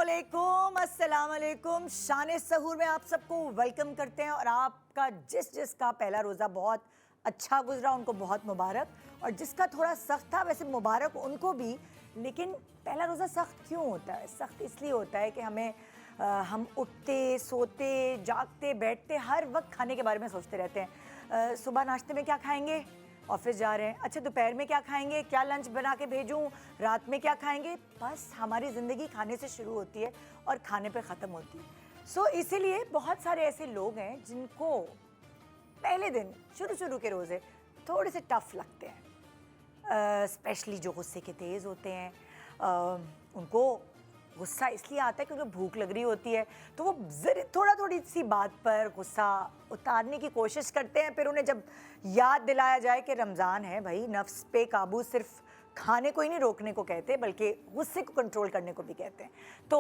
अस्सलाम वालेकुम। शान सहूर में आप सबको वेलकम करते हैं और आपका जिसका पहला रोज़ा बहुत अच्छा गुजरा उनको बहुत मुबारक, और जिसका थोड़ा सख्त था वैसे मुबारक उनको भी। लेकिन पहला रोज़ा सख्त क्यों होता है? सख्त इसलिए होता है कि हम उठते सोते जागते बैठते हर वक्त खाने के बारे में सोचते रहते हैं। सुबह नाश्ते में क्या खाएंगे, ऑफिस जा रहे हैं, अच्छा दोपहर में क्या खाएंगे, क्या लंच बना के भेजूं, रात में क्या खाएंगे। बस हमारी ज़िंदगी खाने से शुरू होती है और खाने पे ख़त्म होती है। इसीलिए बहुत सारे ऐसे लोग हैं जिनको पहले दिन शुरू के रोज़े थोड़े से टफ़ लगते हैं, स्पेशली जो गुस्से के तेज़ होते हैं। उनको गुस्सा इसलिए आता है क्योंकि भूख लग रही होती है, तो वो थोड़ी सी बात पर गुस्सा उतारने की कोशिश करते हैं। फिर उन्हें जब याद दिलाया जाए कि रमज़ान है भाई, नफ्स पे काबू सिर्फ खाने को ही नहीं रोकने को कहते बल्कि गुस्से को कंट्रोल करने को भी कहते हैं। तो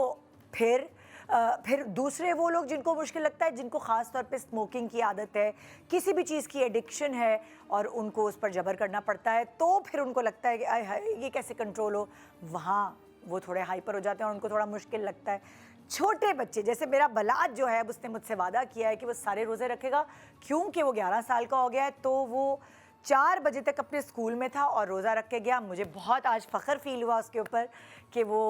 फिर दूसरे वो लोग जिनको मुश्किल लगता है, जिनको ख़ास तौर पे स्मोकिंग की आदत है, किसी भी चीज़ की एडिक्शन है और उनको उस पर जबर करना पड़ता है, तो फिर उनको लगता है कि आय हाय ये कैसे कंट्रोल हो। वहाँ वो थोड़े हाइपर हो जाते हैं और उनको थोड़ा मुश्किल लगता है। छोटे बच्चे जैसे मेरा बलात जो है, उसने मुझसे वादा किया है कि वो सारे रोज़े रखेगा, क्योंकि वो 11 साल का हो गया है। तो वो 4 बजे तक अपने स्कूल में था और रोज़ा रख के गया। मुझे बहुत आज फ़ख्र फ़ील हुआ उसके ऊपर कि वो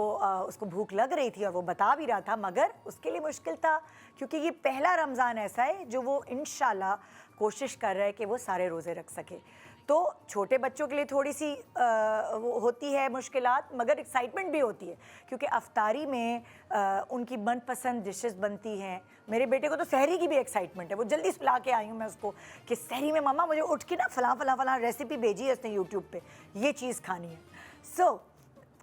उसको भूख लग रही थी और वो बता भी रहा था, मगर उसके लिए मुश्किल था क्योंकि ये पहला रमज़ान ऐसा है जो वो इंशाल्लाह कोशिश कर रहा है कि वो सारे रोज़े रख सके। तो छोटे बच्चों के लिए थोड़ी सी वो होती है मुश्किलात, मगर एक्साइटमेंट भी होती है क्योंकि अफ्तारी में उनकी मनपसंद डिशेस बनती हैं। मेरे बेटे को तो सहरी की भी एक्साइटमेंट है, वो जल्दी सुला के आई हूँ मैं उसको कि सहरी में मम्मा मुझे उठ के ना फलां रेसिपी भेजी है उसने यूट्यूब पे, ये चीज़ खानी है।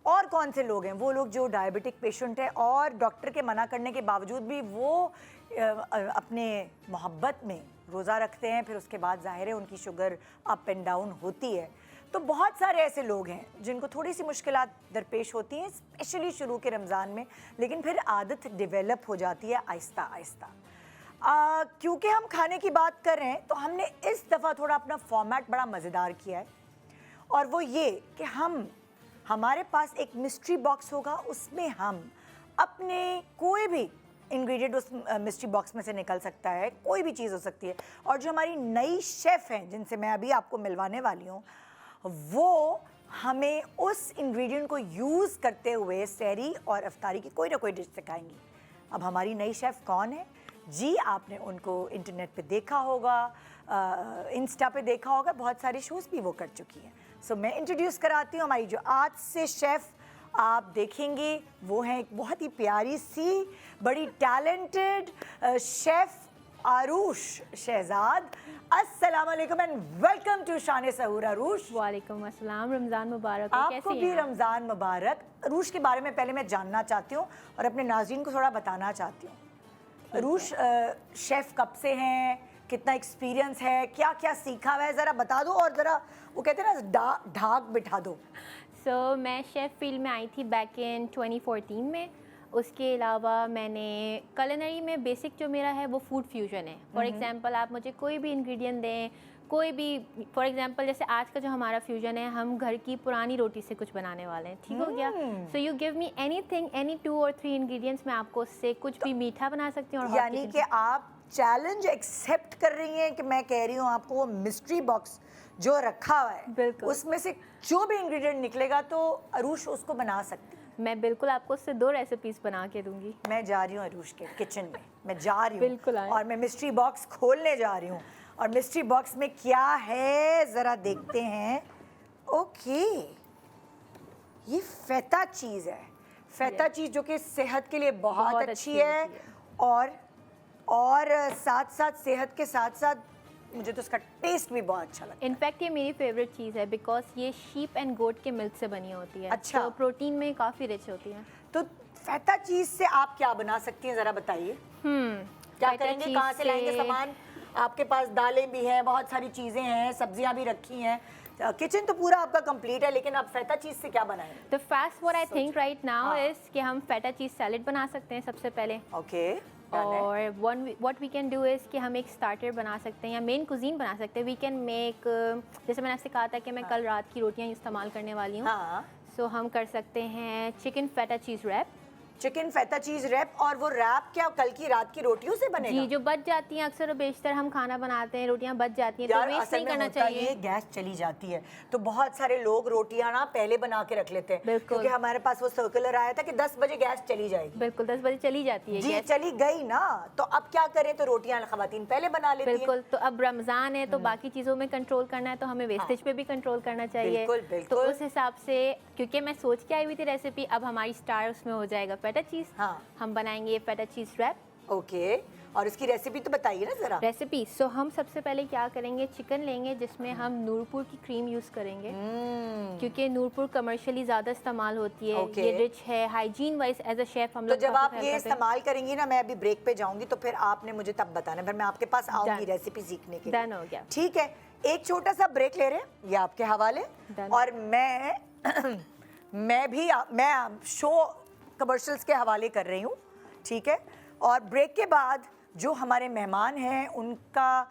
और कौन से लोग हैं? वो लोग जो डायबिटिक पेशेंट है और डॉक्टर के मना करने के बावजूद भी वो अपने मोहब्बत में रोज़ा रखते हैं। फिर उसके बाद ज़ाहिर है उनकी शुगर अप एंड डाउन होती है। तो बहुत सारे ऐसे लोग हैं जिनको थोड़ी सी मुश्किलात दरपेश होती हैं, स्पेशली शुरू के रमज़ान में, लेकिन फिर आदत डेवलप हो जाती है आहिस्ता आहिस्ता। क्योंकि हम खाने की बात कर रहे हैं तो हमने इस दफ़ा थोड़ा अपना फॉर्मेट बड़ा मज़ेदार किया है, और वो ये कि हमारे पास एक मिस्ट्री बॉक्स होगा, उसमें हम अपने कोई भी इंग्रेडिएंट उस मिस्ट्री बॉक्स में से निकल सकता है, कोई भी चीज़ हो सकती है। और जो हमारी नई शेफ़ हैं जिनसे मैं अभी आपको मिलवाने वाली हूँ, वो हमें उस इंग्रेडिएंट को यूज़ करते हुए सहरी और अफ्तारी की कोई ना कोई डिश सिखाएंगी। अब हमारी नई शेफ़ कौन है जी? आपने उनको इंटरनेट पे देखा होगा, इंस्टा पे देखा होगा, बहुत सारे शोज़ भी वो कर चुकी हैं। मैं इंट्रोड्यूस कराती हूँ हमारी जो आज से शेफ़ आप देखेंगे, वो हैं एक बहुत ही प्यारी सी बड़ी टैलेंटेड शेफ़ आरूश शहजाद। अस्सलाम वालेकुम एंड वेलकम टू शान सहूर आरूश। वालेकुम अस्सलाम, रमज़ान मुबारक। आपको भी रमज़ान मुबारक। आरूश के बारे में पहले मैं जानना चाहती हूँ और अपने नाज़रीन को थोड़ा बताना चाहती हूँ। आरूश शेफ़ कब से हैं, कितना एक्सपीरियंस है, क्या क्या सीखा हुआ है, ज़रा बता दो और ज़रा वो कहते हैं ना ढाक बिठा दो। मैं शेफ़ फील्ड में आई थी बैक इन 2014 में। उसके अलावा मैंने culinary में बेसिक जो मेरा है वो फूड फ्यूजन है। फॉर एग्जांपल आप मुझे कोई भी इंग्रेडिएंट दें, कोई भी, फॉर एग्जांपल जैसे आज का जो हमारा फ्यूजन है, हम घर की पुरानी रोटी से कुछ बनाने वाले हैं, ठीक हो गया। You give me anything, any 2 और 3 इंग्रेडिएंट्स, मैं आपको उससे कुछ भी मीठा बना सकती हूँ। यानी कि आप चैलेंज एक्सेप्ट कर रही हैं कि मैं कह रही हूँ आपको वो मिस्ट्री बॉक्स जो रखा हुआ है उसमें से जो भी इंग्रेडिएंट निकलेगा तो आरूश उसको बना सकती है। मैं बिल्कुल आपको उससे 2 रेसिपीज़ बना के दूंगी। मैं जा रही हूँ आरूश के किचन में, मैं जा रही हूँ बिल्कुल और मैं मिस्ट्री बॉक्स खोलने जा रही हूँ और मिस्ट्री बॉक्स में क्या है ज़रा देखते हैं। ओके, ये फेता चीज़ है, फेता चीज़ जो कि सेहत के लिए बहुत अच्छी है और साथ साथ सेहत के साथ साथ मुझे तो इसका टेस्ट भी बहुत अच्छा लगता है। इनफैक्ट ये मेरी फेवरेट चीज़ है बिकॉज ये शीप एंड गोट के मिल्क से बनी होती है। अच्छा, तो प्रोटीन में काफ़ी रिच होती है। तो फेता चीज़ से आप क्या बना सकती हैं, ज़रा बताइए। क्या करेंगे, कहाँ से लाएंगे सामान? आपके पास दालें भी हैं, बहुत सारी चीज़ें हैं, सब्जियां भी रखी हैं, किचन तो पूरा आपका कंप्लीट है, लेकिन आप फेटा चीज़ से क्या बनाएं? तो fast what I think right now is कि हम फेटा चीज़ सैलेड बना सकते हैं सबसे पहले। ओके, और what we can do is कि हम एक स्टार्टर बना सकते हैं या मेन कुजीन बना सकते हैं। वी कैन मेक, जैसे मैंने आपसे कहा था कि मैं कल रात की रोटियां इस्तेमाल करने वाली हूँ। सो हम कर सकते हैं चिकन फेटा चीज़ रैप, चिकन फेटा चीज रैप, और वो रैप क्या कल की रात की रोटियों से बनेगा? जी, जो बच जाती हैं अक्सर और बेशतर हम खाना बनाते हैं, रोटियां बच जाती हैं तो यार वेस्ट असल नहीं में करना होता चाहिए। ये गैस चली जाती है तो बहुत सारे लोग रोटियां ना पहले बना के रख लेते हैं, बिल्कुल। क्योंकि हमारे पास वो सर्कुलर आया था कि 10 बजे गैस चली जाएगी। बिल्कुल 10 बजे चली जाती है जी गैस। चली गई ना, तो अब क्या करें, तो रोटियां खवातीन पहले बना लेती हैं। बिल्कुल, तो अब रमज़ान है तो बाकी चीज़ों में कंट्रोल करना है, तो हमें वेस्टेज पे भी कंट्रोल करना चाहिए। बिल्कुल, बिल्कुल। तो उस हिसाब से, क्योंकि मैं सोच के आई हुई थी रेसिपी, अब हमारी स्टार उसमें हो जाएगा फेटा चीज़। हाँ। हम बनाएंगे फेटा चीज़ रैप। ओके, और इसकी रेसिपी तो बताइए ना जरा। रेसिपी सो हम सबसे पहले क्या करेंगे, चिकन लेंगे जिसमें हम नूरपुर की क्रीम यूज़ करेंगे, क्योंकि नूरपुर कमर्शियली ज़्यादा इस्तेमाल होती है। Okay. ये रिच है, hygiene wise as a chef हम तो लोग जब काफ़ी आप help ये करते हैं। इस्तेमाल करेंगी ना, मैं अभी ब्रेक पे जाऊंगी तो फिर आपने मुझे तब बताना, फिर मैं आपके पास आऊंगी Done. रेसिपी सीखने के लिए। Done हो गया। ठीक है, एक छोटा सा ब्रेक ले रहे हैं, ये आपके हवाले। Done. और मैं शो कमर्शियल्स के हवाले कर रही हूँ, ठीक है। और ब्रेक के बाद जो हमारे मेहमान हैं उनका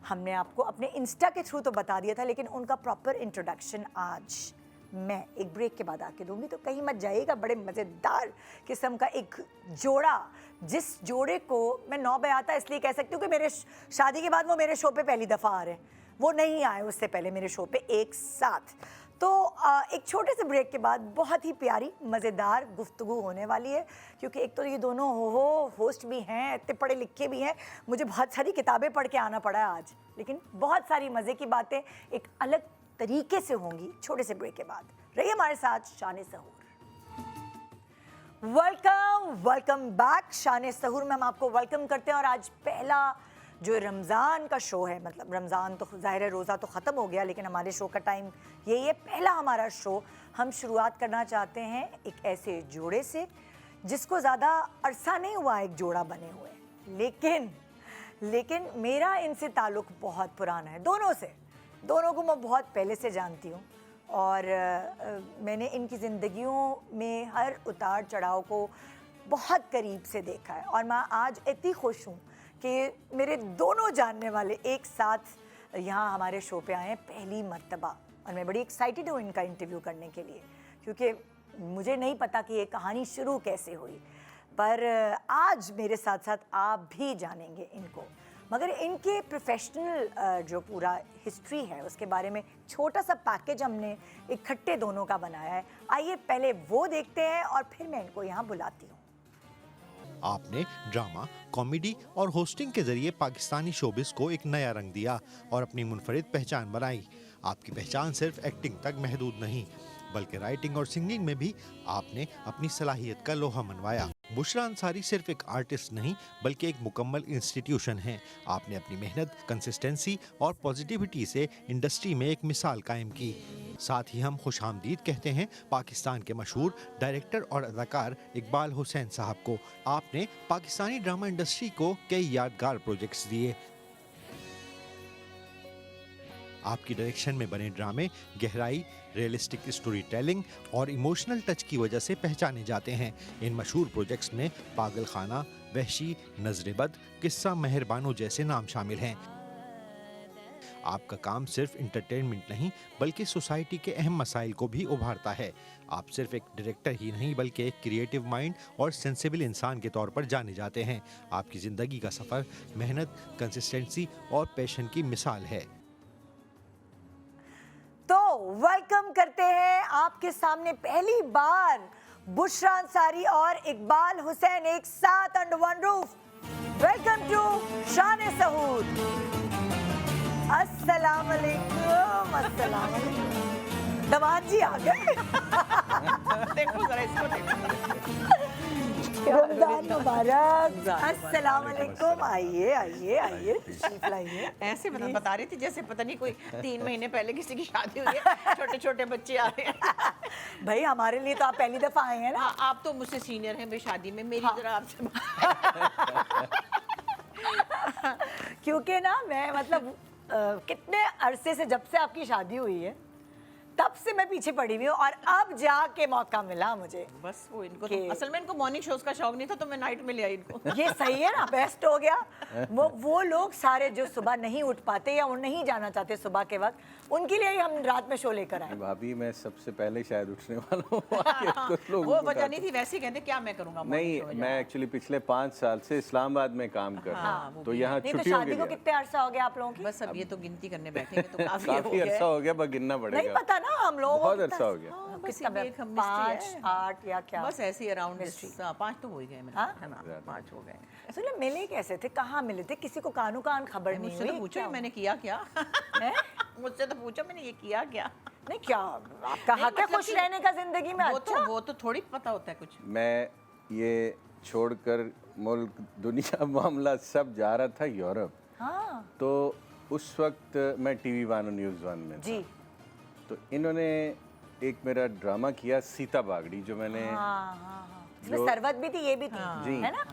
हमने आपको अपने इंस्टा के थ्रू तो बता दिया था, लेकिन उनका प्रॉपर इंट्रोडक्शन आज मैं एक ब्रेक के बाद आके दूंगी, तो कहीं मत जाइएगा। बड़े मज़ेदार किस्म का एक जोड़ा, जिस जोड़े को मैं नौ बयाता इसलिए कह सकती हूँ कि मेरे शादी के बाद वो मेरे शो पे पहली दफ़ा आ रहे हैं, वो नहीं आए उससे पहले मेरे शो पे एक साथ। तो एक छोटे से ब्रेक के बाद बहुत ही प्यारी मज़ेदार गुफ्तगू होने वाली है, क्योंकि एक तो ये दोनों होस्ट भी हैं, इतने पढ़े लिखे भी हैं, मुझे बहुत सारी किताबें पढ़ के आना पड़ा है आज, लेकिन बहुत सारी मज़े की बातें एक अलग तरीके से होंगी छोटे से ब्रेक के बाद। रहिए हमारे साथ शान सहूर। Welcome back. शान सहूर में हम आपको वेलकम करते हैं, और आज पहला जो रमज़ान का शो है, मतलब रमज़ान तो ज़ाहिर है रोज़ा तो ख़त्म हो गया, लेकिन हमारे शो का टाइम यही है, पहला हमारा शो। हम शुरुआत करना चाहते हैं एक ऐसे जोड़े से जिसको ज़्यादा अरसा नहीं हुआ एक जोड़ा बने हुए, लेकिन मेरा इनसे ताल्लुक़ बहुत पुराना है। दोनों को मैं बहुत पहले से जानती हूँ, और मैंने इनकी ज़िंदगियों में हर उतार चढ़ाव को बहुत करीब से देखा है, और मैं आज इतनी खुश हूँ कि मेरे दोनों जानने वाले एक साथ यहाँ हमारे शो पे आए हैं पहली मर्तबा, और मैं बड़ी एक्साइटेड हूँ इनका इंटरव्यू करने के लिए, क्योंकि मुझे नहीं पता कि ये कहानी शुरू कैसे हुई, पर आज मेरे साथ साथ आप भी जानेंगे इनको। मगर इनके प्रोफेशनल जो पूरा हिस्ट्री है उसके बारे में छोटा सा पैकेज हमने इकट्ठे दोनों का बनाया है। आइए पहले वो देखते हैं और फिर मैं इनको यहाँ बुलाती हूँ। आपने ड्रामा, कॉमेडी और होस्टिंग के जरिए पाकिस्तानी शोबिस को एक नया रंग दिया और अपनी मुनफरिद पहचान बनाई। आपकी पहचान सिर्फ एक्टिंग तक महदूद नहीं, बल्कि राइटिंग और सिंगिंग में भी आपने अपनी सलाहियत का लोहा मनवाया। बुशरा अंसारी सिर्फ एक आर्टिस्ट नहीं, बल्कि एक मुकम्मल इंस्टीट्यूशन है। आपने अपनी मेहनत, कंसिस्टेंसी और पॉजिटिविटी से इंडस्ट्री में एक मिसाल कायम की। साथ ही हम खुशामदीद कहते हैं पाकिस्तान के मशहूर डायरेक्टर और अदाकार इकबाल हुसैन साहब को। आपने पाकिस्तानी ड्रामा इंडस्ट्री को कई यादगार प्रोजेक्ट्स दिए। आपकी डायरेक्शन में बने ड्रामे गहराई, रियलिस्टिक स्टोरी टेलिंग और इमोशनल टच की वजह से पहचाने जाते हैं। इन मशहूर प्रोजेक्ट्स में पागल खाना, वहशी, नजरेबद, किस्सा मेहरबानो जैसे नाम शामिल हैं। आपका काम सिर्फ इंटरटेनमेंट नहीं, बल्कि सोसाइटी के अहम मसाइल को भी उभारता है। आप सिर्फ एक डायरेक्टर ही नहीं, बल्कि एक क्रिएटिव माइंड और सेंसिबल इंसान के तौर पर जाने जाते हैं। आपकी ज़िंदगी का सफ़र मेहनत, कंसिस्टेंसी और पैशन की मिसाल है। तो वेलकम करते हैं आपके सामने पहली बार बुशरा अंसारी और इकबाल हुसैन एक साथ under one roof. Welcome to Shan Sahoor. अस्सलाम वालेकुम। अस्सलाम वालेकुम। दमाद जी आ गए। देखो जरा इसको देखो। रमजान मुबारक। अस्सलाम वालेकुम। आइए आइए आइए, तशरीफ लाइए। ऐसे बता रही थी जैसे पता नहीं कोई 3 महीने पहले किसी की शादी हुई है, छोटे छोटे बच्चे आ रहे हैं। भाई हमारे लिए तो आप पहली दफा आए हैं ना। हाँ, आप तो मुझसे सीनियर हैं भाई शादी में, मेरी जरा आपसे क्योंकि ना मैं मतलब कितने अरसे से, जब से आपकी शादी हुई है तब से मैं पीछे पड़ी हुई हूँ, और अब जाके मौका मिला मुझे। बस वो इनको तो, असल में इनको मॉर्निंग शोज का शौक नहीं था, तो मैं नाइट में ले आई इनको। ये सही है ना, बेस्ट हो गया। वो लोग सारे जो सुबह नहीं उठ पाते या वो नहीं जाना चाहते सुबह के वक्त, उनके लिए ही हम रात में शो लेकर आए। भाभी मैं सबसे पहले शायद उठने वाला हूँ आके कुछ लोग वो वजह नहीं थी, वैसे ही कहते क्या मैं करूँगा। नहीं, मैं एक्चुअली पिछले 5 साल से इस्लामाबाद में काम कर रहा हूँ, तो यहाँ नहीं तो छुट्टियों शादी के को लिए कितने अरसा हो गया आप लोगों की? बस अब ये तो गिनती करने बैठेंगे तो काफी काफी अरसा हो गया, बस गिनना नहीं पड़ेगा। पता ना हम लोगों को बहुत कितना- अरसा हो गया। हाँ, बस कितना ये एक हम 5, mystery है। 8 या क्या? बस ऐसे ही अराउंड 5 तो हो ही गए मेरे, हाँ? है ना, 5 हो गए। सुनिए, मिले कैसे थे, कहाँ मिले थे? किसी को कानों कान खबर नहीं मुझसे तो हुई? पूछो क्या मैंने किया क्या। है? मुझसे तो पूछो मैंने ये किया क्या। नहीं क्या आपका हक है मतलब खुश कि रहने का जिंदगी में? अच्छा वो तो थोड़ी पता होता है कुछ। मैं ये छोड़कर मुल्क, दुनिया, मामला सब जा रहा था यूरोप, हाँ तो उस वक्त मैं TV 1 न्यूज़ 1 में था। जी तो इन्होंने एक मेरा ड्रामा किया सीता बागड़ी, जो मैंने हाँ इसमें जो- सरवत भी थी, ये भी थी, जी है ना?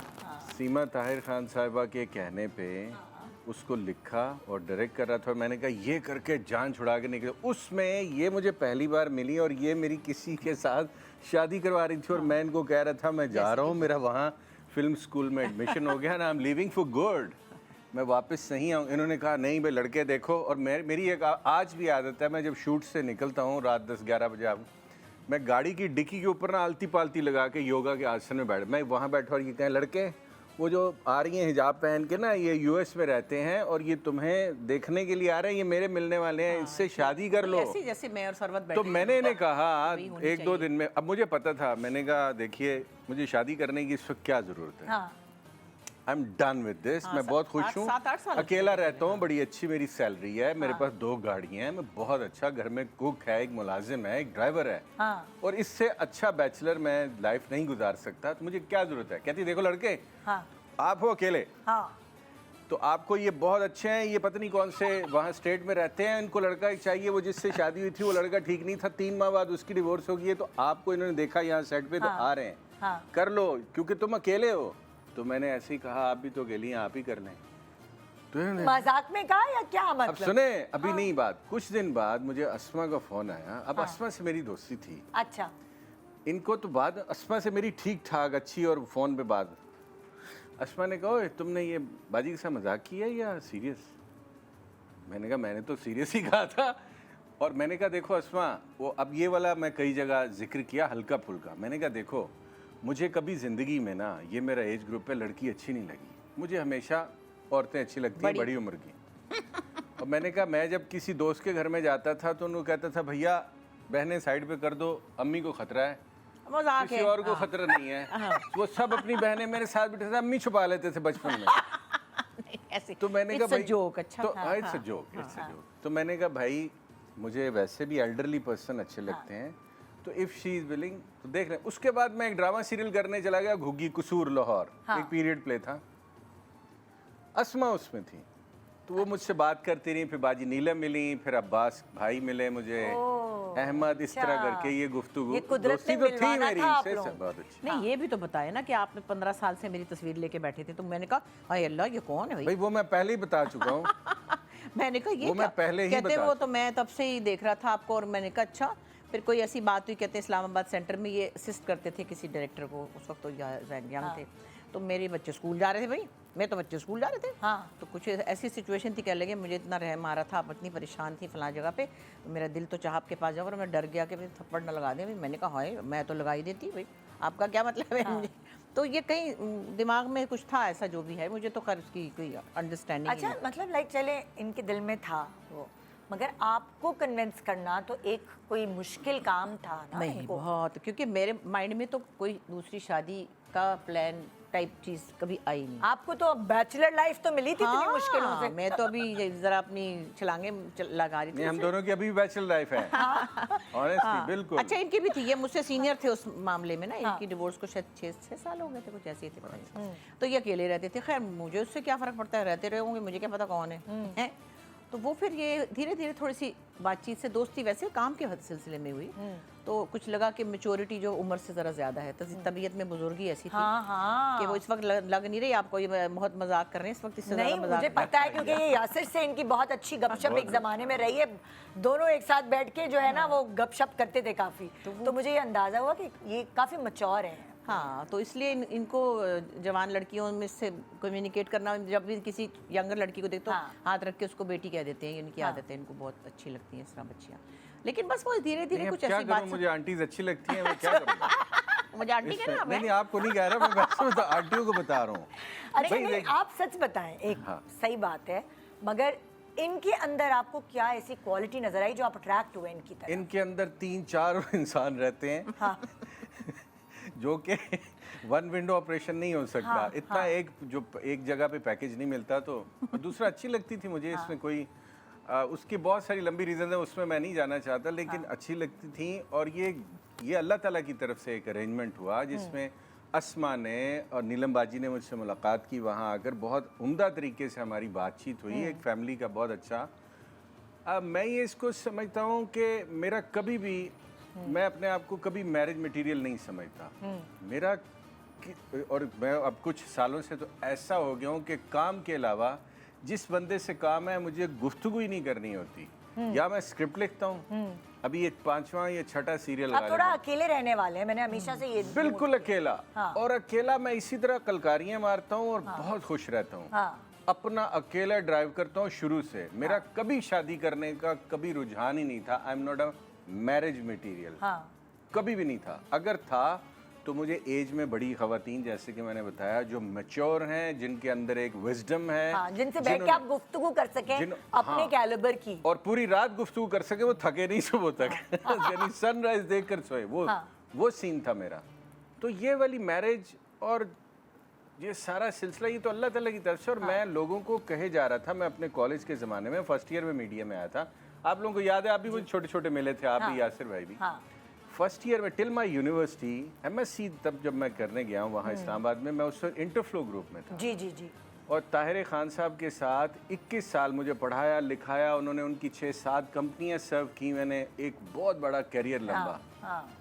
सीमा ताहिर खान साहिबा के कहने पे उसको लिखा और डायरेक्ट कर रहा था, और मैंने कहा ये करके जान छुड़ा के निकले। उसमें ये मुझे पहली बार मिली और ये मेरी किसी के साथ शादी करवा रही थी, और मैं इनको कह रहा था मैं जा रहा हूँ, मेरा वहाँ फिल्म स्कूल में एडमिशन हो गया ना, I am living for good, मैं वापस नहीं आऊँ। इन्होंने कहा नहीं भाई लड़के देखो, और मेरी एक आज भी आदत है, मैं जब शूट से निकलता हूँ रात 10-11 बजे आऊँ, मैं गाड़ी की डिक्की के ऊपर ना आलती पालती लगा के योगा के आसन में बैठ, मैं वहाँ बैठा, और ये कहें लड़के वो जो आ रही हैं हिजाब पहन के ना, ये US में रहते हैं और ये तुम्हें देखने के लिए आ रहे हैं, ये मेरे मिलने वाले हैं, इससे शादी कर लो। ऐसे जैसे मैं और सरवत बैठे तो मैंने इन्हें कहा वही होनी 1-2 दिन में, अब मुझे पता था, मैंने कहा देखिए मुझे शादी करने की इस वक्त क्या ज़रूरत है, हाँ I am done with this, मैं बहुत खुश हूँ, 7-8 साल अकेला रहता हूँ, बड़ी अच्छी मेरी सैलरी है, मेरे पास 2 गाड़ियाँ हैं, मैं बहुत अच्छा, घर में कुक है, एक मुलाजिम है, एक ड्राइवर है, हाँ और इससे अच्छा बैचलर मैं लाइफ नहीं गुजार सकता, तो मुझे क्या ज़रूरत है। कहती देखो लड़के हाँ आप हो अकेले, हाँ तो आपको ये बहुत अच्छे हैं, ये पता नहीं कौन से वहाँ स्टेट में रहते हैं, इनको लड़का एक चाहिए, वो जिससे शादी हुई थी वो लड़का ठीक नहीं था, 3 माह बाद उसकी डिवोर्स हो गई है, तो आपको इन्होंने देखा यहाँ सेट पे, तो आ रहे हैं, हाँ कर लो क्योंकि तुम अकेले हो। तो मैंने ऐसे ही कहा आप भी तो अकेली हैं, आप ही कर लें। तो इन्होंने मजाक में कहा या क्या अब मतलब? सुने, अभी नहीं बात, कुछ दिन बाद मुझे अस्मा का फ़ोन आया, अब अस्मा से मेरी दोस्ती थी, अच्छा इनको तो बाद अस्मा से मेरी ठीक ठाक अच्छी, और फ़ोन पे बात, अस्मा ने कहा "ओए, तुमने ये बाजी के साथ मजाक किया या सीरियस?" मैंने कहा मैंने तो सीरियस ही कहा था, और मैंने कहा देखो अस्मा, वो अब ये वाला मैं कई जगह जिक्र किया हल्का फुल्का, मैंने कहा देखो मुझे कभी ज़िंदगी में ना, ये मेरा एज ग्रुप है, लड़की अच्छी नहीं लगी, मुझे हमेशा औरतें अच्छी लगती हैं बड़ी उम्र की। और मैंने कहा मैं जब किसी दोस्त के घर में जाता था तो उनको कहता था भैया बहनें साइड पे कर दो, अम्मी को खतरा है, मजाक किसी है। और को खतरा नहीं है। वो सब अपनी बहनें मेरे साथ बैठे थे, अम्मी छुपा लेते थे बचपन में। ऐसे तो मैंने कहा भाई जोक, अच्छा तो था, it's a joke, it's a joke. तो मैंने कहा भाई मुझे वैसे भी एल्डरली पर्सन अच्छे लगते हैं, तो इफ़ शी इज़ विलिंग तो देख लें। उसके बाद मैं एक ड्रामा सीरियल करने चला गया, घुग्गी कसूर लाहौर, एक पीरियड प्ले था, अस्मा उसमें थी, तो वो मुझसे बात करती रही, फिर बाजी नीलम मिली, फिर अब्बास भाई मिले मुझे, अहमद, इस तरह अच्छा। करके ये गुफ्तगू, ये कुदरत दोस्ती ने तो थी मिलवाना मेरी था आप इनसे, लोगों सब बहुत अच्छी। नहीं ये भी तो बताया ना कि आपने 15 साल से मेरी तस्वीर लेके बैठे थे, तो मैंने कहा हाय अल्लाह ये कौन है भाई। भाई वो मैं पहले ही बता चुका हूँ। मैंने कहा ये वो मैं क्या? पहले ही कहते बता वो तो मैं तब से ही देख रहा था आपको, और मैंने कहा अच्छा। फिर कोई ऐसी बात हुई, कहते इस्लामाबाद सेंटर में ये असिस्ट करते थे किसी डायरेक्टर को, उस वक्त तो यंग थे, तो मेरे बच्चे स्कूल जा रहे थे भाई, मैं तो बच्चे स्कूल जा रहे थे, हाँ। तो कुछ ऐसी सिचुएशन थी, कह लगे मुझे इतना रहम आ रहा था, आप इतनी परेशान थी फलां जगह पे, तो मेरा दिल तो चाह आपके पास जाऊँ, और मैं डर गया कि थप्पड़ न लगा दें भाई। मैंने कहा हाय मैं तो लगा ही देती भाई, आपका क्या मतलब है मुझे। तो ये कहीं दिमाग में कुछ था ऐसा, जो भी है, मुझे तो खैर उसकी कोई अंडरस्टैंडिंग अच्छा मतलब लाइक चले इनके दिल में था वो, मगर आपको कन्विंस करना तो एक कोई मुश्किल काम था ना नहीं इनको। बहुत, क्योंकि मेरे माइंड में तो कोई दूसरी शादी का प्लान टाइप चीज कभी आई नहीं। आपको तो बैचलर लाइफ तो मिली थी इतनी मुश्किलों से। मैं तो अभी जरा अपनी छलांगे लगा रही नहीं थी। हम दोनों की अभी भी बैचलर लाइफ है, ऑनेस्टली बिल्कुल। अच्छा इनकी भी थी, ये मुझसे सीनियर थे उस मामले में ना, इनकी डिवोर्स को शायद 6 साल हो गए थे, कुछ ऐसे ही थे पता नहीं। तो ये अकेले रहते थे, खैर मुझे उससे क्या फ़र्क पड़ता है, रहते रहे होंगे, मुझे क्या पता कौन है, हैं? तो वो फिर ये धीरे धीरे थोड़ी सी बातचीत से दोस्ती वैसे काम के सिलसिले में हुई, तो कुछ लगा कि मेच्योरिटी जो उम्र से ज़रा ज़्यादा है, तबीयत में बुजुर्गी ऐसी थी हाँ कि वो इस वक्त लग नहीं रही आपको ये बहुत मजाक कर रहे हैं इस वक्त, इससे नहीं ज़्यादा मजाक मुझे पता है क्योंकि ये यासिर से इनकी बहुत अच्छी गपशप एक ज़माने में रही है, दोनों एक साथ बैठ के जो है ना वो गपशप करते थे काफ़ी, तो मुझे ये अंदाज़ा हुआ कि ये काफ़ी मैच्योर है। हाँ, तो इसलिए इनको जवान लड़कियों में से कम्युनिकेट करना, जब भी किसी यंगर लड़की को देखते हो हाथ रख के उसको बेटी कह देते हैं, इनकी आदत है, इनको बहुत अच्छी लगती है इस तरह बच्चियाँ। लेकिन बस वो धीरे धीरे कुछ ऐसी बात, मुझे आंटीज अच्छी लगती हैं, मैं क्या करूँ? मुझे आंटी कहना नहीं, आपको नहीं कह रहा, मैं वैसे आंटियों को बता रहा हूँ। अरे नहीं, आप सच बताएं, एक सही बात है, मगर इनके अंदर आपको क्या ऐसी क्वालिटी नजर आई जो आप अट्रैक्ट हुए इनकी तरफ? इनके अंदर 3-4 इंसान रहते हैं जो कि वन विंडो ऑपरेशन नहीं हो सकता। इतना एक जगह पे पैकेज नहीं मिलता। तो दूसरा अच्छी लगती थी मुझे, इसमें कोई उसकी बहुत सारी लंबी रीज़न है, उसमें मैं नहीं जाना चाहता, लेकिन अच्छी लगती थी। और ये अल्लाह ताला की तरफ से एक अरेंजमेंट हुआ जिसमें अस्मा ने और नीलम बाजी ने मुझसे मुलाकात की, वहाँ आकर बहुत उम्दा तरीके से हमारी बातचीत हुई, एक फैमिली का बहुत अच्छा। मैं ये इसको समझता हूँ कि मेरा कभी भी, मैं अपने आप को कभी मैरिज मटेरियल नहीं समझता मेरा। और मैं अब कुछ सालों से तो ऐसा हो गया हूँ कि काम के अलावा जिस बंदे से काम है मुझे गुफ्तगू ही नहीं करनी होती। या मैं स्क्रिप्ट लिखता हूँ, अभी ये 5वां या 6ठा सीरियल, आप थोड़ा अकेले रहने वाले हैं, मैंने हमेशा से ये बिल्कुल अकेला। और अकेला मैं इसी तरह कलकारियाँ मारता हूँ और बहुत खुश रहता हूँ। अपना अकेला ड्राइव करता हूँ शुरू से। मेरा कभी शादी करने का कभी रुझान ही नहीं था। I am not a marriage material, कभी भी नहीं था। अगर था तो मुझे एज में बड़ी खवातीन, जैसे कि मैंने बताया, जो मैच्योर हैं, जिनके अंदर एक विजडम है, जिनसे बैठ के आप गुफ्तगू कर सकें अपने कैलिबर की, और पूरी रात गुफ्तगू कर सके, वो थके नहीं सुबह तक, यानी सनराइज देख कर सोए, वो सीन था मेरा। तो ये वाली मैरिज और ये सारा सिलसिला ये तो अल्लाह ताला की तरफ से। और मैं लोगों को कहे जा रहा था, मैं अपने कॉलेज के ज़माने में फर्स्ट ईयर में मीडिया में आया था, आप लोगों को याद है, आप भी मुझे छोटे छोटे मिले थे, आप भी, यासिर भाई भी। फर्स्ट ईयर में टिल माई यूनिवर्सिटी MSc तब जब मैं करने गया हूँ वहाँ इस्लामाबाद में, मैं उस वक्त इंटरफ्लो ग्रुप में था। जी जी जी। और ताहिर खान साहब के साथ 21 साल मुझे पढ़ाया लिखाया उन्होंने, उनकी 6-7 कंपनियां सर्व की मैंने, एक बहुत बड़ा करियर लंबा।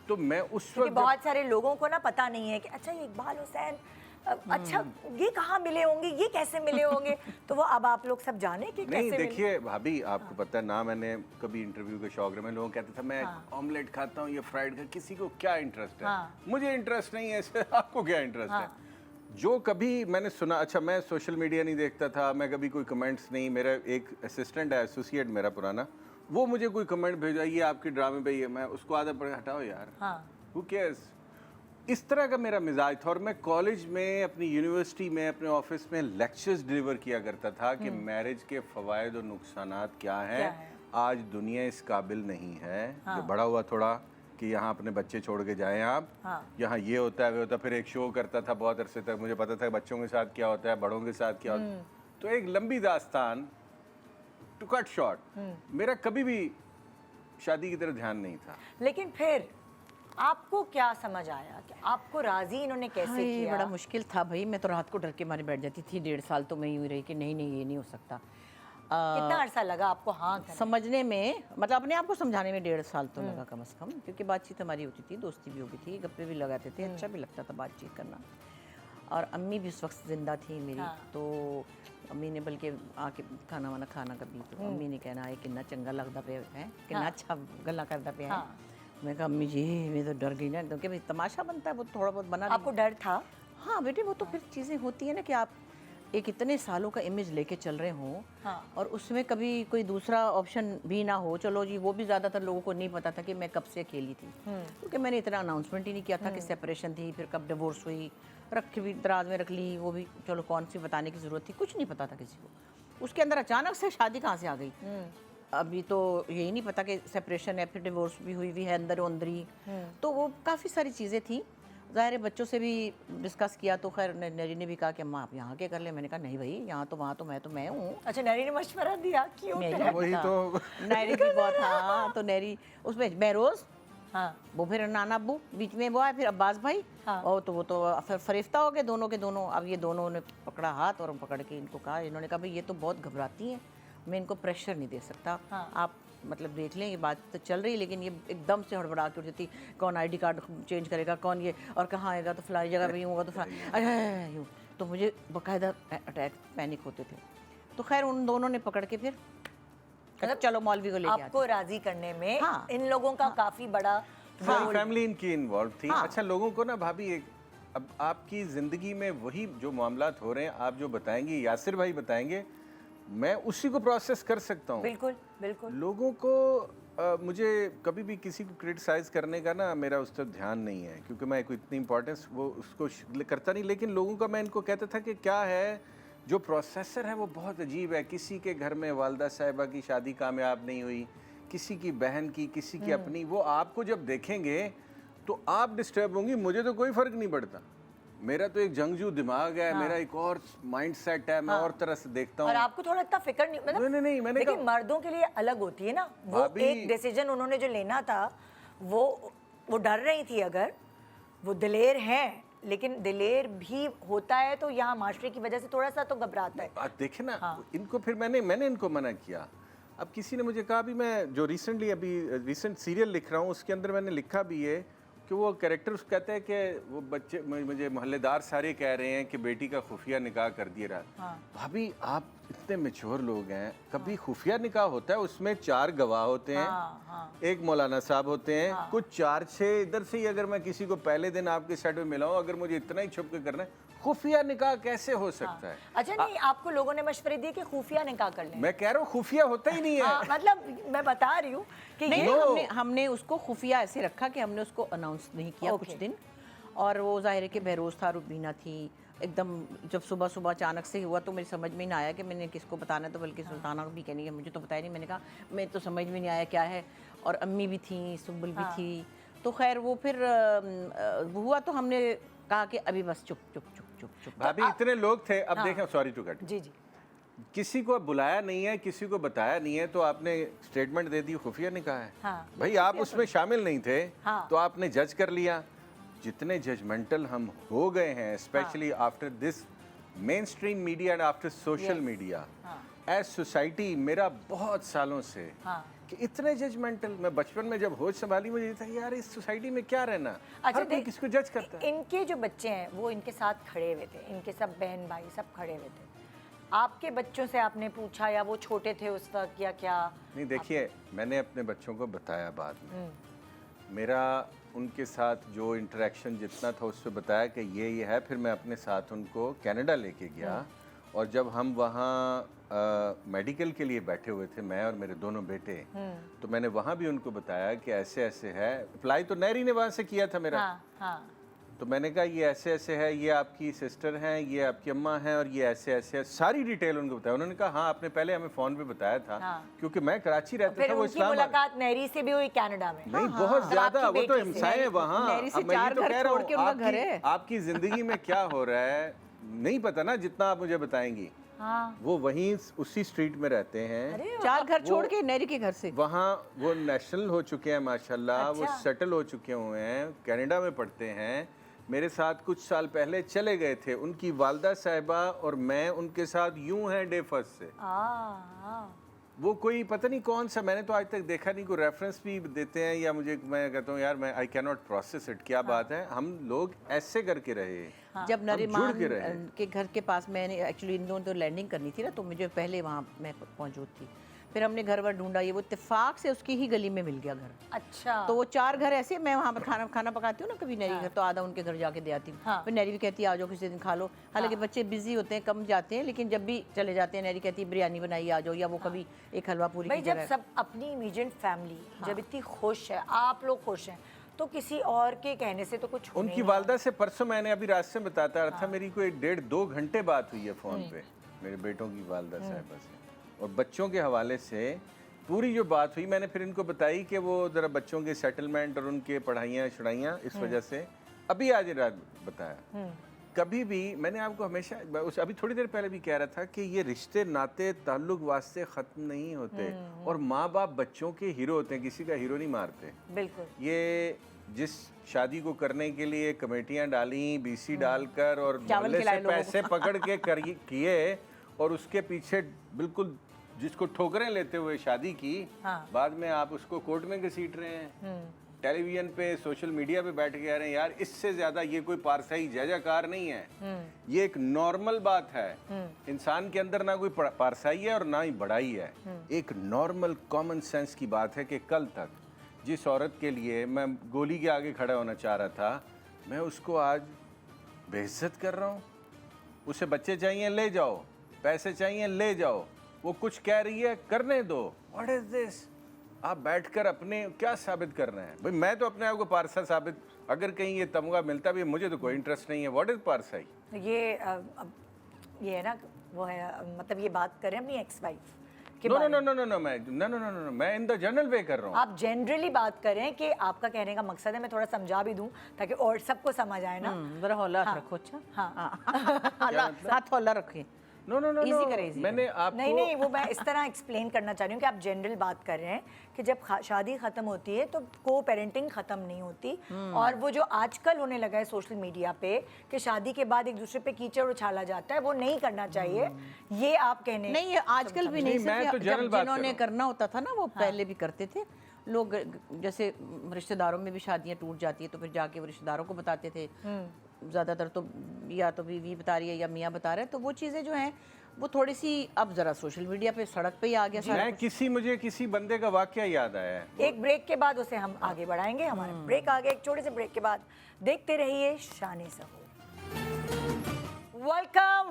तो मैं उस वक्त बहुत सारे लोगों को ना पता नहीं है कि अच्छा ये इकबाल हुसैन, अच्छा ये कहाँ मिले होंगे, ये कैसे मिले होंगे, तो वो अब आप लोग सब जाने कि कैसे नहीं। देखिए भाभी, आपको पता है ना, मैंने कभी इंटरव्यू के शौक में लोगों कहते थे मैं ऑमलेट खाता हूँ, ये फ्राइड का, किसी को क्या इंटरेस्ट है, मुझे इंटरेस्ट नहीं है इससे, आपको क्या इंटरेस्ट है। जो कभी मैंने सुना, अच्छा मैं सोशल मीडिया नहीं देखता था, मैं कभी कोई कमेंट्स नहीं, मेरा एक असिस्टेंट है, एसोसिएट मेरा पुराना, वो मुझे कोई कमेंट भेजा, ये आपके ड्रामे पे, ये मैं उसको आधा पढ़ हटाओ यार, हु केयर्स। इस तरह का मेरा मिजाज था। और मैं कॉलेज में, अपनी यूनिवर्सिटी में, अपने ऑफिस में लेक्चर्स डिलीवर किया करता था कि मैरिज के फ़वाइद और नुकसानात क्या हैं। आज दुनिया इस काबिल नहीं है, जो बड़ा हुआ थोड़ा कि यहाँ अपने बच्चे छोड़ के जाएं आप, यहाँ ये होता है, वे होता है। फिर एक शो करता था बहुत अरसे तक, मुझे पता था बच्चों के साथ क्या होता है, बड़ों के साथ क्या होता है। तो एक लंबी दास्तान, टू कट शॉर्ट, मेरा कभी भी शादी की तरफ ध्यान नहीं था। लेकिन फिर आपको क्या समझ आया कि आपको राजी इन्होंने कैसे किया? बड़ा मुश्किल था भाई, मैं तो रात को डर के मारे बैठ जाती थी। 1.5 साल तो मैं यूँ रही कि नहीं नहीं ये नहीं हो सकता। कितना अरसा लगा आपको हाँ समझने में, मतलब अपने आप को समझाने में 1.5 साल तो लगा कम से कम, क्योंकि बातचीत हमारी होती थी, दोस्ती भी होती थी, गप्पे भी लगाते थे, अच्छा भी लगता था बातचीत करना। और अम्मी भी उस वक्त जिंदा थी मेरी, तो अम्मी ने बल्कि आके खाना वाना खाना कभी, तो अम्मी ने कहना है कितना चंगा लगता पे है, कितना अच्छा गला करता पे है। मैं कहा अम्मी जी मैं तो डर गई ना, क्योंकि भाई तमाशा बनता है, वो थोड़ा बहुत बना। आपको डर था? हाँ बेटे, वो तो फिर चीज़ें होती है ना कि आप एक इतने सालों का इमेज लेके चल रहे हों, और उसमें कभी कोई दूसरा ऑप्शन भी ना हो। चलो जी, वो भी ज़्यादातर लोगों को नहीं पता था कि मैं कब से अकेली थी, क्योंकि मैंने इतना अनाउंसमेंट ही नहीं किया था कि सेपरेशन थी, फिर कब डिवोर्स हुई, रख के भी दराज में रख ली, वो भी चलो कौन सी बताने की ज़रूरत थी, कुछ नहीं पता था किसी को। उसके अंदर अचानक से शादी कहाँ से आ गई, अभी तो यही नहीं पता कि सेपरेशन है, फिर डिवोर्स भी हुई भी है अंदर अंदरी। तो वो काफ़ी सारी चीज़ें थी। ज़ाहिर है बच्चों से भी डिस्कस किया, तो खैर नरी ने भी कहा कि अम्मा आप यहाँ के कर ले। मैंने कहा नहीं भाई, यहाँ तो वहाँ तो मैं हूँ। अच्छा, नरी ने मशवरा दिया? क्यों? वही तो नरी भी बहुत, हाँ तो नरी उसमें बहरोज़, वो फिर नाना अब्बू बीच में, वो आए फिर अब्बास भाई, और तो वो तो फिर फरिश्ता हो गए दोनों के दोनों। अब ये दोनों ने पकड़ा हाथ और पकड़ के इनको कहा, इन्होंने कहा भाई ये तो बहुत घबराती हैं, मैं इनको प्रेशर नहीं दे सकता, आप मतलब देख लें, ये बात तो चल रही, लेकिन ये एकदम से हड़बड़ा के उठती, कौन आईडी कार्ड चेंज करेगा, कौन ये, और कहाँ आएगा, तो फलानी जगह पे होगा, तो यूँ, तो मुझे बाकायदा अटैक पैनिक होते थे। तो खैर उन दोनों ने पकड़ के फिर मतलब चलो मौलवी को लेके आपको राजी करने में इन लोगों का काफ़ी बड़ा फैमिली इनकी इन्वॉल्व थी। अच्छा लोगों को ना भाभी, एक अब आपकी ज़िंदगी में वही जो मामलात हो रहे हैं, आप जो बताएंगे, यासिर भाई बताएंगे, मैं उसी को प्रोसेस कर सकता हूँ। बिल्कुल बिल्कुल। लोगों को मुझे कभी भी किसी को क्रिटिसाइज करने का ना मेरा उस पर ध्यान नहीं है, क्योंकि मैं कोई इतनी इंपॉर्टेंस वो उसको करता नहीं। लेकिन लोगों का, मैं इनको कहता था कि क्या है, जो प्रोसेसर है वो बहुत अजीब है। किसी के घर में वालदा साहिबा की शादी कामयाब नहीं हुई, किसी की बहन की, किसी की अपनी, वो आपको जब देखेंगे तो आप डिस्टर्ब होंगी। मुझे तो कोई फ़र्क नहीं पड़ता, मेरा तो एक जंगजू दिमाग है, मेरा एक और माइंड सेट है, मैं और तरह से देखता हूँ। और आपको थोड़ा इतना फिक्र नहीं, मतलब नहीं, मैंने देखिए मर्दों के लिए अलग होती है ना वो, भाभी- एक डिसीजन उन्होंने जो लेना था, वो डर रही थी। अगर वो दिलेर हैं, लेकिन दिलेर भी होता है तो यहाँ माशरे की वजह से थोड़ा सा तो घबराता है। आप देखे ना, इनको फिर मैंने इनको मना किया। अब किसी ने मुझे कहा भी, मैं जो रिसेंट सीरियल लिख रहा हूँ उसके अंदर मैंने लिखा भी है कि वो कैरेक्टर कहता है कि वो बच्चे, मुझे मोहल्लेदार सारे कह रहे हैं कि बेटी का खुफिया निकाह कर दिया रहा। भाभी आप इतने मैच्योर लोग हैं, कभी खुफिया निकाह होता है उसमें 4 गवाह होते हैं, एक मौलाना साहब होते हैं, कुछ 4-6 इधर से ही। अगर मैं किसी को पहले दिन आपके सेट में मिलाऊं, अगर मुझे इतना ही छुप के करना है, खुफिया निकाह कैसे हो सकता है? अच्छा नहीं, आपको लोगों ने मशवरे दिए कि खुफिया निकाह कर लें। मैं कह रहा हूँ खुफिया होता ही नहीं है। मतलब मैं बता रही हूँ कि नहीं, ये हमने उसको खुफिया ऐसे रखा कि हमने उसको अनाउंस नहीं किया कुछ दिन। और वो जाहिर है कि बहरोज था, रुबीना थी एकदम। जब सुबह सुबह अचानक से हुआ तो मुझे समझ में नहीं आया कि मैंने किसको बताना है, तो बल्कि सुल्ताना भी कहनी है मुझे तो बताया नहीं। मैंने कहा मैं तो समझ में नहीं आया क्या है, और अम्मी भी थी, सुब्बुल भी थी। तो खैर वो फिर हुआ तो हमने कहा कि अभी बस चुप चुप चुप चुप चुप। भाभी इतने लोग थे, अब देखें, सॉरी टू कट, जी जी, किसी को बुलाया नहीं है, किसी को बताया नहीं है, तो आपने स्टेटमेंट दे दी, खुफिया निकाह है। भाई आप उसमें शामिल नहीं थे, तो आपने जज कर लिया। जितने जजमेंटल हम हो गए हैं, specially after this mainstream media and after social media as society, मेरा बहुत सालों से कि इतने जजमेंटल। मैं बचपन में जब होश संभाली, मुझे ये था यार इस सोसाइटी में क्या रहना। हर कोई किसको जज करता है। इनके जो बच्चे हैं वो इनके साथ खड़े हुए थे, इनके सब बहन भाई सब खड़े हुए थे। आपके बच्चों से आपने पूछा, या वो छोटे थे उस वक्त, या क्या? नहीं देखिए, मैंने अपने बच्चों को बताया बाद में, मेरा उनके साथ जो इंटरेक्शन जितना था उससे बताया कि ये है। फिर मैं अपने साथ उनको कनाडा लेके गया, और जब हम वहाँ मेडिकल के लिए बैठे हुए थे, मैं और मेरे दोनों बेटे, तो मैंने वहाँ भी उनको बताया कि ऐसे ऐसे है। अप्लाई तो नहरी ने वहाँ से किया था मेरा। तो मैंने कहा ये ऐसे ऐसे है, ये आपकी सिस्टर हैं, ये आपकी अम्मा हैं, और ये ऐसे ऐसे है। सारी डिटेल उनको बताया। उन्होंने कहा हाँ आपने पहले हमें फ़ोन पे बताया था, क्योंकि मैं कराची रहता था, वो इस्लामाबाद। मुलाकात नहरी से भी हुई कनाडा में? नहीं, बहुत ज्यादा, वो तो हिमसाएं हैं वहाँ। अब मैं ये तो कह रहा हूँ, आपकी ज़िंदगी में क्या हो रहा है नहीं पता ना, जितना आप मुझे बताएंगी। वो वहीं उसी स्ट्रीट में रहते हैं, 4 घर छोड़ के नहरी के घर से। वहाँ वो नेशनल हो चुके हैं माशाल्लाह। वो सेटल हो चुके हुए हैं, कनाडा में पढ़ते हैं। मेरे साथ कुछ साल पहले चले गए थे। उनकी वालदा साहिबा और मैं उनके साथ यूं हैं डे फर्स्ट से। वो कोई पता नहीं कौन सा, मैंने तो आज तक देखा नहीं। कोई रेफरेंस भी देते हैं, या मुझे, मैं कहता हूँ यार मैं I can not process it, क्या बात है। हम लोग ऐसे करके रहे। जब नरीमान के घर के पास मैंने एक्चुअली इन दोनों तो लैंडिंग करनी थी ना, तो मुझे पहले वहाँ मैं मौजूद थी। फिर हमने घर वर ढूंढा, ये वो इत्तेफाक से उसकी ही गली में मिल गया घर। अच्छा। तो वो 4 घर ऐसे, मैं वहाँ पर खाना पकाती हूँ ना कभी नहरी घर, तो आधा उनके घर जाके दे आती हूँ। फिर नहरी भी कहती है आ जाओ किसी दिन खा लो। हालांकि बच्चे बिजी होते हैं, कम जाते हैं, लेकिन जब भी चले जाते हैं नहरी कहती है बिरयानी बनाई आ जाओ, या वो कभी एक हलवा पूरी की जब सब अपनी इमीडिएट फैमिली जब इतनी खुश है, आप लोग खुश हैं, तो किसी और के कहने से तो कुछ उनकी वालदा से परसों मैंने अभी रास्ते में बताता रहा था, मेरी कोई 1.5-2 घंटे बात हुई है फ़ोन पे मेरे बेटों की वालदा साहिबा से। और बच्चों के हवाले से पूरी जो बात हुई, मैंने फिर इनको बताई कि वो ज़रा बच्चों के सेटलमेंट और उनके पढ़ाइयाँ छुड़ाइयाँ इस वजह से। अभी आज रात बताया, कभी भी मैंने आपको हमेशा अभी थोड़ी देर पहले भी कह रहा था कि ये रिश्ते नाते ताल्लुक वास्ते ख़त्म नहीं होते, और माँ बाप बच्चों के हीरो होते हैं, किसी का हीरो नहीं मारते। बिल्कुल। ये जिस शादी को करने के लिए कमेटियाँ डाली, बीसी डालकर और मोहल्ले से पैसे पकड़ के किए, और उसके पीछे बिल्कुल जिसको ठोकरें लेते हुए शादी की, बाद में आप उसको कोर्ट में घसीट रहे हैं, टेलीविजन पे, सोशल मीडिया पे बैठ के कह रहे हैं यार इससे ज्यादा ये कोई पारसाई जयजयकार नहीं है। ये एक नॉर्मल बात है। इंसान के अंदर ना कोई पारसाई है और ना ही बड़ाई है। एक नॉर्मल कॉमन सेंस की बात है कि कल तक जिस औरत के लिए मैं गोली के आगे खड़ा होना चाह रहा था, मैं उसको आज बेइज्जत कर रहा हूँ? उसे बच्चे चाहिए ले जाओ, पैसे चाहिए ले जाओ, वो कुछ कह रही है करने दो। What is this? आप बैठकर अपने क्या साबित कर रहे हैं? भाई मैं तो अपने आप को पारसा साबित, अगर कहीं ये तमगा मिलता भी मुझे तो कोई इंटरेस्ट नहीं है। व्हाट इज पारसाई? ये अब ये है ना, वो है मतलब ये बात करें अपनी एक्स वाइफ के नो बारे नो में। नो नो नो मैं मैं इन द जनरल वे कर रहा हूँ। आप जनरली बात करें कि आपका कहने का मकसद है, मैं थोड़ा समझा भी दूं ताकि और सबको समझ आए ना। जरा हौला रखो। अच्छा हाँ हाथ हौला रखें। नो नो नो Easy करें, easy मैंने आपको नहीं नहीं, वो मैं इस तरह एक्सप्लेन करना चाह रही हूँ कि आप जनरल बात कर रहे हैं कि जब शादी खत्म होती है तो को पेरेंटिंग खत्म नहीं होती। और वो जो आजकल होने लगा है सोशल मीडिया पे कि शादी के बाद एक दूसरे पे कीचड़ उछाला जाता है, वो नहीं करना चाहिए। ये आप कहने नहीं, ये आजकल भी नहीं, मैं सिर्फ तो जनरल जब बात कर जिन्होंने रहा हूँ। करना होता था ना वो पहले भी करते थे लोग। जैसे रिश्तेदारों में भी शादियां टूट जाती है तो फिर जाके वो रिश्तेदारों को बताते थे। ज़्यादातर तो या तो बीवी बता रही है या मियाँ बता रहे हैं, तो वो चीज़ें जो हैं वो थोड़ी सी अब ज़रा सोशल मीडिया पे सड़क पे ही आ गया सारा कुछ। मुझे किसी बंदे का वाकया याद आया है। एक ब्रेक के बाद उसे हम आगे बढ़ाएंगे। हमारा ब्रेक आ गया, एक छोटे से ब्रेक के बाद देखते रहिए शान सहूर।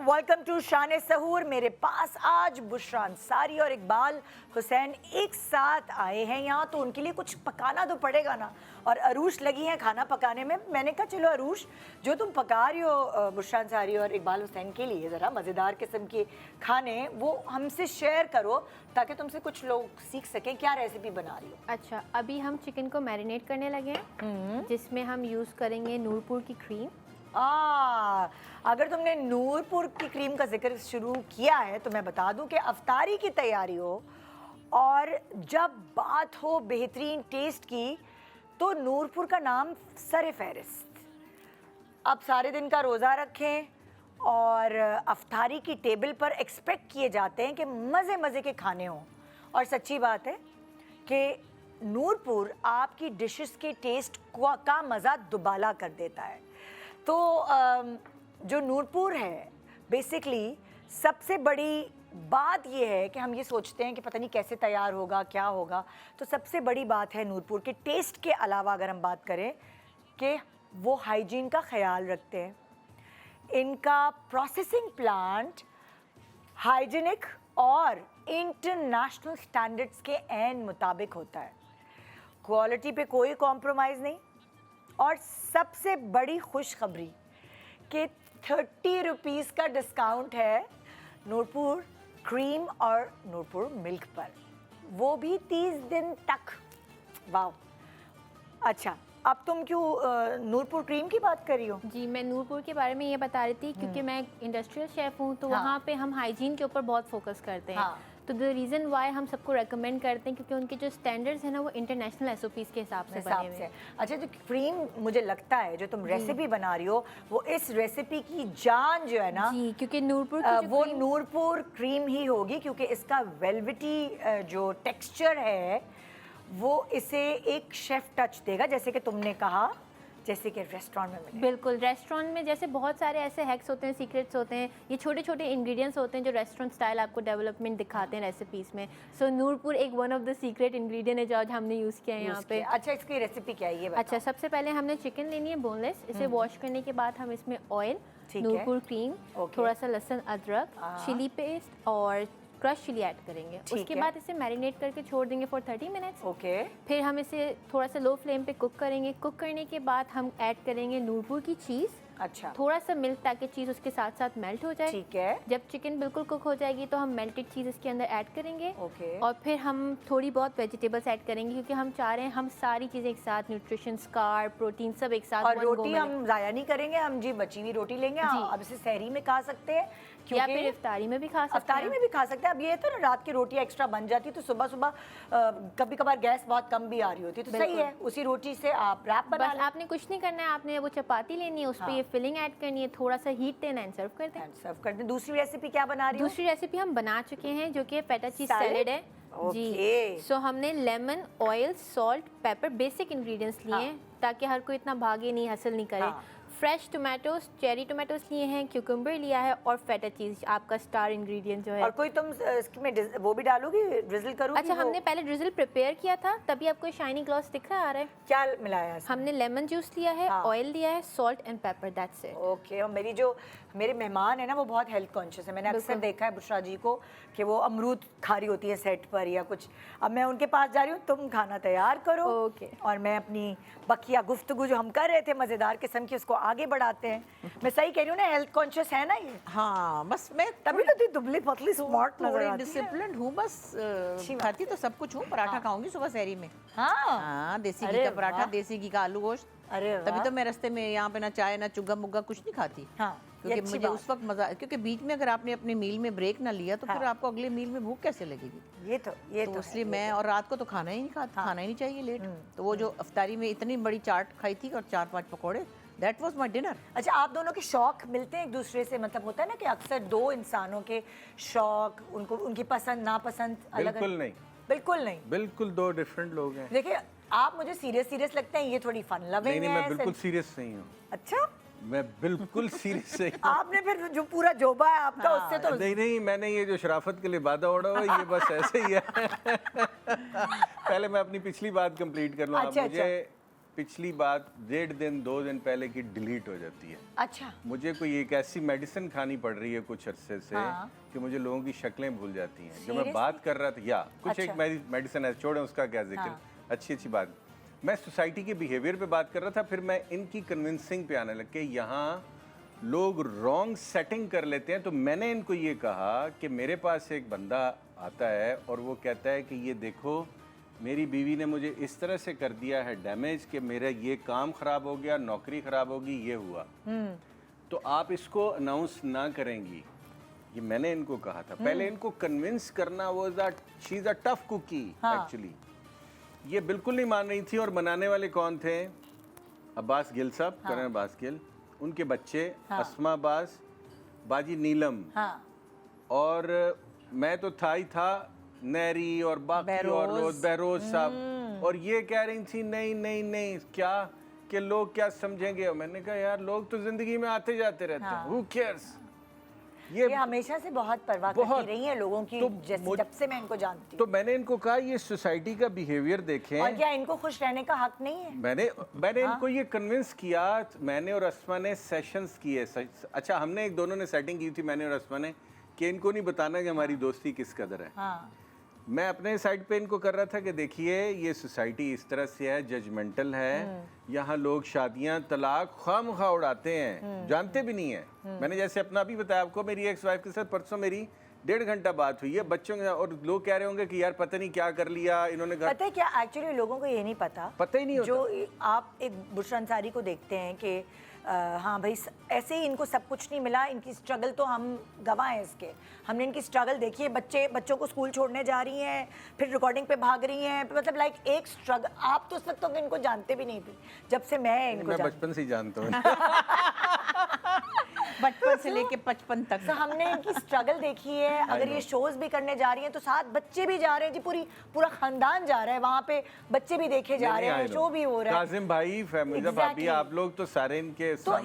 वेलकम टू शान सहूर। मेरे पास आज बुशरा अंसारी और इकबाल हुसैन एक साथ आए हैं यहाँ, तो उनके लिए कुछ पकाना तो पड़ेगा ना। और अरूश लगी हैं खाना पकाने में। मैंने कहा चलो अरूश, जो तुम पका रही हो बुशरा अंसारी और इकबाल हुसैन के लिए ज़रा मज़ेदार किस्म के खाने वो हमसे शेयर करो ताकि तुमसे कुछ लोग सीख सकें। क्या रेसिपी बना रही हो? अच्छा, अभी हम चिकन को मैरिनेट करने लगे हैं, जिसमें हम यूज़ करेंगे नूरपुर की क्रीम। अगर तुमने नूरपुर की क्रीम का जिक्र शुरू किया है तो मैं बता दूं कि अफ्तारी की तैयारी हो और जब बात हो बेहतरीन टेस्ट की तो नूरपुर का नाम सर फहरिस्त। अब सारे दिन का रोज़ा रखें और अफ्तारी की टेबल पर एक्सपेक्ट किए जाते हैं कि मज़े मज़े के खाने हों। और सच्ची बात है कि नूरपुर आपकी डिशेस के टेस्ट का मज़ा दुबाला कर देता है। तो जो नूरपुर है बेसिकली सबसे बड़ी बात ये है कि हम ये सोचते हैं कि पता नहीं कैसे तैयार होगा, क्या होगा। तो सबसे बड़ी बात है नूरपुर के टेस्ट के अलावा अगर हम बात करें कि वो हाइजीन का ख्याल रखते हैं। इनका प्रोसेसिंग प्लांट हाइजीनिक और इंटरनेशनल स्टैंडर्ड्स के ऐन मुताबिक होता है। क्वालिटी पे कोई कॉम्प्रोमाइज़ नहीं। और सबसे बड़ी खुशखबरी कि 30 रुपीज़ का डिस्काउंट है नूरपुर क्रीम और नूरपुर मिल्क पर, वो भी 30 दिन तक। वाह! अच्छा, अब तुम क्यों नूरपुर क्रीम की बात कर रही हो? जी, मैं नूरपुर के बारे में ये बता रही थी क्योंकि मैं इंडस्ट्रियल शेफ़ हूँ, तो हाँ। वहाँ पे हम हाइजीन के ऊपर बहुत फोकस करते हैं। हाँ। तो द रीज़न वाई हम सबको रेकमेंड करते हैं क्योंकि उनके जो स्टैंडर्ड्स हैं ना वो इंटरनेशनल एसओपीज़ के हिसाब से बने हुए हैं। अच्छा, जो क्रीम मुझे लगता है जो तुम रेसिपी बना रही हो वो इस रेसिपी की जान जो है ना जी, क्योंकि नूरपुर की जो वो cream- नूरपुर क्रीम ही होगी क्योंकि इसका वेलवेटी जो टेक्सचर है वो इसे एक शेफ टच देगा, जैसे कि तुमने कहा, जैसे कि रेस्टोरेंट में मिले। बिल्कुल, रेस्टोरेंट में जैसे बहुत सारे ऐसे हैक्स होते हैं, सीक्रेट्स होते हैं, ये छोटे छोटे इंग्रेडिएंट्स होते हैं जो रेस्टोरेंट स्टाइल आपको डेवलपमेंट दिखाते हैं रेसिपीज़ में। सो नूरपुर एक one of the secret ingredient है जो आज हमने यूज़ किया है यहाँ पे। अच्छा, इसकी रेसिपी क्या है ये बताओ। अच्छा, सबसे पहले हमने चिकन लेनी है बोनलेस। इसे वॉश करने के बाद हम इसमें ऑयल, ठीक है। Noorpur cream, okay. थोड़ा सा लहसुन अदरक, चिली पेस्ट और क्रश चिली ऐड करेंगे। ठीक उसके है। बाद इसे मैरिनेट करके छोड़ देंगे फॉर 30 मिनट्स। ओके। फिर हम इसे थोड़ा सा लो फ्लेम पे कुक करेंगे। कुक करने के बाद हम ऐड करेंगे नूरपुर की चीज़, अच्छा, थोड़ा सा मिल्क ताकि चीज़ उसके साथ साथ मेल्ट हो जाए। ठीक है। जब चिकन बिल्कुल कुक हो जाएगी तो हम मेल्टेड चीज़ इसके अंदर ऐड करेंगे। ओके। और फिर हम थोड़ी बहुत वेजिटेबल्स ऐड करेंगे क्योंकि हम चाह रहे हैं हम सारी चीज़ें एक साथ, न्यूट्रिशन, कार्ब, प्रोटीन सब एक साथ और one go रोटी में हम ज़ाया नहीं करेंगे, हम जी बची हुई रोटी लेंगे। जी। अब इसे सहरी में खा सकते हैं या फिर इफ्तारी में भी खा सकते अफ्तारी हैं। में भी खा सकते हैं। अब ये तो ना रात की रोटियां एक्स्ट्रा बन जाती तो सुबह सुबह कभी कभार गैस बहुत कम भी आ रही होती तो सही बिल्कुल। है, उसी रोटी से आप रैप बना बस आपने कुछ नहीं करना है, आपने वो चपाती लेनी है, उस पर हाँ। ये फिलिंग ऐड करनी है, थोड़ा सा हीट देना एंड सर्व कर दें। सर्व कर दें। दूसरी रेसिपी क्या बना रही हो? दूसरी रेसिपी हम बना चुके हैं जो कि फेटा चीज Salad? सैलेड है। ओके। जी, सो हमने lemon, oil, salt, paper, basic ingredients लिए हाँ। हैं ताकि हर कोई इतना भागे नहीं, हसल नहीं करे। हाँ। फ्रेश टोमेटोज, चेरी टोमेटोज लिए हैं, क्यूकम्बर लिया है और फेटा चीज़ आपका स्टार इंग्रेडिएंट जो है। और कोई तुम इसमें वो भी डालोगी, ड्रिजल करोगी? अच्छा, हमने पहले ड्रिजल प्रिपेयर किया था, तभी आपको शाइनी ग्लॉस दिख रहा आ रहा है। क्या मिलाया इसमें? हमने लेमन जूस लिया है, हाँ। ऑयल लिया है, salt and paper, that's it. Okay. और मेरे मेहमान है ना, वो बहुत हेल्थ कॉन्शियस है। मैंने अक्सर देखा है बुशरा जी को कि वो अमरूद खा रही होती है सेट पर या कुछ। अब मैं उनके पास जा रही हूँ, तुम खाना तैयार करो। ओके। और मैं अपनी बकिया गुफ्तगू जो हम कर रहे थे मज़ेदार किस्म की, उसको आगे बढ़ाते हैं। मैं सही कह रही हूँ ना, हेल्थ कॉन्शियस है ना ये? हाँ, बस मैं तभी तो तू दुबली पतली स्मार्ट नजर थोड़ी आती है। डिसिप्लिन्ड हूँ बस। बात खाती तो सब कुछ हूँ। पराठा खाऊंगी सुबह सहरी में। हाँ। हाँ, देसी घी अरे का पराठा, वाह। देसी घी का आलू गोश्त। अरे तभी वाह। तो मैं रास्ते में यहाँ पे ना चाय ना चुग्गा मुग्गा कुछ नहीं खाती। हाँ, ये क्योंकि अच्छी मुझे बात। उस वक्त मजा, क्योंकि बीच में अगर आपने अपनी मील में ब्रेक ना लिया तो फिर आपको अगले मील में भूख कैसे लगेगी। ये तो तो इसलिए मैं, और रात को तो खाना ही नहीं खाता, खाना ही नहीं चाहिए लेट। तो वो जो अफ्तारी में इतनी बड़ी चाट खाई थी और 4-5 पकौड़े, दैट वाज माय डिनर। अच्छा, आप दोनों के शौक मिलते हैं एक दूसरे से? मतलब होता है ना कि अक्सर दो इंसानों के शौक, उनकी पसंद नापसंद अलग बिल्कुल नहीं, बिल्कुल नहीं। बिल्कुल दो डिफरेंट लोग हैं। देखिए, आप मुझे सीरियस लगते हैं, ये थोड़ी फन लविंग नहीं, है। मैं बिल्कुल सीरियस नहीं हूँ। अच्छा, मैं बिल्कुल सीरियस नहीं हूँ। आपने फिर जो पूरा जोबा है आपका, उससे तो नहीं, मैंने ये जो शराफत के लिए वादा ओढ़ा हुआ है, ये बस ऐसे ही है। पहले मैं अपनी पिछली बात कंप्लीट कर लूँ। अच्छा, मुझे पिछली बात 1.5 दिन 2 दिन पहले की डिलीट हो जाती है। अच्छा। मुझे कोई एक ऐसी मेडिसिन खानी पड़ रही है कुछ अरसे से कि मुझे लोगों की शक्लें भूल जाती हैं। जो मैं बात कर रहा था, या कुछ एक मेडिसिन है, छोड़ें उसका क्या जिक्र, अच्छी बात। मैं सोसाइटी के बिहेवियर पे बात कर रहा था, फिर मैं इनकी कन्विंसिंग पे आने लग के यहाँ लोग रॉन्ग सेटिंग कर लेते हैं। तो मैंने इनको ये कहा कि मेरे पास एक बंदा आता है और वो कहता है कि ये देखो, मेरी बीवी ने मुझे इस तरह से कर दिया है डैमेज कि मेरा ये काम ख़राब हो गया, नौकरी ख़राब होगी, ये हुआ, तो आप इसको अनाउंस ना करेंगी। ये मैंने इनको कहा था। पहले इनको कन्विंस करना, she is a tough cookie actually. ये बिल्कुल नहीं मान रही थी। और बनाने वाले कौन थे? अब्बास गिल साहब, करण अब्बास गिल, उनके बच्चे अस्मा अब्बास, बाजी नीलम, और मैं तो था ही था, नैरी और बाकी और लोग, बहरोज साहब। और ये कह रही थी नहीं क्या, कि लोग क्या समझेंगे। और मैंने कहा यार, लोग तो जिंदगी में आते जाते रहते हैं, हु केयर्स। ये हमेशा से बहुत परवाह करती रही है लोगों की, जब से मैं इनको जानती हूँ। तो मैंने इनको कहा ये सोसाइटी का बिहेवियर देखें। और क्या इनको खुश रहने का हक नहीं है? मैंने इनको ये कन्विंस किया। मैंने और अस्मा ने सेशंस किए। अच्छा, हमने एक दोनों ने सेटिंग की थी, मैंने और अस्मा ने, कि इनको नहीं बताना कि हमारी दोस्ती किस कदर है। मैं अपने साइड पे इनको कर रहा था कि देखिए, ये सोसाइटी इस तरह से है, जजमेंटल है। यहाँ लोग शादियाँ तलाक खामखा उड़ाते हैं, जानते भी नहीं है। मैंने जैसे अपना भी बताया आपको, मेरी एक्स वाइफ के साथ परसों मेरी 1.5 घंटा बात हुई है बच्चों के साथ, और लोग कह रहे होंगे कि यार पता नहीं क्या कर लिया इन्होंने। पता है क्या, एक्चुअली लोगों को ये नहीं पता ही नहीं होता। जो आप एक बुशरा अंसारी को देखते हैं कि हाँ भाई, ऐसे ही इनको सब कुछ नहीं मिला, इनकी स्ट्रगल तो हम गवाह हैं इसके। हमने इनकी स्ट्रगल देखी है। बच्चों को स्कूल छोड़ने जा रही हैं, फिर रिकॉर्डिंग पे भाग रही हैं, मतलब लाइक एक स्ट्रगल। आप तो उस वक्त तो इनको जानते भी नहीं थी, जब से मैं इनको बचपन से ही जानता हूँ। बचपन से लेके 55 तक। तो हमने इनकी स्ट्रगल देखी है। अगर ये शोज भी करने जा रही हैं तो साथ बच्चे भी जा रहे हैं जी, पूरा खानदान जा रहा है वहाँ पे, बच्चे भी देखे जा रहे हैं, शो भी हो रहा है। काजिम भाई, फैमिली भाभी, आप लोग तो सारे इनके तो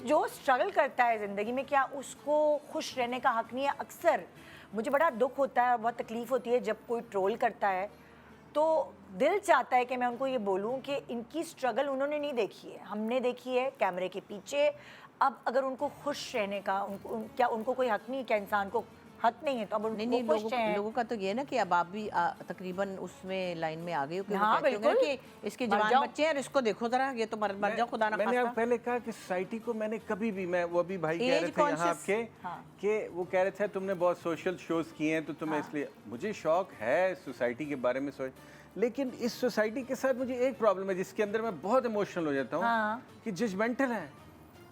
जो स्ट्रगल करता है जिंदगी में, क्या उसको खुश रहने का हक नहीं है? अक्सर मुझे बड़ा दुख होता है और बहुत तकलीफ होती है जब कोई ट्रोल करता है, तो दिल चाहता है कि मैं उनको ये बोलूं कि इनकी स्ट्रगल उन्होंने नहीं देखी है, हमने देखी है कैमरे के पीछे। अब अगर उनको खुश रहने का क्या उनको कोई हक नहीं है? क्या इंसान को हक नहीं है? तो अब नहीं, लोगों का तो ये ना कि अब आप भी तकरीबन उसमें लाइन में आ गए हो कि हाँ, बिल्कुल कि इसके जवान बच्चे हैं और इसको देखो जरा, ये तो मर जाओ खुदा ना खास्ता। मैंने पहले कहा कि सोसाइटी को मैंने कभी भी, मैं वो भी भाई कह रहे थे यहाँ आपके कि वो कह रहे थे तुमने बहुत सोशल शोज किए हैं तो तुम्हें इसलिए, मुझे शौक है सोसाइटी के बारे में सोच, लेकिन इस सोसाइटी के साथ मुझे एक प्रॉब्लम है जिसके अंदर मैं बहुत इमोशनल हो जाता हूँ कि जजमेंटल है।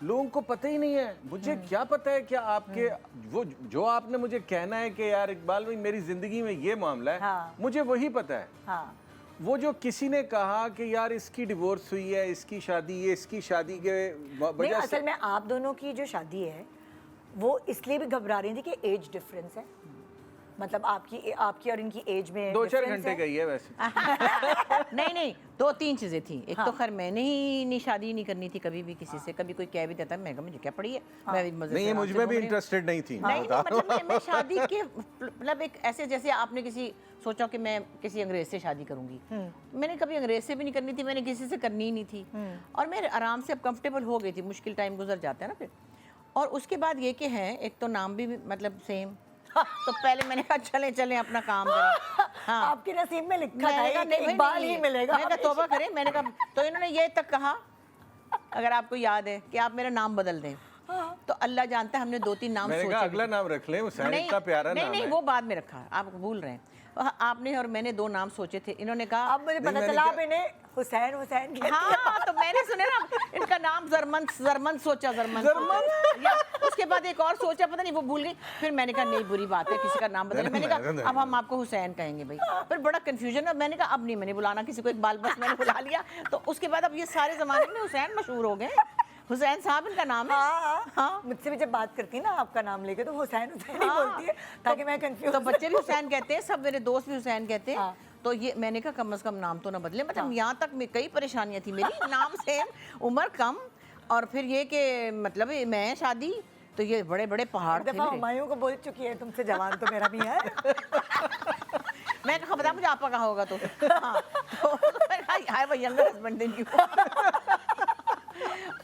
लोगों को पता ही नहीं है। मुझे क्या पता है क्या आपके वो जो आपने मुझे कहना है कि यार इकबाल भाई मेरी जिंदगी में ये मामला है, मुझे वही पता है। वो जो किसी ने कहा कि यार इसकी डिवोर्स हुई है, इसकी शादी, ये इसकी शादी के वजह से, असल में आप दोनों की जो शादी है वो इसलिए भी घबरा रही थी कि एज डिफरेंस है। मतलब आपकी और इनकी एज में 2-4 difference घंटे है? गई है वैसे। नहीं 2-3 चीज़ें थी। एक तो खैर मैंने ही शादी नहीं करनी थी कभी भी किसी से, कभी कोई कह भी देता मैं कहा मुझे क्या पड़ी है, मैं भी मजे से नहीं, ये आराम मुझ से में भी घूम रही हूँ। इंटरेस्टेड नहीं थी। नहीं मतलब मैं शादी के मतलब एक ऐसे जैसे आपने किसी सोचा कि मैं किसी अंग्रेज से शादी करूंगी, मैंने कभी अंग्रेज से भी नहीं करनी थी, मैंने किसी से करनी ही नहीं थी, और मैं आराम से अब कंफर्टेबल हो गई थी। मुश्किल टाइम गुजर जाता है ना फिर। और उसके बाद ये कि है एक तो नाम भी मतलब सेम, तो पहले मैंने कहा चलें चलें अपना काम करें। हाँ आपके नसीब में लिखा था मैंने कहा एक नहीं भाई, इकबाल नहीं ही है। मिलेगा। मैंने कहा तौबा करें, मैंने कहा तो इन्होंने ये तक कहा, अगर आपको याद है, कि आप मेरा नाम बदल दें। तो अल्लाह जानता है हमने 2-3 नाम मैंने सोचे कहा भी अगला थे। नाम रख लें, हुसैन नहीं इतना प्यारा नहीं नाम नहीं है। वो बाद में रखा, आप भूल रहे हैं। आपने और मैंने 2 नाम सोचे थे, इन्होंने कहा अब मुझे नहीं, पता मैंने चला क्या- आप इन्हें हुसैन कहते हैं। हाँ तो मैंने सुने ना इनका नाम जरमन सोचा, जरमन या उसके बाद एक और सोचा, पता नहीं वो भूल गई। फिर मैंने कहा नहीं बुरी बात है किसी का नाम बदले, मैंने कहा अब हम आपको हुसैन कहेंगे भाई। फिर बड़ा कंफ्यूजन है, मैंने कहा अब नहीं मैंने बुलाना किसी को, इकबाल बस मैंने बुला लिया। तो उसके बाद अब ये सारे जमाने में हुसैन मशहूर हो गए, हुसैन साहब इनका नाम है। हाँ मुझसे भी जब बात करती है ना आपका नाम लेके तो हुसैन ही बोलती है ताकि मैं कंफ्यूज। तो बच्चे भी हुसैन कहते हैं, सब मेरे दोस्त भी हुसैन कहते हैं। तो ये मैंने कहा कम से कम नाम तो ना बदले, मतलब यहाँ तक में कई परेशानियाँ थी मेरी, नाम सेम, उम्र कम, और फिर ये कि मतलब मैं शादी, तो ये बड़े बड़े पहाड़ थे दफा मेरे। हुमायूं को बोल चुकी है तुमसे जवान तो मेरा भी है। मैं कहा बता मुझे आपा कहा होगा तो हाँ, तो I have a younger husband than you.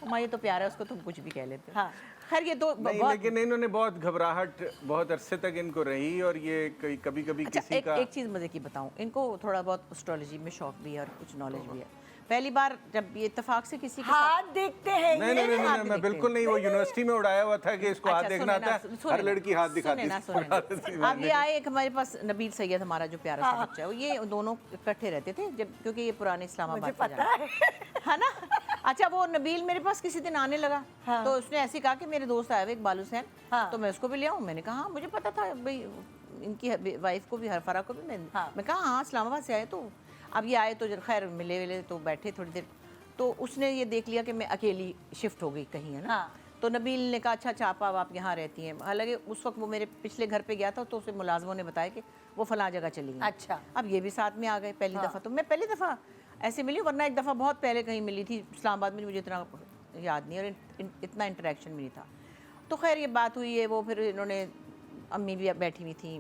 Humayun तो प्यारा है, उसको तुम कुछ भी कह लेते हो। हाँ। खैर ये तो नहीं, लेकिन इन्होंने बहुत घबराहट बहुत अरसे तक इनको रही, और ये कभी कभी अच्छा किसी एक का चीज़ मज़े की बताऊं, इनको थोड़ा बहुत एस्ट्रोलॉजी में शौक भी है और कुछ नॉलेज भी है। पहली बार जब ये इत्तेफाक से किसी के साथ हाथ देखते हैं नहीं नहीं नहीं, हाथ नहीं भी मैं देखते बिल्कुल नहीं, वो यूनिवर्सिटी में उड़ाया हुआ था कि इसको हाथ अच्छा, देखना सुने ना, आता है, सुने हर ना, लड़की हाथ दिखाती सुने ना, थी, सुने ना। उड़ाती थी। अब मैंने ये आए एक हमारे पास नबील सैयद, हमारा जो प्यारा सा बच्चा है, वो ये दोनों इकट्ठे रहते थे जब, क्योंकि ये पुराने मुझे इस्लामाबाद पता है। है ना। अच्छा वो नबील मेरे पास किसी दिन आने लगा, तो उसने ऐसे कहा कि मेरे दोस्त आए हुए इकबाल हुसैन, तो मैं उसको भी ले आऊँ। मैंने कहा हाँ मुझे पता था भाई, इनकी वाइफ को भी, हरफरा को भी मैं कहा हाँ इस्लामाबाद से आए। तो अब ये आए तो खैर मिले तो बैठे थोड़ी देर, तो उसने ये देख लिया कि मैं अकेली शिफ्ट हो गई कहीं, है ना। तो नबील ने कहा अच्छा आपा आप यहाँ रहती हैं। हालांकि उस वक्त वो मेरे पिछले घर पे गया था, तो उसे मुलाजमों ने बताया कि वो फलां जगह चली गई। अच्छा। अब ये भी साथ में आ गए पहली दफ़ा, तो मैं पहली दफ़ा ऐसे मिली, वरना एक दफ़ा बहुत पहले कहीं मिली थी इस्लामाबाद में, मुझे इतना याद नहीं और इतना इंटरेक्शन भी नहीं था। तो खैर ये बात हुई है, वो फिर इन्होंने, अम्मी भी बैठी हुई थी,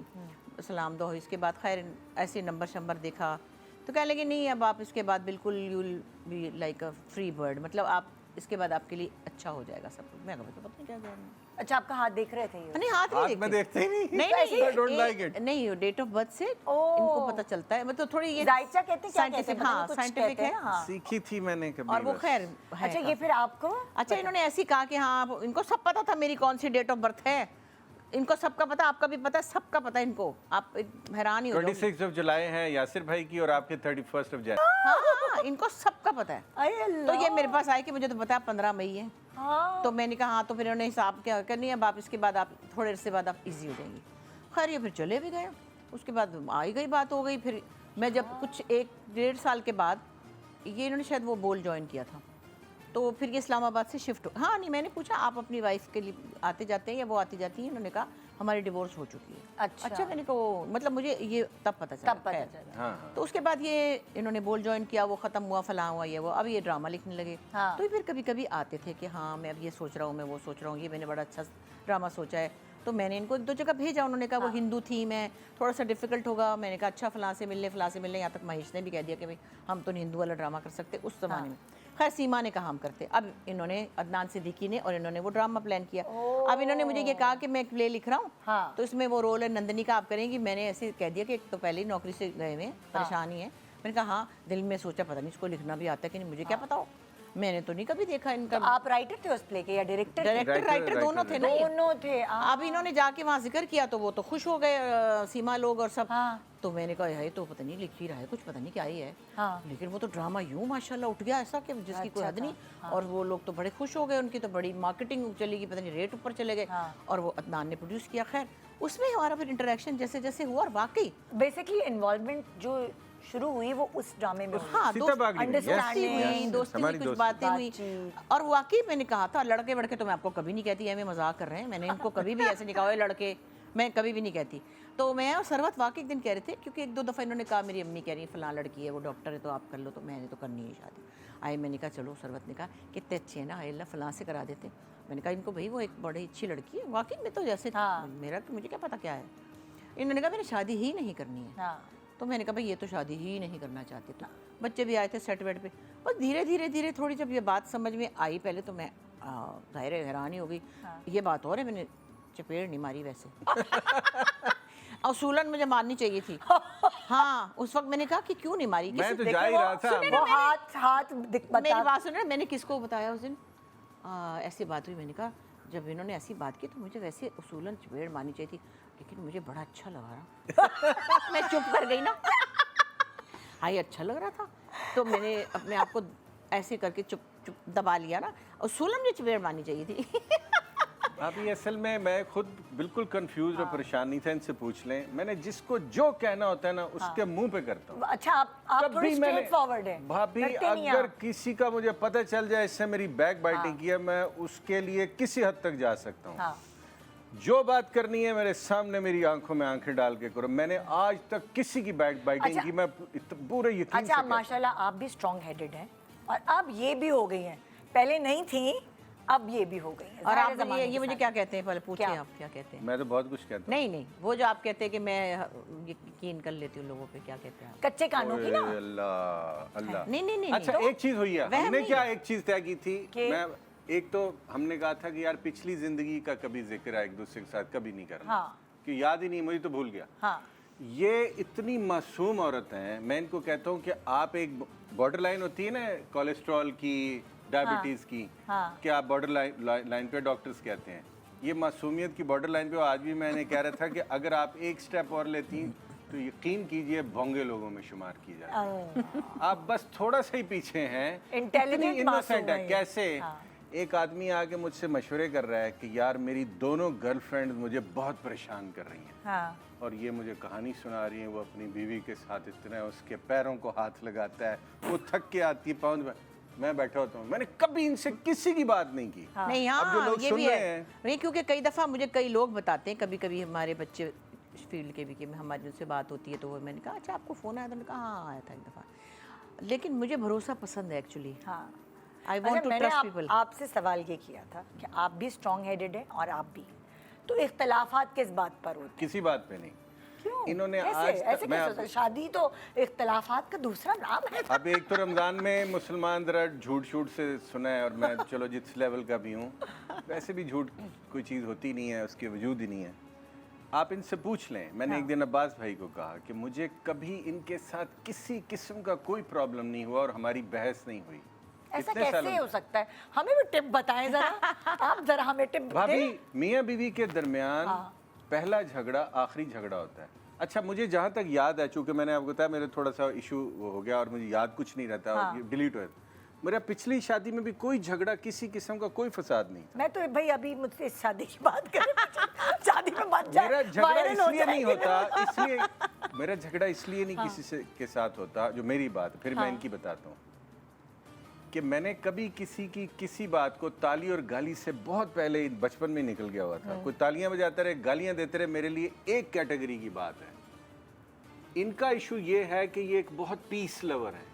सलाम दो। इसके बाद खैर ऐसे नंबर शंबर देखा, तो कहने लगे नहीं अब आप इसके बाद बिल्कुल you will be like a free bird, मतलब आप इसके बाद आपके लिए अच्छा हो जाएगा सब कुछ। मैं कहा पता नहीं क्या कहना है। अच्छा आपका हाथ देख रहे थे ये? नहीं हाथ हाथ नहीं में देखते, देखते ही नहीं, नहीं I don't like it। नहीं डेट ऑफ बर्थ से इनको पता चलता है, मतलब थोड़ी ये जायचा कहते हैं, क्या कहते हैं? साइंटिफिक, पता नहीं, हाँ कुछ साइंटिफिक कहते है। हैं, हाँ। सीखी थी मैंने कभी और वो बस। खैर है अच्छा ये काफी। फिर आपको अच्छा इन्होंने ऐसे कहा कि हाँ इनको सब पता था मेरी कौन सी डेट ऑफ बर्थ है, इनको सबका पता, आपका भी पता है, सबका पता है इनको। आप हैरान ही हो जाओगे। 26 जुलाई है यासिर भाई की, और आपके 31 जनवरी। हाँ इनको सबका पता है। अरे अल्लाह। तो ये मेरे पास आए कि मुझे तो पता है 15 मई है। हाँ। तो मैंने कहा हाँ, तो फिर उन्होंने हिसाब क्या करनी है, अब आप इसके बाद आप थोड़े अरसे बाद आप इजी हो जाएंगी। खैर ये फिर चले भी गए, उसके बाद आई गई बात हो गई। फिर मैं जब कुछ 1-1.5 साल के बाद, ये इन्होंने शायद वो बोल ज्वाइन किया था, तो फिर ये इस्लामाबाद से शिफ्ट हो। हाँ नहीं मैंने पूछा आप अपनी वाइफ के लिए आते जाते हैं या वो आती जाती हैं? इन्होंने कहा हमारी डिवोर्स हो चुकी है। अच्छा मैंने कहा वो मतलब मुझे ये तब पता चला। खैर। हाँ तो उसके बाद ये इन्होंने बोल ज्वाइन किया, वो ख़त्म हुआ, फलां हुआ, ये वो, अब ये ड्रामा लिखने लगे। हाँ। तो फिर कभी कभी आते थे कि हाँ मैं अब ये सोच रहा हूँ, मैं वो सोच रहा हूँ, ये मैंने बड़ा अच्छा ड्रामा सोचा है। तो मैंने इनको 1-2 जगह भेजा, उन्होंने कहा वो हिंदू थीम है, थोड़ा सा डिफिकल्ट होगा। मैंने कहा अच्छा फलां से मिलने, फलां से मिलने, यहाँ तक महेश ने भी कह दिया कि भाई हम तो हिंदू वाला ड्रामा कर सकते उस ज़माने में। खैर सीमा ने कहा हम करते। अब इन्होंने अदनान सिद्दीकी ने और इन्होंने वो ड्रामा प्लान किया। अब इन्होंने मुझे ये कहा कि मैं एक प्ले लिख रहा हूँ, हाँ। तो इसमें वो रोल है नंदिनी का, आप करेंगी। मैंने ऐसे कह दिया कि एक तो पहले ही नौकरी से गए हुए परेशानी है। मैंने कहा हाँ, दिल में सोचा पता नहीं इसको लिखना भी आता है कि नहीं, मुझे क्या पता हो, मैंने तो नहीं कभी देखा इनका। तो आप राइटर थे उस प्ले के या डायरेक्टर? डायरेक्टर राइटर दोनों थे ना ये। दोनों थे। अब इन्होंने जाके वहाँ जिक्र किया तो वो तो खुश हो गए, सीमा लोग और सब। हाँ। तो मैंने कहा है तो पता नहीं लिख ही रहा है कुछ, पता नहीं क्या ही है। हाँ। लेकिन वो तो ड्रामा यूं माशाल्लाह उठ गया ऐसा कि जिसकी कोई हद नहीं। और वो लोग तो बड़े खुश हो गए, उनकी तो बड़ी मार्केटिंग चलेगी, पता नहीं रेट ऊपर चले गए। और वो अदनान ने प्रोड्यूस किया। खैर उसमें हमारा फिर इंटरेक्शन जैसे जैसे हुआ, और वाकई बेसिकली इन्वॉल्वमेंट जो शुरू हुई वो उस ड्रामे में हुई। हाँ सीताबागली में, दोस्ती yes, हुई, yes, दोस्ती हुई, हमारी कुछ दोस्ती। बातें हुई। बातचीत। और वाकई मैंने कहा था लड़के वड़के तो मैं आपको कभी नहीं कहती, हमें मजाक कर रहे हैं, मैंने इनको कभी भी ऐसे नहीं कहा "ओए लड़के मैं कभी भी नहीं कहती। तो मैं और सरवत वाकई एक दिन कह रहे थे, क्योंकि एक दो दफ़ा इन्होंने कहा, मेरी अम्मी कह रही है फ़लाँ लड़की है, वो डॉक्टर है, तो आप कर लो, तो मैंने तो करनी है शादी। आए, मैंने कहा चलो, सरवत ने कहा कितने अच्छे हैं ना, अल्लाह फ़लाँ से करा देते। मैंने कहा इनको भाई वो एक बड़ी अच्छी लड़की है, वाकई में तो जैसे मेरा, मुझे क्या पता क्या है। इन्होंने कहा मैंने शादी ही नहीं करनी है। तो मैंने कहा भाई ये तो शादी ही नहीं करना चाहते। तो बच्चे भी आए थे सेट वेट पे, और धीरे धीरे धीरे थोड़ी जब ये बात समझ में आई, पहले तो मैं ज़ाहिर है हैरान ही हो गई। ये बात और है, मैंने चपेट नहीं मारी वैसे असूलन मुझे मारनी चाहिए थी। हाँ, उस वक्त मैंने कहा कि क्यों नहीं मारी। मैं तो जा ही रहा था। वो हाथ मेरी बात सुन रहे, मैंने किसको बताया उस दिन, ऐसी बात हुई। मैंने कहा जब इन्होंने ऐसी बात की तो मुझे वैसे उसूलन चपेट मारनी चाहिए थी, लेकिन मुझे बड़ा अच्छा लगा रहा मैं चुप कर गई ना। हाय, अच्छा लग रहा था तो मैंने अपने आप को ऐसे करके चुप चुप दबा लिया ना, उसूलन मुझे चपेट मारनी चाहिए थी अभी असल में मैं खुद बिल्कुल कंफ्यूज और परेशान नहीं था, इनसे पूछ लें। मैंने जिसको जो कहना होता है ना उसके मुंह पे करता हूँ। अच्छा, आप थोड़ी स्ट्रेट फॉरवर्ड है भाभी, अगर किसी का मुझे पता चल जाए इससे मेरी बैक बाइटिंग की है, मैं उसके लिए किसी हद तक जा सकता हूँ। जो बात करनी है मेरे सामने मेरी आंखों में आंखें डाल के करो। मैंने आज तक किसी की बैक बाइटिंग की, मैं पूरे यकीन से अच्छा, माशाल्लाह आप भी स्ट्रॉन्ग हेडेड हैं और अब ये भी हो गई हैं, पहले नहीं थी अब ये भी हो गई है। और आप ये मुझे क्या कहते हैं, पहले पूछे आप क्या कहते हैं? मैं तो बहुत कुछ कहता हूँ। नहीं नहीं, वो जो आप कहते हैं कि मैं यकीन कर लेती हूँ लोगों पे, क्या कहते हैं? कच्चे कानों की ना। अल्लाह अल्लाह। नहीं नहीं नहीं। अच्छा, एक चीज हुई है, हमने क्या एक चीज तय की थी। मैं एक तो हमने कहा था कि यार पिछली जिंदगी का कभी जिक्र है एक दूसरे के साथ कभी नहीं करना, कि याद ही नहीं, मुझे तो भूल गया। ये इतनी मासूम औरत हैं, मैं इनको कहता हूँ कि आप एक बॉर्डर लाइन होती है ना कोलेस्ट्रॉल की, डायबिटीज की, कि आप बॉर्डर लाइन पे डॉक्टर्स कहते हैं, ये मासूमियत की बॉर्डर लाइन पे हो। आज भी मैंने कह रहा था कि अगर आप एक स्टेप और लेती तो यकीन कीजिए भोंगे लोगों में शुमार की जाए। आप बस थोड़ा सा ही पीछे हैं, इतनी इनोसेंट है। कैसे एक आदमी आके मुझसे मशवरे कर रहा है कि यार मेरी दोनों गर्लफ्रेंड मुझे बहुत परेशान कर रही हैं, और ये मुझे कहानी सुना रही है, वो अपनी बीवी के साथ इतना उसके पैरों को हाथ लगाता है, वो थक के आती है पाँव में, मैं बैठा होता हूँ। मैंने कभी इनसे किसी की बात नहीं की। नहीं, अब जो लोग ये सुन भी रहे है हैं, नहीं, क्योंकि कई दफ़ा मुझे कई लोग बताते हैं, कभी कभी हमारे बच्चे फील्ड के भी, कि हमारी उनसे बात होती है तो वो, मैंने कहा अच्छा आपको फ़ोन आया था? मैंने कहा हाँ आया था एक दफ़ा, लेकिन मुझे भरोसा पसंद है actually. I want to trust people. आपसे सवाल ये किया था कि आप भी स्ट्रॉन्ग हेडेड हैं और आप भी, तो इख्तलाफात किस बात पर होते हैं? किसी बात पे नहीं। क्यों? इन्होंने ऐसे आज कैसे हो सकता है? शादी तो इख्तलाफात का दूसरा नाम है। अब एक तो रमज़ान में मुसलमान ज़रा झूठ झूठ से सुना है, और मैं चलो जिस लेवल का भी हूँ, वैसे भी झूठ कोई चीज़ होती नहीं है, उसके वजूद ही नहीं है। आप इनसे पूछ लें। मैंने एक दिन अब्बास भाई को कहा कि मुझे कभी इनके साथ किसी किस्म का कोई प्रॉब्लम नहीं हुआ और हमारी बहस नहीं हुई। ऐसा कैसे हो सकता है? हमें भी टिप बताएं जरा। आप जरा हमें टिप दें। भाभी, मियाँ बीवी के दरमियान पहला झगड़ा आखिरी झगड़ा होता है। अच्छा, मुझे जहाँ तक याद है, चूँकि मैंने आपको बताया मेरा थोड़ा सा इशू हो गया और मुझे याद कुछ नहीं रहता, डिलीट हो, मेरा पिछली शादी में भी कोई झगड़ा, किसी किस्म का कोई फसाद नहीं। मैं तो भाई अभी मुझसे इस शादी की बात करें, शादी में मत जाए, मेरा झगड़ा वायरल हो इसलिए नहीं जाएगी। होता, इसलिए मेरा झगड़ा इसलिए नहीं किसी से के साथ होता, जो मेरी बात, फिर मैं इनकी बताता हूँ कि मैंने कभी किसी की किसी बात को ताली और गाली से बहुत पहले बचपन में निकल गया हुआ था। कोई तालियां बजाते रहे, गालियां देते रहे, मेरे लिए एक कैटेगरी की बात है। इनका इशू ये है कि ये एक बहुत पीस लवर है।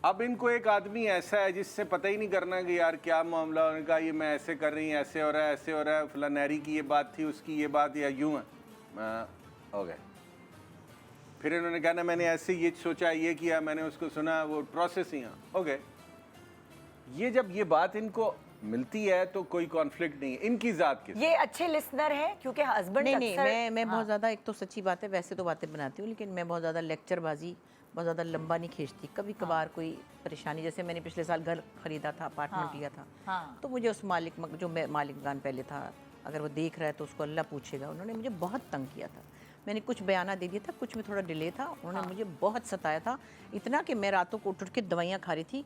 अब इनको एक आदमी ऐसा है जिससे पता ही नहीं करना कि यार क्या मामला, उनका ये मैं ऐसे कर रही हूँ, ऐसे हो रहा है, ऐसे हो रहा है, फलानैरी की ये बात थी, उसकी ये बात, या यूं है, हो गए। फिर इन्होंने कहा ना मैंने ऐसे ये सोचा, ये किया, मैंने उसको सुना, वो प्रोसेस ही हो गए। ये जब ये बात इनको मिलती है तो कोई कॉन्फ्लिक्ट नहीं है इनकी जात के। ये अच्छे लिसनर हैं क्योंकि हस्बैंड नहीं, मैं बहुत ज़्यादा, एक तो सच्ची बात है, वैसे तो बातें बनाती हूँ, लेकिन मैं बहुत ज़्यादा लेक्चरबाजी बहुत ज़्यादा लंबा नहीं खींचती। कभी कभार कोई परेशानी, जैसे मैंने पिछले साल घर खरीदा था, अपार्टमेंट लिया था, तो मुझे उस मालिक, जो मालिक मकान पहले था, अगर वो देख रहा है तो उसको अल्लाह पूछेगा, उन्होंने मुझे बहुत तंग किया था। मैंने कुछ बयाना दे दिया था, कुछ में थोड़ा डिले था, उन्होंने मुझे बहुत सताया था, इतना कि मैं रातों को उठ के दवाइयाँ खा रही थी,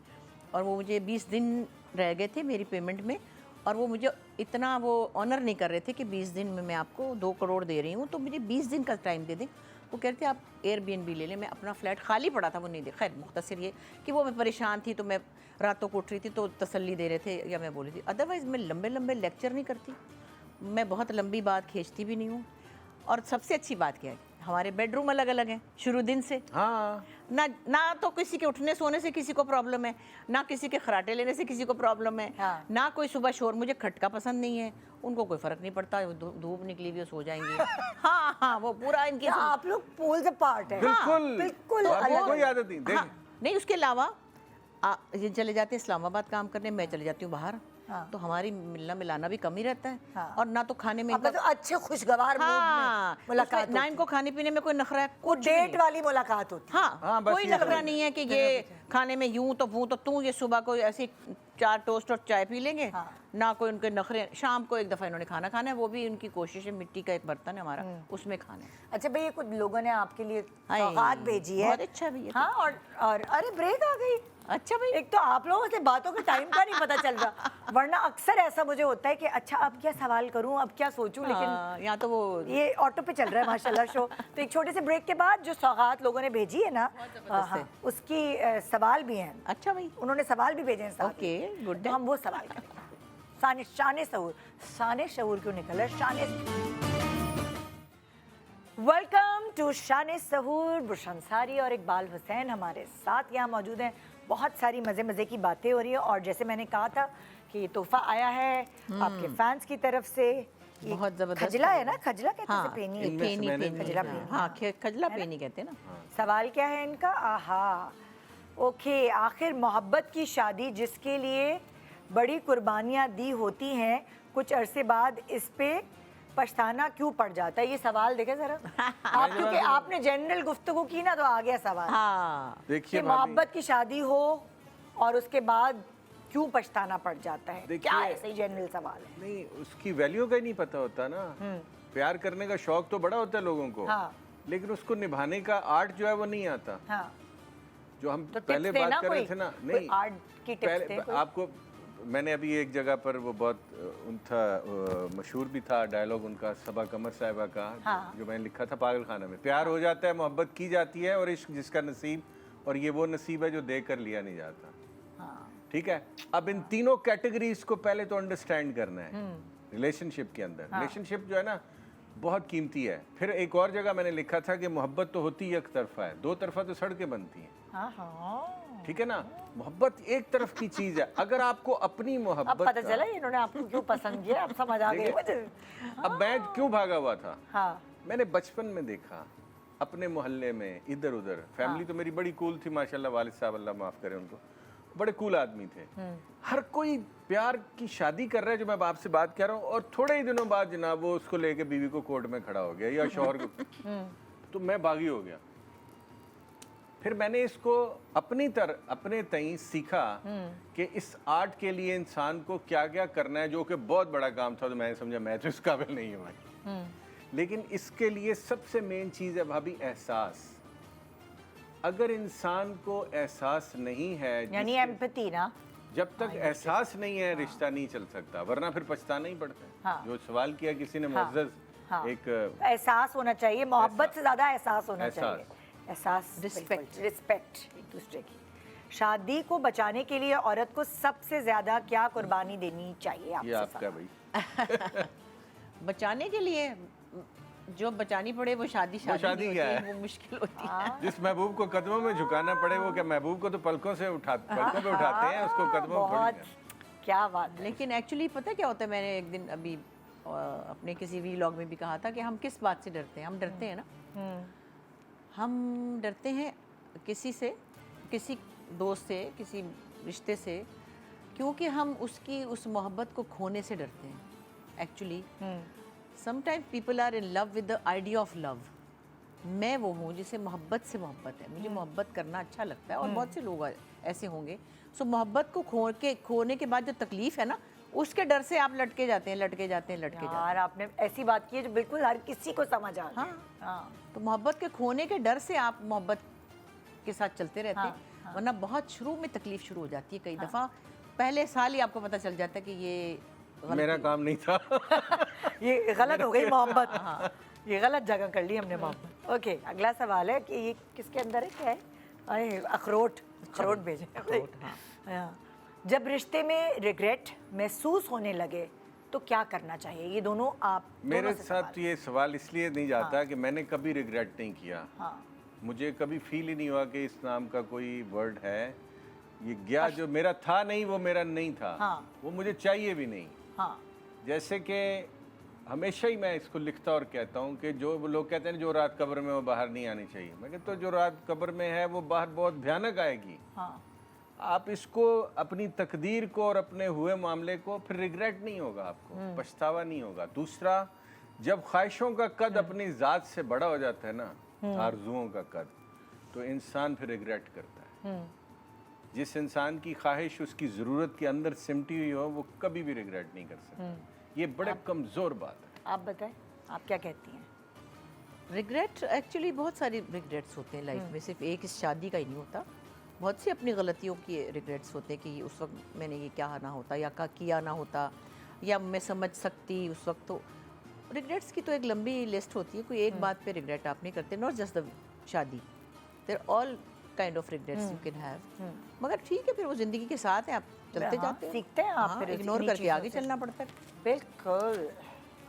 और वो मुझे 20 दिन रह गए थे मेरी पेमेंट में, और वो मुझे इतना वो ऑनर नहीं कर रहे थे कि 20 दिन में मैं आपको 2 करोड़ दे रही हूँ, तो मुझे 20 दिन का टाइम दे दें। वो कहते आप एयरबीएनबी ले लें। मैं अपना फ्लैट खाली पड़ा था, वो नहीं दे। खैर मुख्तसर ये कि वो मैं परेशान थी, तो मैं रातों को उठ रही थी तो तसल्ली दे रहे थे, या मैं बोली थी, अदरवाइज़ मैं लंबे लंबे लेक्चर नहीं करती। मैं बहुत लंबी बात खींचती भी नहीं हूँ। और सबसे अच्छी बात क्या है, हमारे बेडरूम अलग अलग हैं शुरू दिन से। हाँ, ना तो किसी के उठने सोने से किसी को प्रॉब्लम है, ना किसी के खराटे लेने से किसी को प्रॉब्लम है, हाँ। ना कोई सुबह शोर। मुझे खटका पसंद नहीं है, उनको कोई फर्क नहीं पड़ता, धूप निकली हुई है, सो जाएंगी। हाँ हाँ, वो पूरा इनकी क्या आप लोग पोल्स अपार्ट है? बिल्कुल बिल्कुल और अलग कोई है। आदत नहीं देख। हाँ, नहीं उसके अलावा ये चले जाते हैं इस्लामाबाद काम करने, मैं चले जाती हूँ बाहर। हाँ। तो हमारी मिलना मिलाना भी कम ही रहता है। हाँ। और ना तो खाने में अब तो अच्छे खुशगवार मूड हाँ, में मुलाकात उसमें ना इनको खाने पीने में कोई नखरा है, वो कुछ भी नहीं। डेट वाली मुलाकात होती है। हाँ, हाँ, बस कोई ये नखरा सब। नहीं है कि ये खाने में यूं तो वो तो तू, ये सुबह को ऐसे 4 टोस्ट और चाय पी लेंगे। हाँ। ना कोई उनके नखरे। शाम को एक दफा इन्होंने खाना खाना है, वो भी उनकी कोशिश है, मिट्टी का एक बर्तन है हमारा, उसमें खाना है। अच्छा भैया, कुछ लोगों ने आपके लिए हाय, सौगात भेजी है। बहुत अच्छा है भैया। हाँ, और अरे ब्रेक आ गई। अच्छा भाई, एक तो आप लोगों से बातों के टाइम का नहीं पता चल रहा, वरना अक्सर ऐसा मुझे होता है कि अच्छा अब क्या सवाल करूं, अब क्या सोचूं, लेकिन यहाँ तो वो ये ऑटो पे चल रहा है माशाल्लाह शो। तो एक छोटे से ब्रेक के बाद जो सौगात लोगों ने भेजी है ना, हाँ, उसकी सवाल भी हैं। अच्छा भाई, उन्होंने सवाल भी भेजे हैं साथ में। Okay, good. तो हम वो सवाल करेंगे। शान शऊर क्यों निकल है? वेलकम टू शान सहूर। बुशंसारी और इकबाल हुसैन हमारे साथ यहाँ मौजूद हैं। बहुत सारी मज़े की बातें हो रही है, और जैसे मैंने कहा था कि तोहफा आया है आपके फैंस की तरफ से। ये बहुत जबरदस्त खजला है ना, खजला कहते हैं हाँ, इसे, पेनी इनमें से पेनी मैंने पेनी, खजला हाँ, पेनी। हाँ, खजला पेनी कहते हैं ना। सवाल क्या है इनका? आहा, ओके। आखिर मोहब्बत की शादी जिसके लिए बड़ी कुर्बानियाँ दी होती हैं, कुछ अरसे बाद इस पे पछताना क्यों पड़ जाता है? ये सवाल देखें जरा आप, क्योंकि आपने जनरल गुफ्तगू की ना, तो आ गया सवाल हाँ, देखिए कि भाभी, मोहब्बत की शादी हो और उसके बाद क्यों पछताना पड़ जाता है। देखिए- क्या ऐसा ही जनरल सवाल है? नहीं उसकी वैल्यू का ही नहीं पता होता ना। प्यार करने का शौक तो बड़ा होता है लोगों को, हाँ। लेकिन उसको निभाने का आर्ट जो है वो नहीं आता। हाँ, जो हम तो पहले टिप्स बात देना कर रहे कोई, थे ना, कोई नहीं आर्ट की टिप्स पहले दें कोई? आपको मैंने अभी एक जगह पर वो बहुत मशहूर भी था डायलॉग उनका, सबा कमर साहिबा का, हाँ। जो मैंने लिखा था पागल खाना में। प्यार हो जाता है, मोहब्बत की जाती है, और इश्क जिसका नसीब, और ये वो नसीब है जो दे कर लिया नहीं जाता। हाँ, ठीक है, अब इन तीनों कैटेगरीज को पहले तो अंडरस्टैंड करना है रिलेशनशिप के अंदर। रिलेशनशिप जो है ना बहुत कीमती है। फिर एक और जगह मैंने लिखा था कि मोहब्बत तो होती एक तरफा है, दो तरफा तो सड़कें बनती हैं। हाँ, हाँ। ठीक है ना, मोहब्बत एक तरफ की चीज है। अगर आपको अपनी अब मोहब्बत पता चला इन्होंने आपको क्यों पसंद किया, अब समझ आ गई मुझे। अब मैं क्यों भागा हुआ था, हाँ, मैंने बचपन में देखा अपने मोहल्ले में इधर उधर। फैमिली तो मेरी बड़ी कूल थी माशाल्लाह, वालिद साहब अल्लाह माफ करे उनको, बड़े कूल आदमी थे। हर कोई प्यार की शादी कर रहा है, जो मैं आपसे बात कर रहा हूँ, और थोड़े ही दिनों बाद जनाब वो उसको लेके बीवी को कोर्ट में खड़ा हो गया या शौहर को। तो मैं बागी हो गया। फिर मैंने इसको अपने तई सीखा कि इस आर्ट के लिए इंसान को क्या क्या करना है, जो कि बहुत बड़ा काम था। तो मैंने समझा मैं तो इस काबिल नहीं हूँ। लेकिन इसके लिए सबसे मेन चीज़ है भाभी, एहसास। अगर इंसान को एहसास नहीं है, यानी एम्पैथी ना। जब तक एहसास नहीं है रिश्ता नहीं चल सकता, वरना फिर पछताना ही पड़ता है। हाँ। जो सवाल किया किसी ने हाँ। मुअज़्ज़ज़, हाँ। एक एहसास होना चाहिए, मोहब्बत से ज्यादा एहसास होना एहसास। चाहिए। एहसास, रिस्पेक्ट। रिस्पेक्ट एक दूसरे की। शादी को बचाने के लिए औरत को सबसे ज्यादा क्या कुर्बानी देनी चाहिए? ये आपसे आपका सवाल। भाई। बचाने के लिए जो बचानी पड़े वो शादी शादी नहीं क्या होती, है? वो मुश्किल होती है। जिस महबूब को कदमों में झुकाना पड़े, वो क्या महबूब को तो पलकों पे उठाते हैं, उसको कदमों में बहुत, थोड़ी। क्या बात है। लेकिन एक्चुअली पता क्या होता है, मैंने एक दिन अभी अपने किसी व्लॉग में भी कहा था कि हम किस बात से डरते हैं। हम डरते हैं ना, हम डरते हैं किसी से, किसी दोस्त से, किसी रिश्ते से, क्योंकि हम उसकी उस मोहब्बत को खोने से डरते हैं। Actually sometime people are in love with the idea of love. मैं वो हूँ जिसे मोहब्बत से मोहब्बत है, मुझे मोहब्बत करना अच्छा लगता है, और बहुत से लोग ऐसे होंगे। सो मोहब्बत को खोने के बाद जो तकलीफ है ना, उसके डर से आप लटके जाते हैं। यार आपने ऐसी बात की है जो बिल्कुल हर किसी को समझ आ रही है। हाँ। तो मोहब्बत के खोने के डर से आप मोहब्बत के साथ चलते रहते हैं। हाँ। वरना बहुत शुरू में तकलीफ शुरू हो जाती है। कई दफ़ा पहले साल ही आपको पता चल जाता है कि ये मेरा काम नहीं था। ये गलत हो गई मोहब्बत। ये गलत जगह कर ली हमने मोहब्बत। ओके, अगला सवाल है कि ये किसके अंदर है, क्या है? अरे अखरोट भेजे। हाँ। जब रिश्ते में रिग्रेट महसूस होने लगे तो क्या करना चाहिए? ये दोनों आप मेरे दोनों से साथ सवाल। ये सवाल इसलिए नहीं जाता कि मैंने कभी रिग्रेट नहीं किया। हाँ मुझे कभी फील ही नहीं हुआ कि इस नाम का कोई वर्ड है। ये गया जो मेरा था नहीं, वो मेरा नहीं था। हाँ। वो मुझे चाहिए भी नहीं। हाँ जैसे कि हमेशा ही मैं इसको लिखता और कहता हूँ कि जो लोग कहते हैं जो रात कब्र में वो बाहर नहीं आनी चाहिए, मैं कहता हूँ जो रात कब्र में है वो बाहर बहुत भयानक आएगी। हाँ आप इसको अपनी तकदीर को और अपने हुए मामले को फिर रिग्रेट नहीं होगा, आपको पछतावा नहीं होगा। दूसरा, जब ख्वाहिशों का कद अपनी ज़ात से बड़ा हो जाता है ना, आरजुओं का कद, तो इंसान फिर रिग्रेट करता है। जिस इंसान की ख्वाहिश उसकी ज़रूरत के अंदर सिमटी हुई हो, वो कभी भी रिग्रेट नहीं कर सकता। ये बड़े कमज़ोर बात है। आप बताएं, आप क्या कहती हैं? रिग्रेट एक्चुअली बहुत सारे रिग्रेट्स होते हैं लाइफ में, सिर्फ एक इस शादी का ही नहीं होता। बहुत सी अपनी गलतियों की रिग्रेट्स होते हैं कि उस वक्त मैंने ये क्या ना होता या का किया ना होता, या मैं समझ सकती उस वक्त। तो रिग्रेट्स की तो एक लंबी लिस्ट होती है, कोई एक बात पे रिग्रेट आप नहीं करते। नॉट जस्ट द शादी, there all kind of regrets you can have. मगर ठीक है, फिर वो ज़िंदगी के साथ है, आप चलते हाँ, जाते हैं, सीखते हैं आप, हाँ, फिर इग्नोर इन्हीं करके चीज़ों आगे से। चलना पड़ता है। बिल्कुल।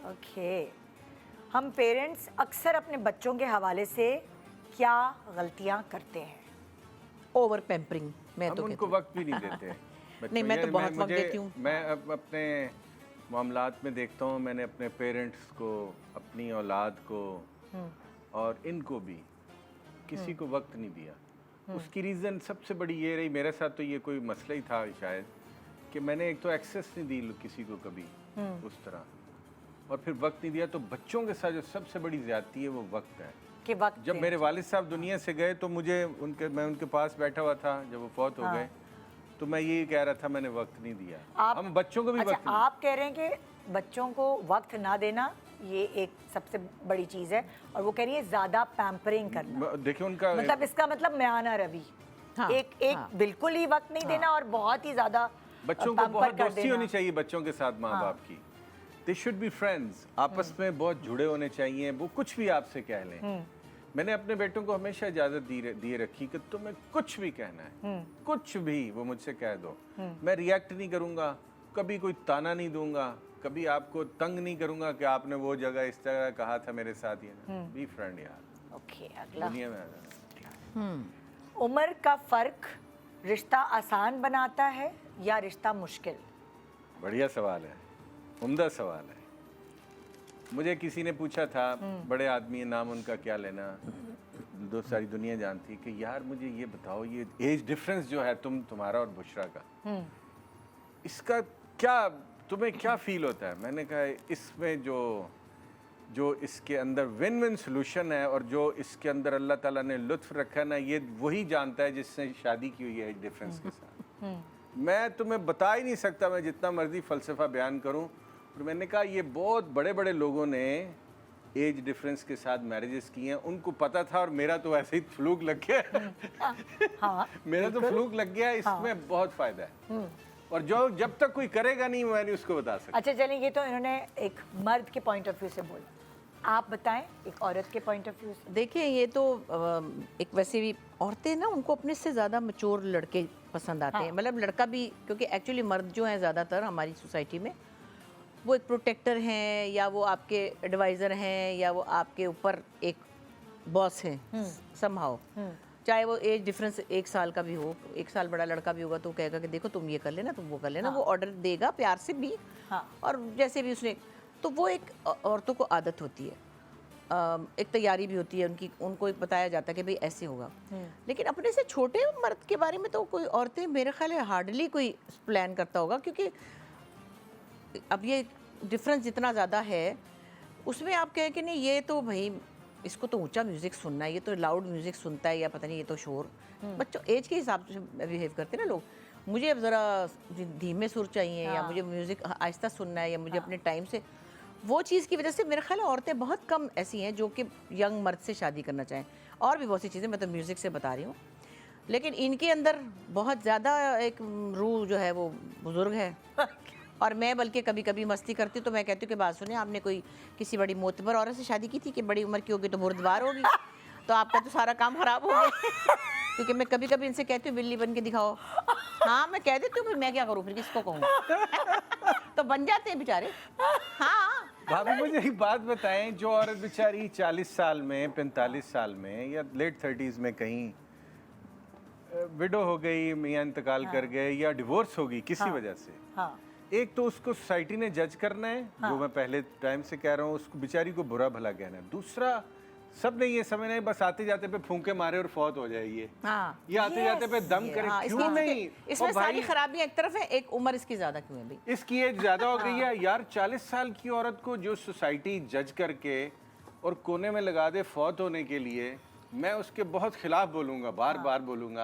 ओके, हम पेरेंट्स अक्सर अपने बच्चों के हवाले से क्या गलतियां करते हैं? ओवर पैम्परिंग, मैं हम तो उनको कहती वक्त भी नहीं देते बच्चों। नहीं, मैं तो यार, बहुत वक्त मुझे- देती हूँ। मैं अब अपने मामलात में देखता हूँ, मैंने अपने पेरेंट्स को, अपनी औलाद को और इनको भी किसी को वक्त नहीं दिया। उसकी रीज़न सबसे बड़ी ये रही, मेरे साथ तो ये कोई मसला ही था शायद, कि मैंने एक तो एक्सेस नहीं दी किसी को कभी उस तरह, और फिर वक्त नहीं दिया। तो बच्चों के साथ जो सबसे बड़ी ज़्यादती है वो वक्त है। कि वक्त जब मेरे वालिद साहब दुनिया से गए तो मैं उनके पास बैठा हुआ था जब वो फौत हो गए, तो मैं यही कह रहा था मैंने वक्त नहीं दिया। हम बच्चों को भी अच्छा, वक्त नहीं। आप कह रहे हैं कि बच्चों को वक्त ना देना ये एक सबसे बड़ी चीज़ है, और वो कह रही है ज़्यादा पैम्परिंग करना। देखिए उनका मतलब इसका मतलब म्याना रवि, हाँ, एक बिल्कुल ही वक्त नहीं देना और बहुत ही ज़्यादा बच्चों को पैम्पर बहुत कर दोस्ती देना। होनी चाहिए बच्चों के साथ माँ बाप की। दे शुड बी फ्रेंड्स, आपस में बहुत जुड़े होने चाहिए। वो कुछ भी आपसे कह लें। मैंने अपने बेटों को हमेशा इजाज़त दिए रखी कि तुम्हें कुछ भी कहना है, कुछ भी वो मुझसे कह दो, मैं रिएक्ट नहीं करूँगा, कभी कोई ताना नहीं दूंगा, कभी आपको तंग नहीं करूँगा कि आपने वो जगह इस तरह कहा था मेरे साथ। ये बी फ्रेंड यार। ओके, अगला। दुनिया में आ जाना। उम्र का फर्क रिश्ता आसान बनाता है या रिश्ता मुश्किल? बढ़िया सवाल है, उम्दा सवाल है। मुझे किसी ने पूछा था, बड़े आदमी है, नाम उनका क्या लेना, दो सारी दुनिया जानती, कि यार मुझे ये बताओ, ये एज डिफरेंस जो है तुम्हारा और बुशरा का, इसका क्या तुम्हें क्या फील होता है? मैंने कहा इसमें जो इसके अंदर विन विन सोल्यूशन है और जो इसके अंदर अल्लाह ताला ने लुत्फ रखा है ना, ये वही जानता है जिसने शादी की हुई है एज डिफरेंस के साथ। मैं तुम्हें बता ही नहीं सकता, मैं जितना मर्जी फ़लसफ़ा बयान करूं। और मैंने कहा ये बहुत बड़े बड़े लोगों ने एज डिफरेंस के साथ मैरिजेस की हैं, उनको पता था, और मेरा तो ऐसे ही फ्लूक लग गया। हाँ, मेरा तो फ्लूक लग गया। इसमें बहुत फ़ायदा है, और जो जब तक कोई करेगा नहीं मैं नहीं उसको बता सकता। अच्छा चलिए, ये तो इन्होंने एक मर्द के पॉइंट ऑफ व्यू से बोला, आप बताएं एक औरत के पॉइंट ऑफ व्यू से। देखिए, ये तो एक वैसे भी औरतें ना, उनको अपने से ज़्यादा मैच्योर लड़के पसंद आते हैं। मतलब लड़का भी, क्योंकि एक्चुअली मर्द जो हैं ज़्यादातर हमारी सोसाइटी में, वो एक प्रोटेक्टर हैं, या वो आपके एडवाइज़र हैं, या वो आपके ऊपर एक बॉस हैं समहाउ। चाहे वो एज डिफरेंस 1 साल का भी हो, 1 साल बड़ा लड़का भी होगा तो कहेगा कि देखो तुम ये कर लेना, तुम वो कर लेना। वो ऑर्डर देगा प्यार से भी, और जैसे भी उसने, तो वो एक औरतों को आदत होती है, एक तैयारी भी होती है उनकी, उनको एक बताया जाता है कि भाई ऐसे होगा। लेकिन अपने से छोटे मर्द के बारे में तो कोई औरतें मेरे ख्याल है हार्डली कोई प्लान करता होगा, क्योंकि अब ये डिफरेंस जितना ज़्यादा है उसमें आप कहें कि नहीं ये तो भाई इसको तो ऊंचा म्यूज़िक सुनना है, ये तो लाउड म्यूज़िक सुनता है, या पता नहीं ये तो शोर। बच्चों एज के हिसाब से बिहेव करते हैं ना लोग। मुझे अब ज़रा धीमे सुर चाहिए, या मुझे म्यूज़िक आहिस्ता सुनना है, या मुझे अपने टाइम से, वो चीज़ की वजह से मेरा ख्याल है औरतें बहुत कम ऐसी हैं जो कि यंग मर्द से शादी करना चाहें। और भी बहुत सी चीज़ें, मैं तो म्यूज़िक से बता रही हूँ, लेकिन इनके अंदर बहुत ज़्यादा एक रूह जो है वो बुज़ुर्ग है। और मैं बल्कि कभी कभी मस्ती करती हूँ तो मैं कहती हूँ कि बात सुने, आपने कोई किसी बड़ी मोतबर औरत से शादी की थी कि बड़ी उम्र की होगी तो बुर्दबार होगी, तो आपका तो सारा काम खराब हो गया। क्योंकि मैं कभी कभी इनसे कहती हूँ बिल्ली बन के दिखाओ। हाँ, मैं कह देती हूँ, फिर मैं क्या करूँ, फिर किसको कहूँ। तो बन जाते हैं बेचारे। हाँ भाभी मुझे एक बात बताएं, जो औरत बेचारी 40 साल में, 45 साल में या लेट 30s में कहीं विडो हो गई, मियां इंतकाल कर गए या डिवोर्स हो गई किसी वजह से, हाँ एक तो उसको सोसाइटी ने जज करना है, जो मैं पहले टाइम से कह रहा हूँ, उसको बेचारी को बुरा भला कहना है। दूसरा, सबने ये समझना है बस आते जाते पे फूंके मारे और फौत हो जाए ये हाँ आते जाते पे दम करे, हाँ, क्यों नहीं? इसमें और भाई, सारी खराबियां एक तरफ है, एक उम्र इसकी ज्यादा क्यों है भाई? इसकी एज ज्यादा हो गई है यार। 40 साल की औरत को जो सोसाइटी जज करके और कोने में लगा दे फौत होने के लिए, मैं उसके बहुत खिलाफ बोलूंगा, बार बार बोलूंगा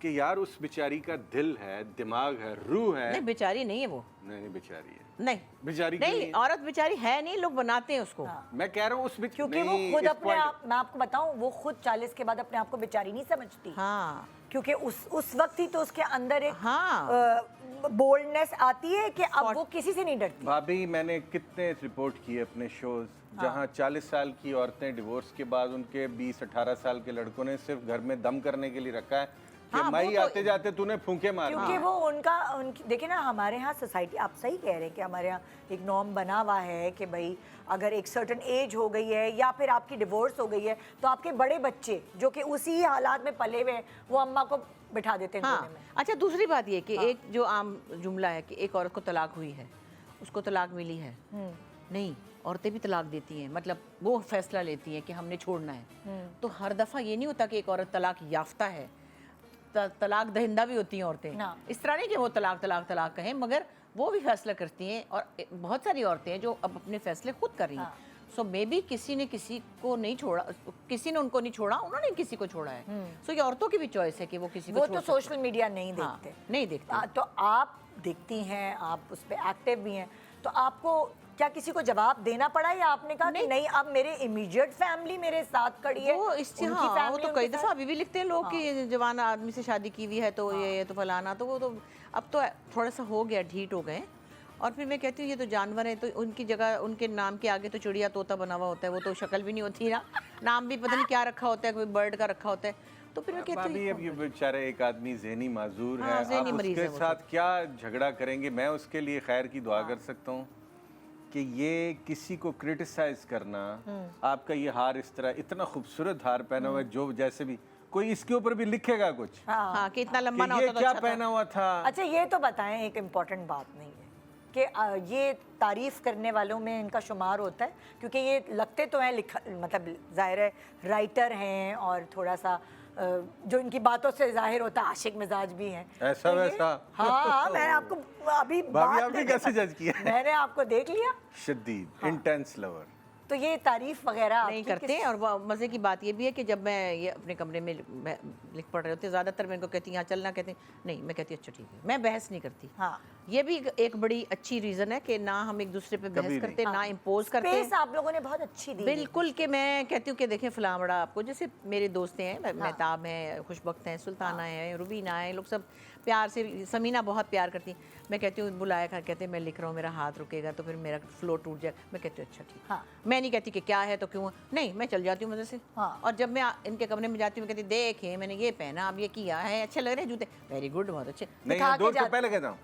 कि यार उस बेचारी का दिल है, दिमाग है, रूह है। नहीं बेचारी नहीं है वो, नहीं बेचारी है, नहीं बेचारी नहीं, औरत बेचारी है नहीं, लोग बनाते हैं उसको। मैं कह रहा हूँ उस क्योंकि वो खुद अपने आप, मैं आपको बताऊं, वो खुद 40 के बाद अपने आप को बेचारी नहीं समझती। हाँ क्योंकि उस वक्त ही तो उसके अंदर एक हाँ बोल्डनेस आती है कि अब वो किसी से नहीं डरती। भाभी मैंने कितने रिपोर्ट किए अपने शोज, जहाँ 40 साल की औरतें डिवोर्स के बाद उनके 20-18 साल के लड़कों ने सिर्फ घर में दम करने के लिए रखा है कि हाँ, माई वो तो- आते जाते तूने फूंके मारे। क्योंकि वो उनकी देखिए ना, हमारे यहाँ सोसाइटी, आप सही कह रहे हैं कि हमारे यहाँ एक नॉर्म बना हुआ है कि भाई अगर एक सर्टन एज हो गई है या फिर आपकी डिवोर्स हो गई है तो आपके बड़े बच्चे जो कि उसी हालात में पले हुए हैं वो अम्मा को बिठा देते हैं हाँ। कोने में। अच्छा दूसरी बात ये कि एक जो आम जुमला है कि एक औरत को तलाक हुई है, उसको तलाक मिली है, नहीं, औरतें भी तलाक देती हैं, मतलब वो फैसला लेती हैं कि हमने छोड़ना है। तो हर दफ़ा ये नहीं होता कि एक औरत तलाक याफ्ता है, तलाक दहिंदा भी होती हैं औरतें। हाँ। इस तरह नहीं कि वो तलाक तलाक तलाक कहें, मगर वो भी फैसला करती हैं और बहुत सारी औरतें हैं जो अब अपने फैसले खुद कर रही हैं। सो मे बी किसी ने किसी को नहीं छोड़ा, किसी ने उनको नहीं छोड़ा, उन्होंने किसी को छोड़ा है। सो ये औरतों की भी चॉइस है कि वो किसी को वो छोड़ तो सकती सोशल मीडिया नहीं हैं। हाँ, देखते। नहीं देखते। तो आप देखती हैं, आप उस पर एक्टिव भी हैं, तो आपको क्या किसी को जवाब देना पड़ा या आपने कहा कि नहीं अब मेरे इमीडिएट फैमिली मेरे साथ खड़ी है? वो इससे उनकी हाँ, वो family तो उनके कई साथ- दफ़ा अभी भी लिखते हैं लोग कि जवान आदमी से शादी की हुई है तो ये तो फलाना, तो वो तो अब तो थोड़ा सा हो गया, ढीठ हो गए। और फिर मैं कहती हूँ ये तो जानवर है, तो उनकी जगह उनके नाम के आगे तो चिड़िया तोता बना हुआ होता है, वो तो शक्ल भी नहीं होती ना, नाम भी पता नहीं क्या रखा होता है, कोई बर्ड का रखा होता है। तो फिर मैं कहती भाभी अब हूँ ये बेचारा एक आदमी ज़हनी माजूर हाँ, है, ज़हनी आप मरीज़ है उसके वो साथ क्या झगड़ा करेंगे? मैं उसके लिए खैर की दुआ कर सकता हूँ कि ये किसी को क्रिटिसाइज करना, आपका ये हार इस तरह इतना खूबसूरत हार पहना हुआ है, जो जैसे भी कोई इसके ऊपर भी लिखेगा कुछ हाँ कि इतना लंबा ना कि ये होता तो क्या अच्छा था। पहना हुआ था। अच्छा ये तो बताएं, एक इम्पॉर्टेंट बात नहीं है कि ये तारीफ करने वालों में इनका शुमार होता है, क्योंकि ये लगते तो हैं मतलब जाहिर है राइटर हैं और थोड़ा सा जो इनकी बातों से जाहिर होता है आशिक मिजाज भी हैं। ऐसा तो ये- वैसा? हाँ मैंने आपको अभी भाभी बात आपने में कैसे देखा। जज किया? मैंने आपको देख लिया। शदीद इंटेंस लवर। तो ये तारीफ वगैरह नहीं आपकी करते हैं। और मज़े की बात ये भी है कि जब मैं ये अपने कमरे में लिख पढ़ रहे होते, ज़्यादातर मैं इनको कहती यहाँ चलना, कहते नहीं, मैं कहती अच्छा ठीक है, मैं बहस नहीं करती। हाँ। ये भी एक बड़ी अच्छी रीज़न है कि ना हम एक दूसरे पे बहस कभी करते, ना इम्पोज करते। स्पेस आप लोगों ने बहुत अच्छी दी है। बिल्कुल कि मैं कहती हूँ कि देखें फलां बड़ा आपको, जैसे मेरे दोस्त हैं, महताब हैं, खुशबख्त हैं, सुल्ताना है, रुबीना है, लोग सब प्यार से, समीना बहुत प्यार करती हैं। मैं कहती हूँ बुलाया खा, कहते हैं मैं लिख रहा हूँ, मेरा हाथ रुकेगा तो फिर मेरा फ्लो टूट जाएगा। मैं कहती हूँ अच्छा ठीक। हाँ। मैं नहीं कहती कि क्या है तो क्यों, नहीं, मैं चल जाती हूँ मज़े से। हाँ। और जब मैं इनके कमरे में जाती हूँ, मैं कहती देखें मैंने ये पहना, अब ये किया है, अच्छे लग रहे हैं जूते, वेरी गुड, बहुत अच्छे। नहीं दिखा मैं के 2 जाती- पहले कहता हूँ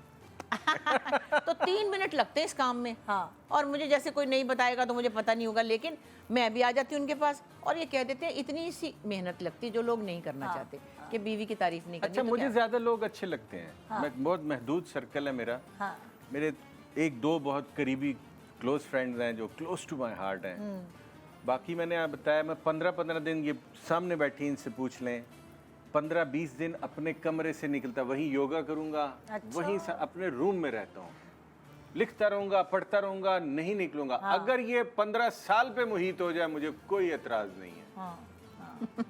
तो 3 मिनट लगते हैं इस काम में। हाँ। और मुझे जैसे कोई नहीं बताएगा तो मुझे पता नहीं होगा, लेकिन मैं भी आ जाती हूँ उनके पास और ये कह देते हैं इतनी सी मेहनत लगती है जो लोग नहीं करना चाहते, कि बीवी की तारीफ नहीं करनी। अच्छा तो मुझे क्या? ज़्यादा लोग अच्छे लगते हैं। मैं बहुत महदूद सर्कल है मेरा। हाँ। मेरे 1-2 बहुत करीबी क्लोज फ्रेंड्स हैं जो क्लोज टू माय हार्ट हैं। बाकी मैंने आप बताया, मैं 15-15 दिन ये सामने बैठी इनसे पूछ लें, 15-20 दिन अपने कमरे से निकलता, वहीं योगा करूँगा, वहीं अपने रूम में रहता हूँ, लिखता रहूँगा, पढ़ता रहूँगा, नहीं निकलूँगा। अगर ये 15 साल पे मुहीत हो जाए मुझे कोई एतराज़ नहीं है।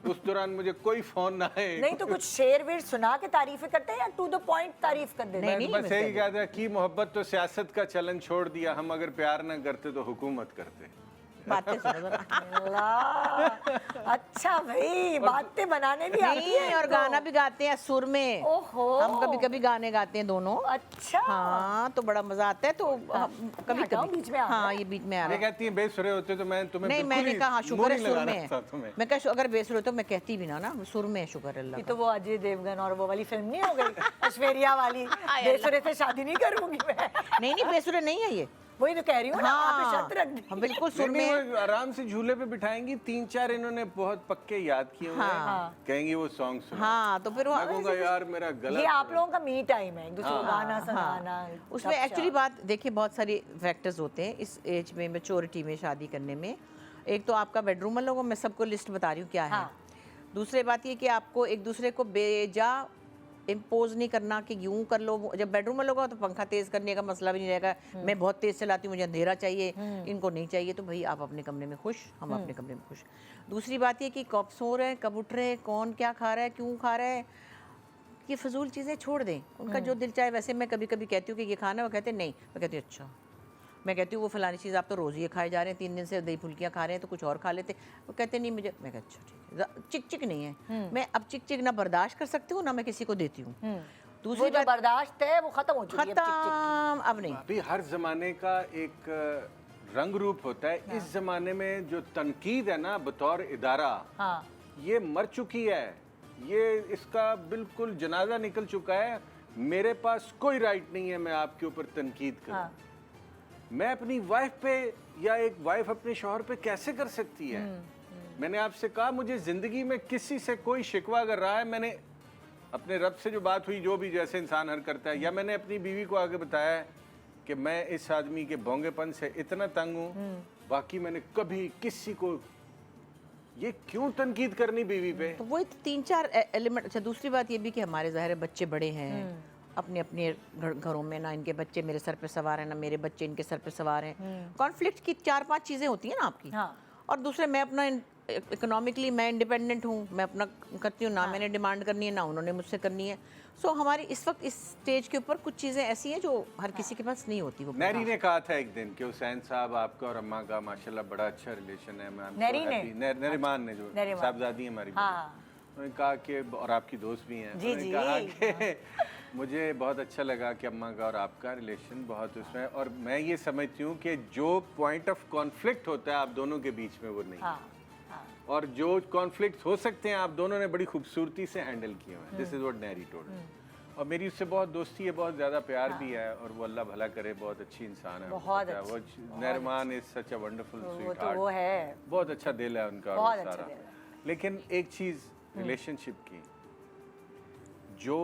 उस दौरान मुझे कोई फोन ना आए। नहीं तो कुछ शेर वेर सुना के तारीफें करते हैं या टू द पॉइंट तारीफ कर देते हैं? नहीं, बस यही कहता है कि मोहब्बत तो सियासत का चलन छोड़ दिया, हम अगर प्यार ना करते तो हुकूमत करते। बातें सुनो जरा। अल्लाह, अच्छा भाई, बातें बनाने भी आती नहीं, है और इनको। गाना भी गाते हैं सुर में। ओहो। हम कभी कभी गाने गाते हैं दोनों। अच्छा। हाँ, तो बड़ा मजा आता है। तो हम कभी हटाओ, कभी बीच में आ रहा हाँ, है। ये बीच में आ ये रहा है। कहती है बेसुरे होते तो मैं तुम्हें नहीं, बिल्कुल मैंने ही कहा मुंह शुक्र है नहीं सुर लगाना में था है। तुम्हें। मैं कहा अगर बेसुर हो तो मैं कहती भी ना सुर में है, शुक्र अल्लाह ये का। तो वो अजय देवगन और वो वाली फिल्म नहीं हो गई ऐश्वर्या वाली, बेसुरे से शादी नहीं करूंगी मैं। नहीं नहीं, बेसुरे नहीं है ये। वही तो कह रही हूँ ना, वहाँ पे हाँ, शर्त रख दी। हाँ, बिल्कुल सुर नहीं, में। वो आराम से झूले पे बिठाएंगी, 3-4 इन्होंने बहुत पक्के याद किए हुए हैं। हाँ। कहेंगी वो सॉन्ग सुनो। हाँ, तो फिर वो मैं कहूँगा यार मेरा गला ये आप लोगों का मी टाइम है, एक दूसरे को गाना सुनाना। उसमें एक्चुअली बात देखिए, बहुत सारी फैक्टर्स होते हैं इस एज में, मैच्योरिटी में, शादी करने में। एक तो आपका बेडरूम वालों को, मैं सबको लिस्ट बता रही हूँ क्या है। हाँ। दूसरी बात ये कि आपको एक दूसरे को बेजा इम्पोज नहीं करना कि यूं कर लो। जब बेडरूम में लोग तो पंखा तेज करने का मसला भी नहीं रहेगा। मैं बहुत तेज चलाती हूँ, मुझे अंधेरा चाहिए, इनको नहीं चाहिए, तो भाई आप अपने कमरे में खुश, हम अपने कमरे में खुश। दूसरी बात ये कि कब सो रहे हैं, कब उठ रहे हैं, कौन क्या खा रहा है, क्यों खा रहा है, ये फजूल चीज़ें छोड़ दें। उनका जो दिल चाहे। वैसे मैं कभी कभी कहती हूँ कि ये खाना है, वो कहते हैं नहीं, मैं कहती हूँ अच्छा। मैं कहती हूँ वो फलानी चीज़ आप तो रोज़ ये खाए जा रहे हैं, 3 दिन से दही फुल्कियाँ खा रहे हैं, तो कुछ और खा लेते। वो कहते नहीं मुझे। मैं कहती अच्छा ठीक है, चिक चिक नहीं है। मैं अब चिक चिक ना बर्दाश्त कर सकती हूँ, ना मैं किसी को देती हूँ। वो दूसरी जो बात, बर्दाश्त है वो खत्म हो चुकी है अब, चिक चिक। खत्म, अब नहीं। अभी हर जमाने का एक रंग रूप होता है। इस जमाने में जो तनकीद है ना बतौर इदारा, हाँ। ये मर चुकी है। ये इसका बिल्कुल जनाजा निकल चुका है। मेरे पास कोई राइट नहीं है मैं आपके ऊपर तनकीद करूं। हाँ। मैं अपनी वाइफ पे या एक वाइफ अपने शौहर पे कैसे कर सकती है? मैंने आपसे कहा मुझे जिंदगी में किसी से कोई शिकवा अगर रहा है, मैंने अपने रब से जो बात हुई, जो भी जैसे इंसान हर करता है, या मैंने अपनी बीवी को आगे बताया है कि मैं इस आदमी के बोंगेपन से इतना तंग हूँ, बाकी मैंने कभी किसी को ये क्यों तनकीद करनी बीवी पे? तो वही 3-4 एलिमेंट। अच्छा, दूसरी बात ये भी कि हमारे ज़ाहिर है बच्चे बड़े हैं अपने अपने घरों में, ना इनके बच्चे मेरे सर पे सवार हैं, ना मेरे बच्चे इनके सर पे सवार हैं। कॉन्फ्लिक्ट की 4-5 चीज़ें होती हैं ना आपकी। हाँ। और दूसरे, मैं अपना इकोनॉमिकली मैं इंडिपेंडेंट हूँ, मैं अपना करती हूँ, ना मैंने डिमांड करनी है, ना उन्होंने मुझसे करनी है। सो हमारी इस वक्त इस स्टेज के ऊपर कुछ चीज़ें ऐसी हैं जो हर किसी के पास नहीं होती। वो नैरी ने कहा था एक दिन कि हुसैन साहब आपका और अम्मा का माशाल्लाह बड़ा अच्छा रिलेशन है। मैं नैरी ने? नरीमान ने, जो नरीमान। साहबजादी है हमारी, हाँ। उन्होंने कहा कि, और आपकी दोस्त भी हैं, जी, उन्होंने जी। कहा कि मुझे बहुत अच्छा लगा कि अम्मा का और आपका रिलेशन बहुत उसमें, और मैं ये समझती हूँ कि जो पॉइंट ऑफ कॉन्फ्लिक्ट होता है आप दोनों के बीच में वो नहीं है। हाँ। हाँ। और जो कॉन्फ्लिक्ट हो सकते हैं आप दोनों ने बड़ी खूबसूरती से हैंडल किए हुए हैं। This is what Neri told. और मेरी उससे बहुत दोस्ती है, बहुत ज़्यादा प्यार भी है, और वो अल्लाह भला करे, बहुत अच्छी इंसान है। बहुत वो अच्छी, नरीमान इज सच अ वंडरफुल वो स्वीट तो वो है। बहुत अच्छा दिल है उनका, और बहुत वो अच्छा सारा। दिल है। लेकिन एक चीज़ रिलेशनशिप की, जो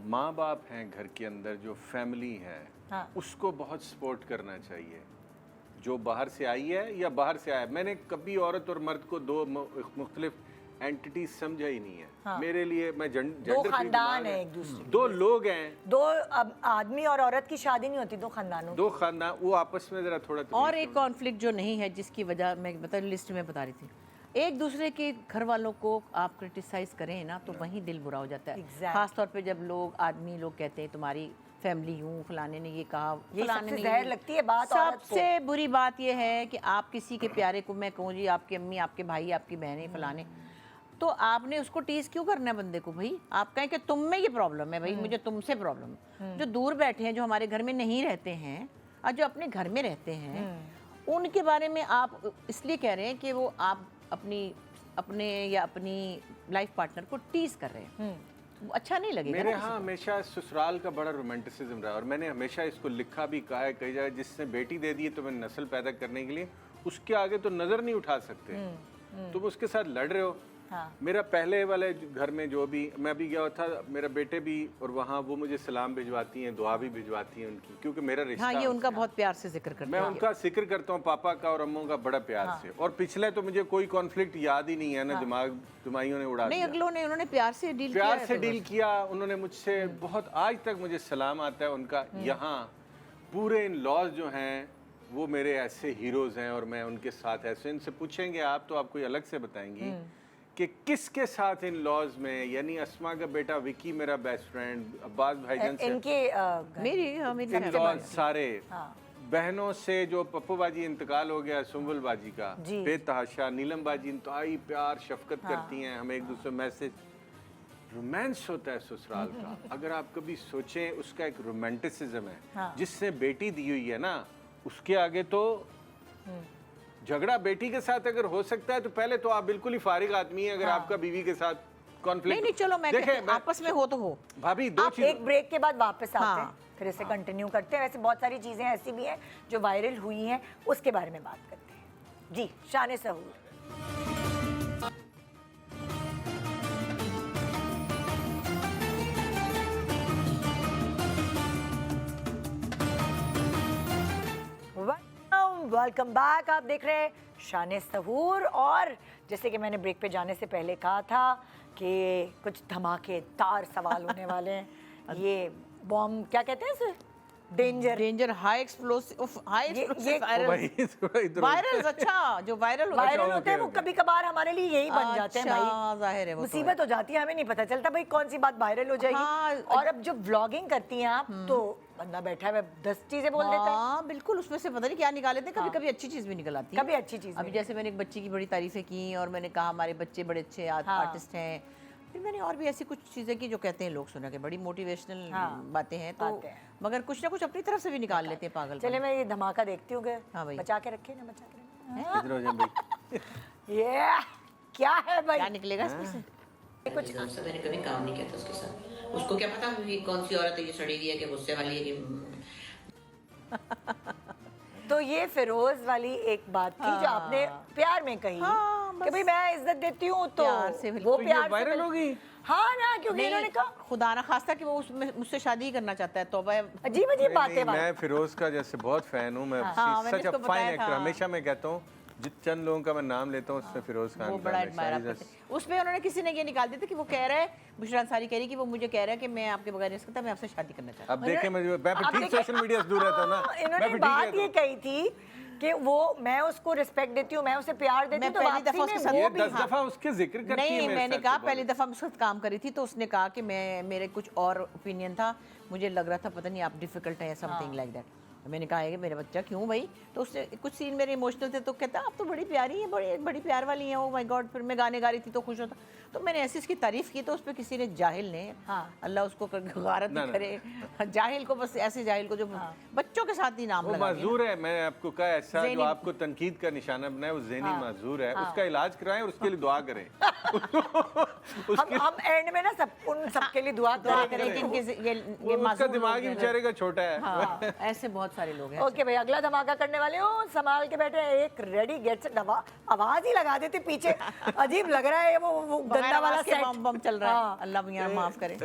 माँ बाप हैं घर के अंदर, जो फैमिली है, हाँ। उसको बहुत सपोर्ट करना चाहिए। जो बाहर से आई है या बाहर से आया है, मैंने कभी औरत और मर्द को दो मुख्तलिफ एंटिटी समझा ही नहीं है। हाँ। मेरे लिए मैं दो जेंडर खानदान है एक दूसरे, दो लोग हैं, दो अब आदमी और औरत की शादी नहीं होती, दो खानदानों। दो खानदान, वो आपस में जरा थोड़ा और एक कॉन्फ्लिक्ट जो नहीं है, जिसकी वजह मैं मतलब लिस्ट में बता रही थी, एक दूसरे के घर वालों को आप क्रिटिसाइज करें ना, तो वहीं दिल बुरा हो जाता है। Exactly. खास तौर पे जब लोग आदमी लोग कहते हैं तुम्हारी फैमिली यूं, फलाने ने ये कहा, ये फलाने सबसे ने जहर लगती है बात औरत को। सबसे बुरी बात ये है कि आप किसी के प्यारे को, मैं कहूँ जी आपकी अम्मी, आपके भाई, आपकी बहनें, फलाने, तो आपने उसको टीज क्यों करना है बंदे को? भाई आप कहें कि तुम में ये प्रॉब्लम है, भाई मुझे तुमसे प्रॉब्लम है। जो दूर बैठे हैं, जो हमारे घर में नहीं रहते हैं, और जो अपने घर में रहते हैं, उनके बारे में आप इसलिए कह रहे हैं कि वो आप अपने या अपनी लाइफ पार्टनर को टीज कर रहे हैं, वो अच्छा नहीं लगेगा मेरे ना यहाँ हमेशा ससुराल का बड़ा रोमांटिसिज्म रहा, और मैंने हमेशा इसको लिखा भी, कहा है कई जगह, जिसने बेटी दे दी है तुम्हें नस्ल पैदा करने के लिए, उसके आगे तो नज़र नहीं उठा सकते। तुम उसके साथ लड़ रहे हो। हाँ। मेरा पहले वाले घर में जो भी मैं भी गया था, मेरा बेटे भी, और वहाँ वो मुझे सलाम भिजवाती हैं, दुआ भी भिजवाती हैं उनकी, क्योंकि मेरा रिश्ता। हाँ, ये उनका बहुत प्यार से जिक्र करते मैं हैं। उनका जिक्र करता हूँ, पापा का और अम्मों का, बड़ा प्यार से। और पिछले तो मुझे कोई कॉन्फ्लिक्ट याद ही नहीं है ना, दिमागियों ने उड़ा नहीं, दिया। अगलों ने उन्होंने प्यार से डील किया प्यार है से फिर डील बस। किया उन्होंने मुझसे बहुत, आज तक मुझे सलाम आता है उनका। यहाँ पूरे इन लॉज जो हैं वो मेरे ऐसे हीरोज हैं, और मैं उनके साथ ऐसे, इनसे पूछेंगे आप तो आप कोई अलग से बताएंगी कि किसके साथ इन लॉज में, यानी अस्मा का बेटा विकी मेरा बेस्ट फ्रेंड, अब्बास भाईजान से इनके मेरी इन लॉज सारे बहनों से जो पप्पू बाजी इंतकाल हो गया सुम्बुल बाजी का, जी। बेतहाशा नीलम बाजी इंतहाई प्यार शफकत करती हैं, हम एक दूसरे मैसेज, रोमांस होता है ससुराल का। अगर आप कभी सोचें, उसका एक रोमांटिसिज्म है जिससे बेटी दी हुई है ना, उसके आगे तो झगड़ा बेटी के साथ अगर हो सकता है तो पहले तो आप बिल्कुल ही फारिग आदमी हैं। अगर आपका बीवी के साथ कॉन्फ्लिक्ट, नहीं चलो मैं कहती हूँ, आपस में हो तो हो। भाभी दो आप चीज, एक ब्रेक के बाद वापस आते हैं, हाँ। फिर इसे कंटिन्यू करते हैं। वैसे बहुत सारी चीजें ऐसी भी हैं जो वायरल हुई हैं, उसके बारे में बात करते हैं। जी, शान सहूर। Welcome back. आप देख रहे हैं शान सहूर, और जैसे कि मैंने ब्रेक पे जाने से पहले कहा था कि कुछ धमाकेदार सवाल होने वाले हैं। ये बॉम्ब क्या कहते हैं इसे? Danger high explosive viral. अच्छा, जो वायरल वायरल होते हैं वो कभी कभार हमारे लिए यही बन जाते हैं भाई। जाहिर है, वो तो मुसीबत हो जाती है, हमें नहीं पता चलता भाई कौन सी बात वायरल हो जाएगी। हाँ, और अब जो व्लॉगिंग करती हैं आप, तो बंदा बैठा है 10 चीजें बोल देता है। हाँ बिल्कुल, उसमें से पता नहीं क्या निकाल लेते हैं। कभी कभी अच्छी चीज भी निकल आती है, कभी अच्छी चीज अभी जैसे मैंने एक बच्ची की बड़ी तारीफें की और मैंने कहा हमारे बच्चे बड़े अच्छे आर्टिस्ट हैं। फिर मैंने और भी ऐसी कुछ चीज़ें की जो कहते हैं लोग सुना के बड़ी मोटिवेशनल बातें हैं, तो मगर कुछ ना कुछ अपनी तरफ से भी निकाल लेते हैं पागल। चले मैं ये धमाका देखती हूँ। हाँ भाई, बचा के रखे ना, बचा के इधर हो जाए भाई। ये क्या है भाई? क्या निकलेगा इसमें से? कुछ मैंने कभी काम नहीं किया था उसके साथ। उसको क्या पता कि कौन सी औरत है ये सड़ी हुई है कि गुस्से वाली है कि। तो ये फिरोज वाली एक बात थी जो आपने प्यार में कही कि भाई मैं इज्जत देती हूँ, तो वो प्यार वायरल होगी। हाँ ना, क्योंकि इन्होंने कहा खुदा ना खास्ता कि वो मुझसे शादी ही करना चाहता है, तो अजीब अजीब बातें। मैं फिरोज का जैसे बहुत फैन हूँ। मैं सच अ फाइन एक्टर, हमेशा मैं कहता हूँ चंद लोगों का मैं नाम लेता हूँ, उसमें फिरोज खान वो बड़ा एडमायर करते। उसमें उन्होंने किसी ने ये निकाल दिया था कि वो कह रहा है, बुशरा अंसारी कह रही कि वो मुझे कह रहा है कि मैं आपके बगैर नहीं सकता, मैं आपसे शादी करना चाहता हूँ। अब देखें, मैं ठीक सोशल मीडिया से दूर रहता हूँ ना। इन्होंने बात ये कही थी कि वो, मैं उसको रिस्पेक्ट देती हूँ, मैं उसे प्यार देती हूँ, तो पहली दफा उसके साथ 10 दफा उसके जिक्र करती है। नहीं, मैंने कहा पहली दफा उसके साथ काम करी थी तो उसने कहा कि मैं, मेरे कुछ और ओपिनियन था, मुझे लग रहा था पता नहीं आप डिफिकल्ट हैं, समथिंग लाइक दैट। मैंने कहा है कि मेरा बच्चा क्यों भाई, तो उसने कुछ सीन मेरे इमोशनल थे, तो कहता आप तो बड़ी प्यारी हैं, बड़ी प्यार वाली हैं, ओ माय गॉड। फिर मैं गाने गा रही थी तो खुश होता, तो मैंने ऐसी इसकी तारीफ की, तो उस पर किसी ने, जाहिल ने, अल्लाह उसको गारत करे, जाहिल को, बस ऐसे जाहिल को जो बच्चों के साथ ही नाम लगा। माजूर है, मैंने आपको कहा ऐसा जो आपको तनकीद का निशाना बनाए, वो ज़हनी माजूर है, उसका इलाज कराएं और उसके लिए दुआ करें। हम एंड में ना उन सबके लिए दुआ करें ये उसका दिमाग ही बेचारे का छोटा है। ऐसे बहुत सारे लोग हैं। ओके भाई, अगला धमाका करने वाले हो, संभाल के बैठे। एक रेडी गेट सेट, आवाज ही लगा देते पीछे, अजीब लग रहा है वो गंदा वाला सेट बम चल रहा है। अल्लाह मियां माफ करे।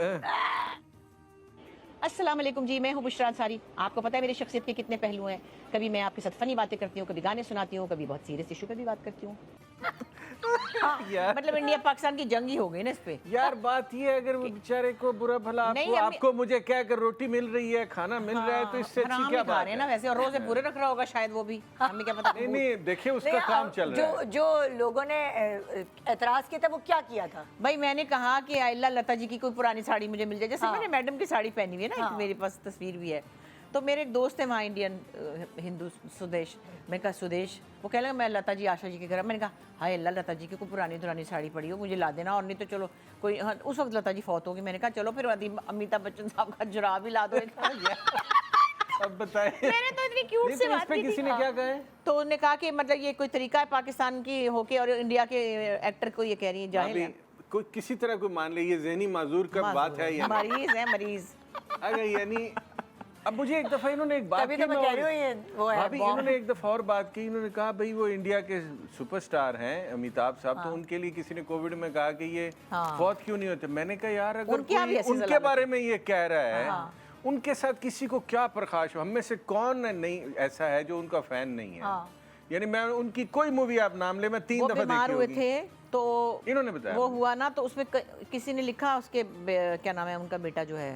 अस्सलाम वालेकुम जी, मैं हूँ बुशरा अंसारी। आपको पता है मेरी शख्सियत के कितने पहलू हैं। कभी मैं आपके साथ फनी बातें करती हूँ, कभी गाने सुनाती हूँ, कभी बहुत सीरियस इशू पे भी बात करती हूँ। मतलब इंडिया पाकिस्तान की जंग ही हो गई ना इस पे। यार बात ये है, अगर वो बेचारे को बुरा भला आपको मुझे क्या कर रोटी मिल रही है, खाना मिल रहा है, तो इससे अच्छी क्या बात है ना। वैसे और रोजे पूरे रख रहा होगा शायद वो भी, हमें क्या पता। नहीं देखिए उसका काम चल रहा है। जो लोगों ने एतराज किया था वो क्या किया था भाई? मैंने कहा कि अल्लाह लता जी की कोई पुरानी साड़ी मुझे मिल जाए, जैसे मैंने मैडम की साड़ी पहनी हुई है ना, मेरे पास तस्वीर भी है। तो मेरे एक दोस्त है वहाँ इंडियन हिंदू, सुदेश। मैं कहा सुदेश, वो कह लगा मैं लता जी आशा जी के घर। मैंने कहा हाय अल्लाह, लता जी की कोई पुरानी साड़ी पड़ी हो मुझे ला देना, और नहीं तो चलो कोई, हाँ, उस वक्त लता जी फौत होगी। मैंने कहा चलो फिर अमिताभ बच्चन साहब का जुराब ही ला दो। अब बताएं, मैंने तो इतनी क्यूट से बात की किसी ने क्या कहा है? तो उन्होंने कहा कि मतलब ये कोई तरीका है पाकिस्तान की होके और इंडिया के एक्टर को ये कह रही है जाहिल है। कोई किसी तरह कोई मान ले, ये ज़हनी माजूर का बात है, मरीज है मरीज। अगर यानी अब मुझे एक दफा इन्होंने एक बात की, इन्होंने एक दफा और बात की। इन्होंने कहा भाई वो इंडिया के सुपरस्टार हैं अमिताभ साहब, तो उनके लिए किसी ने कोविड में कहा कि ये फौत क्यों नहीं होते। मैंने कहा यार अगर कोई उनके बारे में ये कह रहा है, उनके साथ किसी को क्या प्रकाश हो? हम में से कौन नहीं ऐसा है जो उनका फैन नहीं है? यानी मैं उनकी कोई मूवी आप नाम ले, मैं 3 दफा बीमार हुए थे तो इन्होंने बताया, वो हुआ ना, तो उसमें किसी ने लिखा, उसके क्या नाम है उनका बेटा जो है,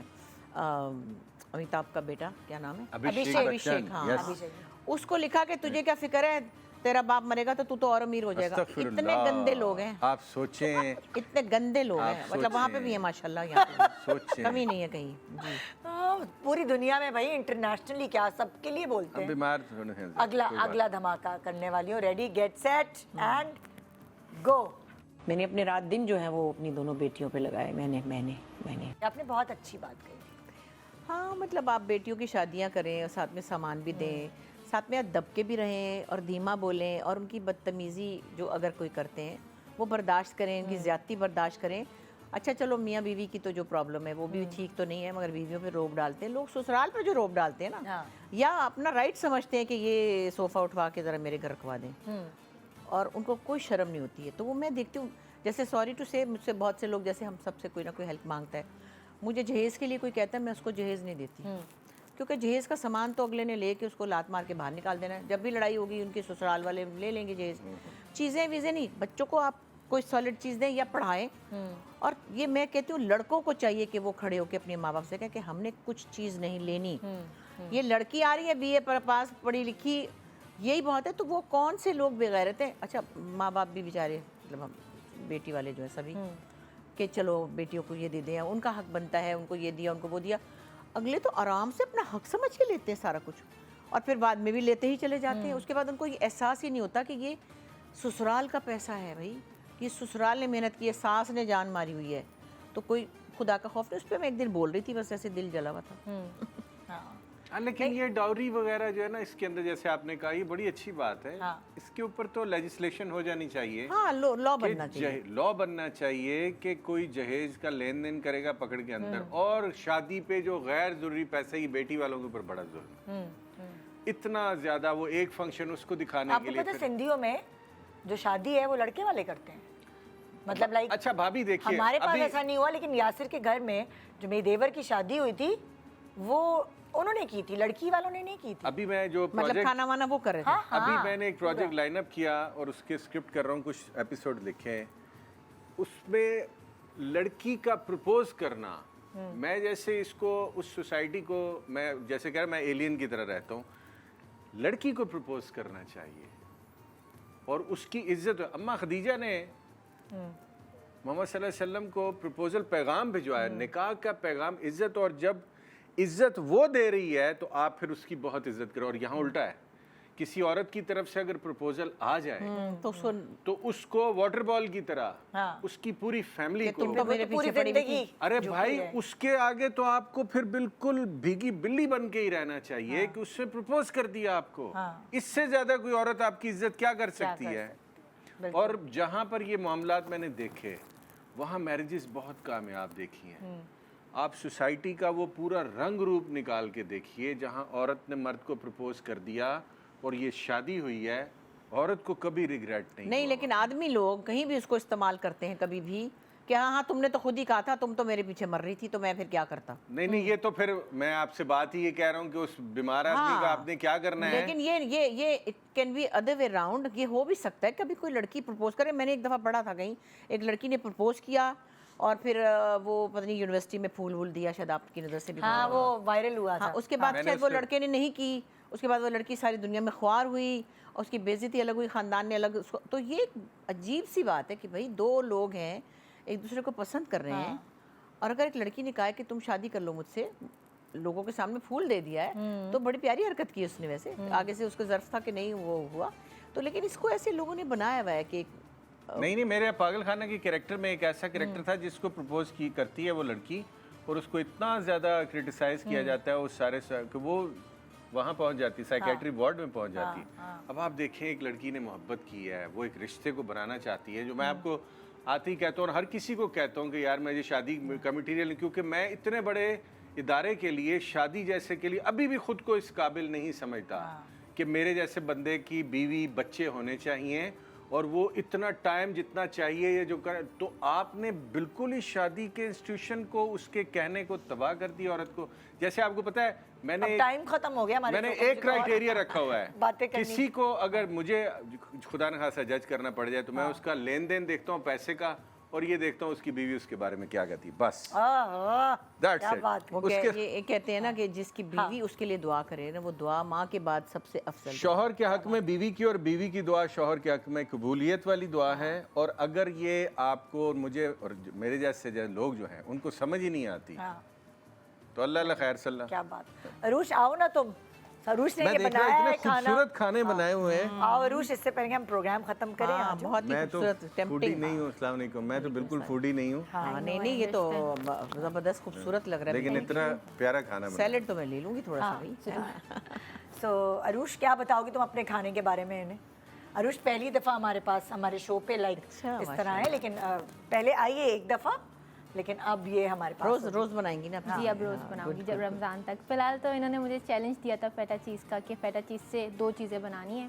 अमिताभ का बेटा क्या नाम है, अभिषेक। हाँ, उसको लिखा कि तुझे क्या फिक्र है, तेरा बाप मरेगा तो तू तो और अमीर हो जाएगा। इतने अस्तगफिरुल्लाह। गंदे लोग हैं, आप सोचें, इतने गंदे लोग आप हैं, मतलब वहाँ पे सोचें। भी है माशाल्लाह, यहाँ पे भी। सोचें। कमी नहीं है कहीं जी। पूरी दुनिया में भाई इंटरनेशनली क्या सबके लिए बोलते हम हैं। बीमार होने हैं, अगला कोई बात अगला धमाका करने वाली हूँ। Ready get set and go. मैंने अपने रात दिन जो है वो अपनी दोनों बेटियों पे लगाए। मैंने आपने बहुत अच्छी बात कही। हाँ, मतलब आप बेटियों की शादियाँ करें और साथ में सामान भी दें, साथ में आप दबके भी रहें और धीमा बोलें, और उनकी बदतमीज़ी जो अगर कोई करते हैं वो बर्दाश्त करें, उनकी ज़्यादती बर्दाश्त करें। अच्छा चलो, मियाँ बीवी की तो जो प्रॉब्लम है वो भी ठीक तो नहीं है, मगर बीवियों पे रोब डालते हैं लोग, ससुराल पे जो रोब डालते हैं ना, हाँ। या अपना राइट समझते हैं कि ये सोफ़ा उठवा के ज़रा मेरे घर रखवा दें, और उनको कोई शर्म नहीं होती है। तो वो मैं देखती हूँ, जैसे सॉरी टू से मुझसे बहुत से लोग, जैसे हम सबसे कोई ना कोई हेल्प मांगता है, मुझे जहेज़ के लिए कोई कहता है, मैं उसको जहेज़ नहीं देती, क्योंकि जहेज़ का सामान तो अगले ने लेके उसको लात मार के बाहर निकाल देना है। जब भी लड़ाई होगी उनके ससुराल वाले ले लेंगे जहेज़। चीज़ें वीज़ें नहीं, बच्चों को आप कोई सॉलिड चीज़ दें या पढ़ाएं। और ये मैं कहती हूँ लड़कों को चाहिए कि वो खड़े होकर अपने माँ बाप से कहें कि हमने कुछ चीज़ नहीं लेनी, ये लड़की आ रही है बीए पर पास, पढ़ी लिखी, यही बहुत है। तो वो कौन से लोग बेगैरत हैं। अच्छा, माँ बाप भी बेचारे, मतलब हम बेटी वाले जो है सभी, कि चलो बेटियों को ये दे दें, उनका हक बनता है, उनको ये दिया, उनको वो दिया। अगले तो आराम से अपना हक समझ के लेते हैं सारा कुछ, और फिर बाद में भी लेते ही चले जाते हैं। उसके बाद उनको ये एहसास ही नहीं होता कि ये ससुराल का पैसा है भाई, ये ससुराल ने मेहनत की है, सास ने जान मारी हुई है, तो कोई खुदा का खौफ नहीं। उस पर मैं एक दिन बोल रही थी, बस ऐसे दिल जला हुआ था। लेकिन ये डाउरी वगैरह जो है ना, इसके अंदर जैसे आपने कहा, ये बड़ी अच्छी बात है। इसके ऊपर तो लेजिस्लेशन हो जानी चाहिए। हाँ, लॉ बनना चाहिए। लॉ बनना चाहिए कि कोई जहेज का लेन देन करेगा पकड़ के अंदर, और शादी पे जो गैर जरूरी पैसे, ये बेटी वालों के ऊपर बड़ा जुल्म, इतना ज्यादा वो एक फंक्शन उसको दिखाने के आपको लिए। पता है सिंधियों में जो शादी है वो लड़के वाले करते हैं, मतलब लाइक। अच्छा भाभी देखिए, हमारे पास अभी ऐसा नहीं हुआ, लेकिन यासिर के घर में जो मेरी देवर की शादी हुई थी वो उन्होंने की थी, लड़की वालों ने नहीं की थी। अभी मैं जो मतलब प्रोजेक्ट, खाना वाना वो कर रहे थे। हाँ, अभी मैंने एक प्रोजेक्ट लाइन अप किया और उसके स्क्रिप्ट कर रहा हूँ, कुछ एपिसोड लिखे हैं। उसमें लड़की का प्रपोज करना, मैं जैसे इसको उस सोसाइटी को, मैं जैसे कह रहा, मैं एलियन की तरह रहता हूँ। लड़की को प्रपोज करना चाहिए और उसकी इज्जत। अम्मा खदीजा ने मोहम्मद सल्लल्लाहु अलैहि वसल्लम को प्रपोजल पैगाम भिजवाया, निकाह का पैगाम, इज्जत। और जब इज्जत वो दे रही है तो आप फिर उसकी बहुत इज्जत करो। और यहाँ उल्टा है, किसी औरत की तरफ से अगर प्रपोजल आ जाए तो उसको वाटर बॉल की तरह उसकी पूरी फैमिली को, तुम तो मेरे पूरी पीछे पड़ी हुई थी। जिंदगी अरे भाई उसके आगे तो आपको फिर बिल्कुल भीगी बिल्ली बन के ही रहना चाहिए कि उससे प्रपोज कर दिया आपको। इससे ज्यादा कोई औरत आपकी इज्जत क्या कर सकती है। और जहां पर ये मामलात मैंने देखे, वहाँ मैरिजेस बहुत कामयाब देखी हैं। आप सोसाइटी का वो पूरा रंग रूप निकाल के देखिए, जहाँ औरत ने मर्द को प्रपोज कर दिया और ये शादी हुई है, औरत को कभी रिग्रेट नहीं हुआ। लेकिन आदमी लोग कहीं भी उसको इस्तेमाल करते हैं कभी भी, कि हाँ तुमने तो खुद ही कहा था, तुम तो मेरे पीछे मर रही थी, तो मैं फिर क्या करता। नहीं, ये तो फिर मैं आपसे बात ही ये कह रहा हूँ कि उस बीमार आदमी का आपने क्या करना है। लेकिन ये it can be other way round. ये हो भी सकता है कभी कोई लड़की प्रपोज करे। मैंने एक दफ़ा पढ़ा था कहीं, एक लड़की ने प्रपोज किया और फिर वो पता नहीं यूनिवर्सिटी में फूल वूल दिया, शायद आपकी नज़र से भी। हाँ, वो वायरल हुआ था। हाँ, उसके बाद शायद वो लड़के ने नहीं की, उसके बाद वो लड़की सारी दुनिया में ख्वार हुई, और उसकी बेइज्जती अलग हुई, ख़ानदान ने अलग उसको। तो ये एक अजीब सी बात है कि भाई दो लोग हैं, एक दूसरे को पसंद कर रहे हैं, और अगर एक लड़की ने कहा है कि तुम शादी कर लो मुझसे, लोगों के सामने फूल दे दिया है, तो बड़ी प्यारी हरकत की उसने। वैसे आगे से उसको ज़र्फ था कि नहीं वो हुआ तो, लेकिन इसको ऐसे लोगों ने बनाया हुआ है कि नहीं, मेरे पागल खाना के कैरेक्टर में एक ऐसा कैरेक्टर था जिसको प्रपोज की करती है वो लड़की, और उसको इतना ज़्यादा क्रिटिसाइज किया जाता है उस सारे कि वो वहाँ पहुँच जाती, साइकेट्री वार्ड में पहुँच जाती। अब आप देखें, एक लड़की ने मोहब्बत की है, वो एक रिश्ते को बनाना चाहती है, जो मैं आपको आते ही कहता हूँ और हर किसी को कहता हूँ कि यार मैं ये शादी का मटीरियल, क्योंकि मैं इतने बड़े इदारे के लिए, शादी जैसे के लिए अभी भी खुद को इस काबिल नहीं समझता कि मेरे जैसे बंदे की बीवी बच्चे होने चाहिए, और वो इतना टाइम जितना चाहिए ये जो कर। तो आपने बिल्कुल ही शादी के इंस्टीट्यूशन को, उसके कहने को तबाह कर दिया औरत को। जैसे आपको पता है, मैंने टाइम खत्म हो गया हमारे, मैंने एक क्राइटेरिया रखा हुआ है, बातें करनी। किसी को अगर मुझे खुदा न खासा जज करना पड़ जाए तो मैं उसका लेन देन देखता हूँ पैसे का, और ये देखता हूँ उसकी बीवी उसके बारे में क्या कहती है, बस आह, दैट्स क्या इट। बात है। वो ये कहते हैं ना कि जिसकी बीवी उसके लिए दुआ करे ना, वो दुआ माँ के बाद सबसे अफजल दुआ। शौहर के हक में बीवी की और बीवी की दुआ शौहर के हक में कबूलियत वाली दुआ है। और अगर ये आपको और मुझे और मेरे जैसे लोग जो हैं उनको समझ ही नहीं आती, हाँ, तो अल्लाह अल्लाह खैर सल्ला। क्या बात। अरूश आओ ना तुम, अरूश ने मैं ये देख रहा बनाया हूँ है इतने खाना। खूबसूरत खाने बनाए हुए हैं। आओ अरूश, इससे पहले कि हम प्रोग्राम खत्म करें हाँ, आ जाओ। बहुत ही मैं तो खूबसूरत फूडी टेम्पटिंग। नहीं हूँ, अस्सलाम वालेकुम, मैं तो बिल्कुल फूडी नहीं हूँ, हाँ, नहीं ये तो जबरदस्त खूबसूरत लग रहा है। लेकिन इतना प्यारा खाना बना। सैलेड तो मैं ले लूंगी थोड़ा सा भाई। सो अरूश, क्या बताओगे तुम अपने खाने के बारे में इन्हें? अरूश पहली दफ़ा हमारे पास हमारे शो पे लाइक अच्छा, इस तरह है, लेकिन पहले आई है एक दफ़ा, लेकिन अब ये हमारे पास रोज रोज बनाएंगी ना जी अब रोज़ बनाऊंगी जब रमज़ान तक। फ़िलहाल तो इन्होंने मुझे चैलेंज दिया था फेटा चीज़ का कि फेटा चीज़ से 2 चीज़ें बनानी है।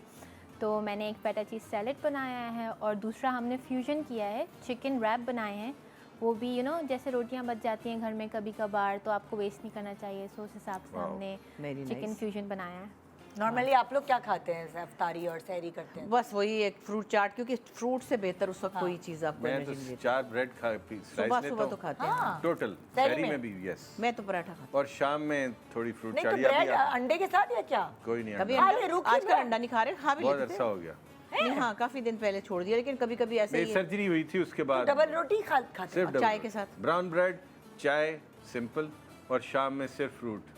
तो मैंने एक फेटा चीज़ सैलेड बनाया है और दूसरा हमने फ्यूजन किया है, चिकन रैप बनाए हैं। वो भी जैसे रोटियां बच जाती हैं घर में कभी कभार, तो आपको वेस्ट नहीं करना चाहिए, सो उस हिसाब से हमने Very चिकन nice. फ्यूजन बनाया है। नॉर्मली आप लोग क्या खाते हैं अफ्तारी और सहरी करते हैं? बस वही एक फ्रूट चाट, क्योंकि फ्रूट से बेहतर उस वक्त कोई चीज़ आपको मैं एनर्जी तो नहीं देती। 4 ब्रेड स्लाइस सुबह लेता सुबह तो हूँ खाते हैं। हाँ, टोटल, सहरी शहरी में? में भी यस, मैं तो पराठा खाती और शाम में थोड़ी फ्रूट नहीं तो चाट या ब्रेड भी आप- अंडे के साथ या क्या? कोई नहीं हूँ। कभी अंडा। खा ले, रुकी आजकल ब्रेड। अंडा नहीं खा रहे, खा भी बहुत लेते अरसा थे। हो गया, नहीं हाँ, काफी दिन पहले छोड़ दिया, लेकिन कभी कभी ऐसे मेरी ही सर्जरी हुई थी उसके बाद डबल रोटी खाते सिर्फ हैं? डबल चाय के रोटी। साथ। ब्राउन ब्रेड, चाय सिंपल, और शाम में सिर्फ फ्रूट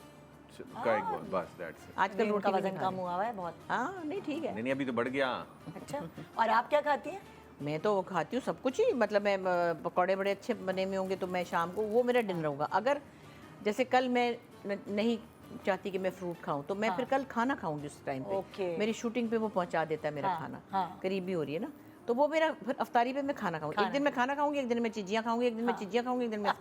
का एक बॉल, बस दैट्स इट। आजकल नहीं, रोटी उनका भी वजन नहीं कम खा हुआ हुआ है बहुत। रहे। हाँ नहीं ठीक है। नहीं अभी तो बढ़ गया। अच्छा, और आप क्या खाती हैं? मैं तो खाती हूँ सब कुछ ही, मतलब मैं पकौड़े बड़े अच्छे बने हुए होंगे तो मैं शाम को वो मेरा डिनर होगा। अगर जैसे कल मैं नहीं चाहती कि मैं फ्रूट खाऊं, तो मैं फिर कल खाना खाऊंगी उस टाइम पे। ओके। मेरी शूटिंग पे वो पहुंचा देता है मेरा हाँ, खाना, हाँ। करीबी हो रही है ना, तो वो मेरा फिर अफ्तारी पे मैं खाना खाऊंगी। एक दिन मैं खाना खाऊंगी, एक दिन मैं चिज्जियाँ खाऊंगी, एक दिन मैं चिज्जियाँ खाऊंगी, एक दिन मैं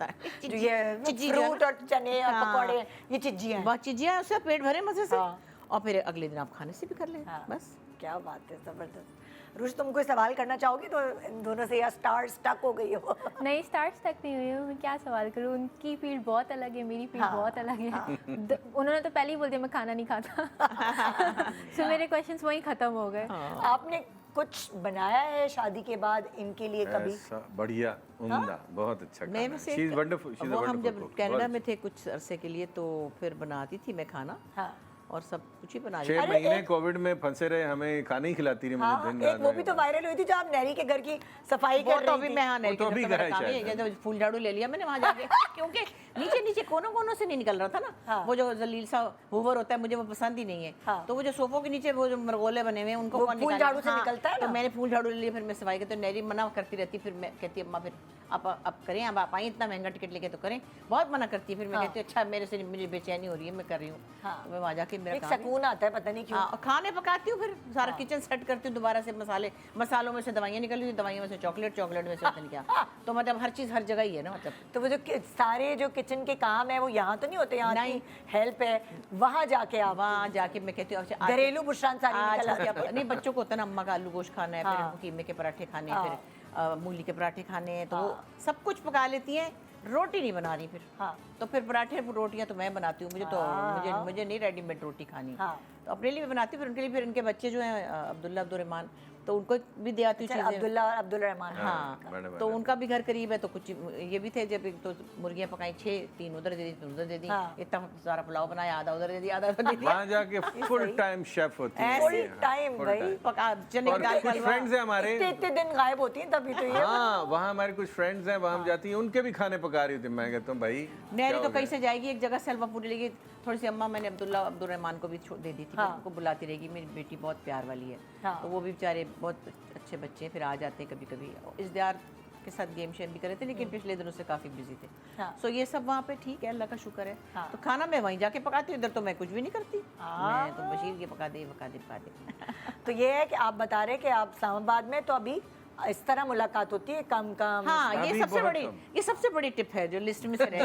जो ये चिज्जी जो है फ्रूट ना, और चने और हाँ। पकौड़े, ये चिज्जियाँ हैं। बहुत चिज्जियाँ, उससे पेट भरे मजे से, हाँ। और फिर अगले दिन आप खाने से भी कर लें हाँ, बस। क्या बात है, जबरदस्त। रुश, तुम कोई सवाल करना चाहोगी तो इन दोनों से या स्टार स्टक हो गई हो? नहीं, स्टार्ट तक नहीं हुई हूँ, मैं क्या सवाल करूँ। उनकी फील्ड बहुत अलग है, मेरी फील्ड हाँ, बहुत अलग है। उन्होंने तो पहले ही बोल दिया मैं खाना नहीं खाता। सो मेरे क्वेश्चंस वहीं ख़त्म हो गए। आपने कुछ बनाया है शादी के बाद इनके लिए कभी? ऐसा बढ़िया, उम्दा, बहुत अच्छा मैं खाना। वैसे she is wonderful, she is वो अ हम जब वंडरफुल कनाडा में थे कुछ अरसे के लिए, तो फिर बनाती थी मैं खाना, हाँ। और सब कुछ ही बना 6 लिया। महीने कोविड में फंसे रहे, हमें खाना ही खिलाती रही, हाँ, मुझे दिन एक रात वो भी तो वायरल हुई थी जो आप नैरी के घर की सफाई वो कर तो रही अभी थी। मैं हाँ नहीं तो अभी मेरा करा काम ही शायद। है, जैसे फूल झाड़ू ले लिया मैंने वहाँ जाके, क्योंकि नीचे नीचे कोनों कोनों से नहीं निकल रहा था ना। हाँ। वो जो जलील सा हूवर होता है, मुझे वो पसंद ही नहीं है। हाँ। तो वो जो सोफों के नीचे वो जो मरगोले बने हुए हैं, उनको वो कौन फूल निकालेगा? झाड़ू से निकलता है तो ना। मैंने फूल झाड़ू ले लिया, फिर मैं सफाई करती, तो नैरी मना करती रहती, फिर मैं कहती अम्मा फिर आप करें, अब आप आए इतना महंगा टिकट लेके तो करें, बहुत मना करती है। फिर मैं कहती हूँ अच्छा मेरे से मेरी बेचैनी हो रही है, मैं कर रही हूँ। हाँ। तो मैं वहाँ जाके मेरा एक काम है। सुकून आता है, पता नहीं क्यों। हाँ, और खाने पकाती हूँ, फिर सारा किचन सेट करती हूँ दोबारा से, मसालों में से दवाइयाँ निकल रही, दवाइयों में से चॉकलेट में से पता नहीं क्या। तो मतलब हर चीज़ हर जगह ही है ना, मतलब तो वो जो सारे जो किचन के काम है वो यहाँ तो नहीं होते, यहाँ नहीं। की हेल्प है, वहाँ जाके आप वहाँ जाके मैं कहती हूँ अच्छा, आज- घरेलू बुशरान सारी आज निकल आती क्या नहीं, बच्चों को होता है ना, अम्मा का आलू गोश्त खाना है, हाँ। फिर कीमे के पराठे खाने, हाँ। फिर मूली के पराठे खाने हैं, तो वो हाँ। सब कुछ पका लेती हैं, रोटी नहीं बना रही फिर। हाँ। तो फिर पराठे रोटियां तो मैं बनाती हूँ, मुझे नहीं रेडीमेड रोटी खानी। हाँ। तो अपने लिए भी बनाती हूँ, फिर उनके लिए, फिर इनके बच्चे जो हैं अब्दुल्ला अब्दुलरहमान, तो उनको भी दे आती हूँ चल, चीज़ें। अब्दुल्ला और अब्दुल रहमान। हाँ, बड़ा- तो उनका भी घर करीब है, तो कुछ ये भी थे, जब एक तो मुर्गियाँ पकाई 6, 3 उधर दे दी, 3 उधर दे दी, हाँ। इतना सारा पुलाव बनाया, आधा उधर दे दिया, आधा उधर दे दिया। वहाँ जाके फुल टाइम शेफ होती है। फुल हाँ, टाइम full भाई। time। पका चने और की दाल कुछ का फ्रेंड्स हैं हमारे, इतने दिन गायब होती हैं तभी तो ये। हाँ वहाँ हमारे कुछ फ्रेंड्स हैं, वहाँ हम जाती हैं, उनके भी खाने पका रही होती हैं। मैं कहता हूँ भाई नैरी क्या तो हो कहीं गया? से जाएगी, एक जगह से हलवा पूरी लेगी, थोड़ी सी अम्मा मैंने अब्दुलरहमान को भी दे दी थी, हाँ। उनको बुलाती रहेगी, मेरी बेटी बहुत प्यार वाली है। हाँ। तो वो भी बेचारे बहुत अच्छे बच्चे हैं, फिर आ जाते हैं कभी कभी। इज़्दियार के साथ गेम शेम भी कर रहे थे, लेकिन पिछले दिनों से काफ़ी बिजी थे। हाँ। सो ये सब वहाँ पे ठीक है, अल्लाह का शुक्र है। हाँ। तो खाना मैं वहीं जाके पकाती हूँ, इधर तो मैं कुछ भी नहीं करती। मैं तो बशीर के पका दे। तो ये है कि आप बता रहे कि आप इस्लामाबाद में, तो अभी इस तरह मुलाकात होती है कम कम। हाँ, अभी ये सबसे बड़ी टिप है जो लिस्ट में से रह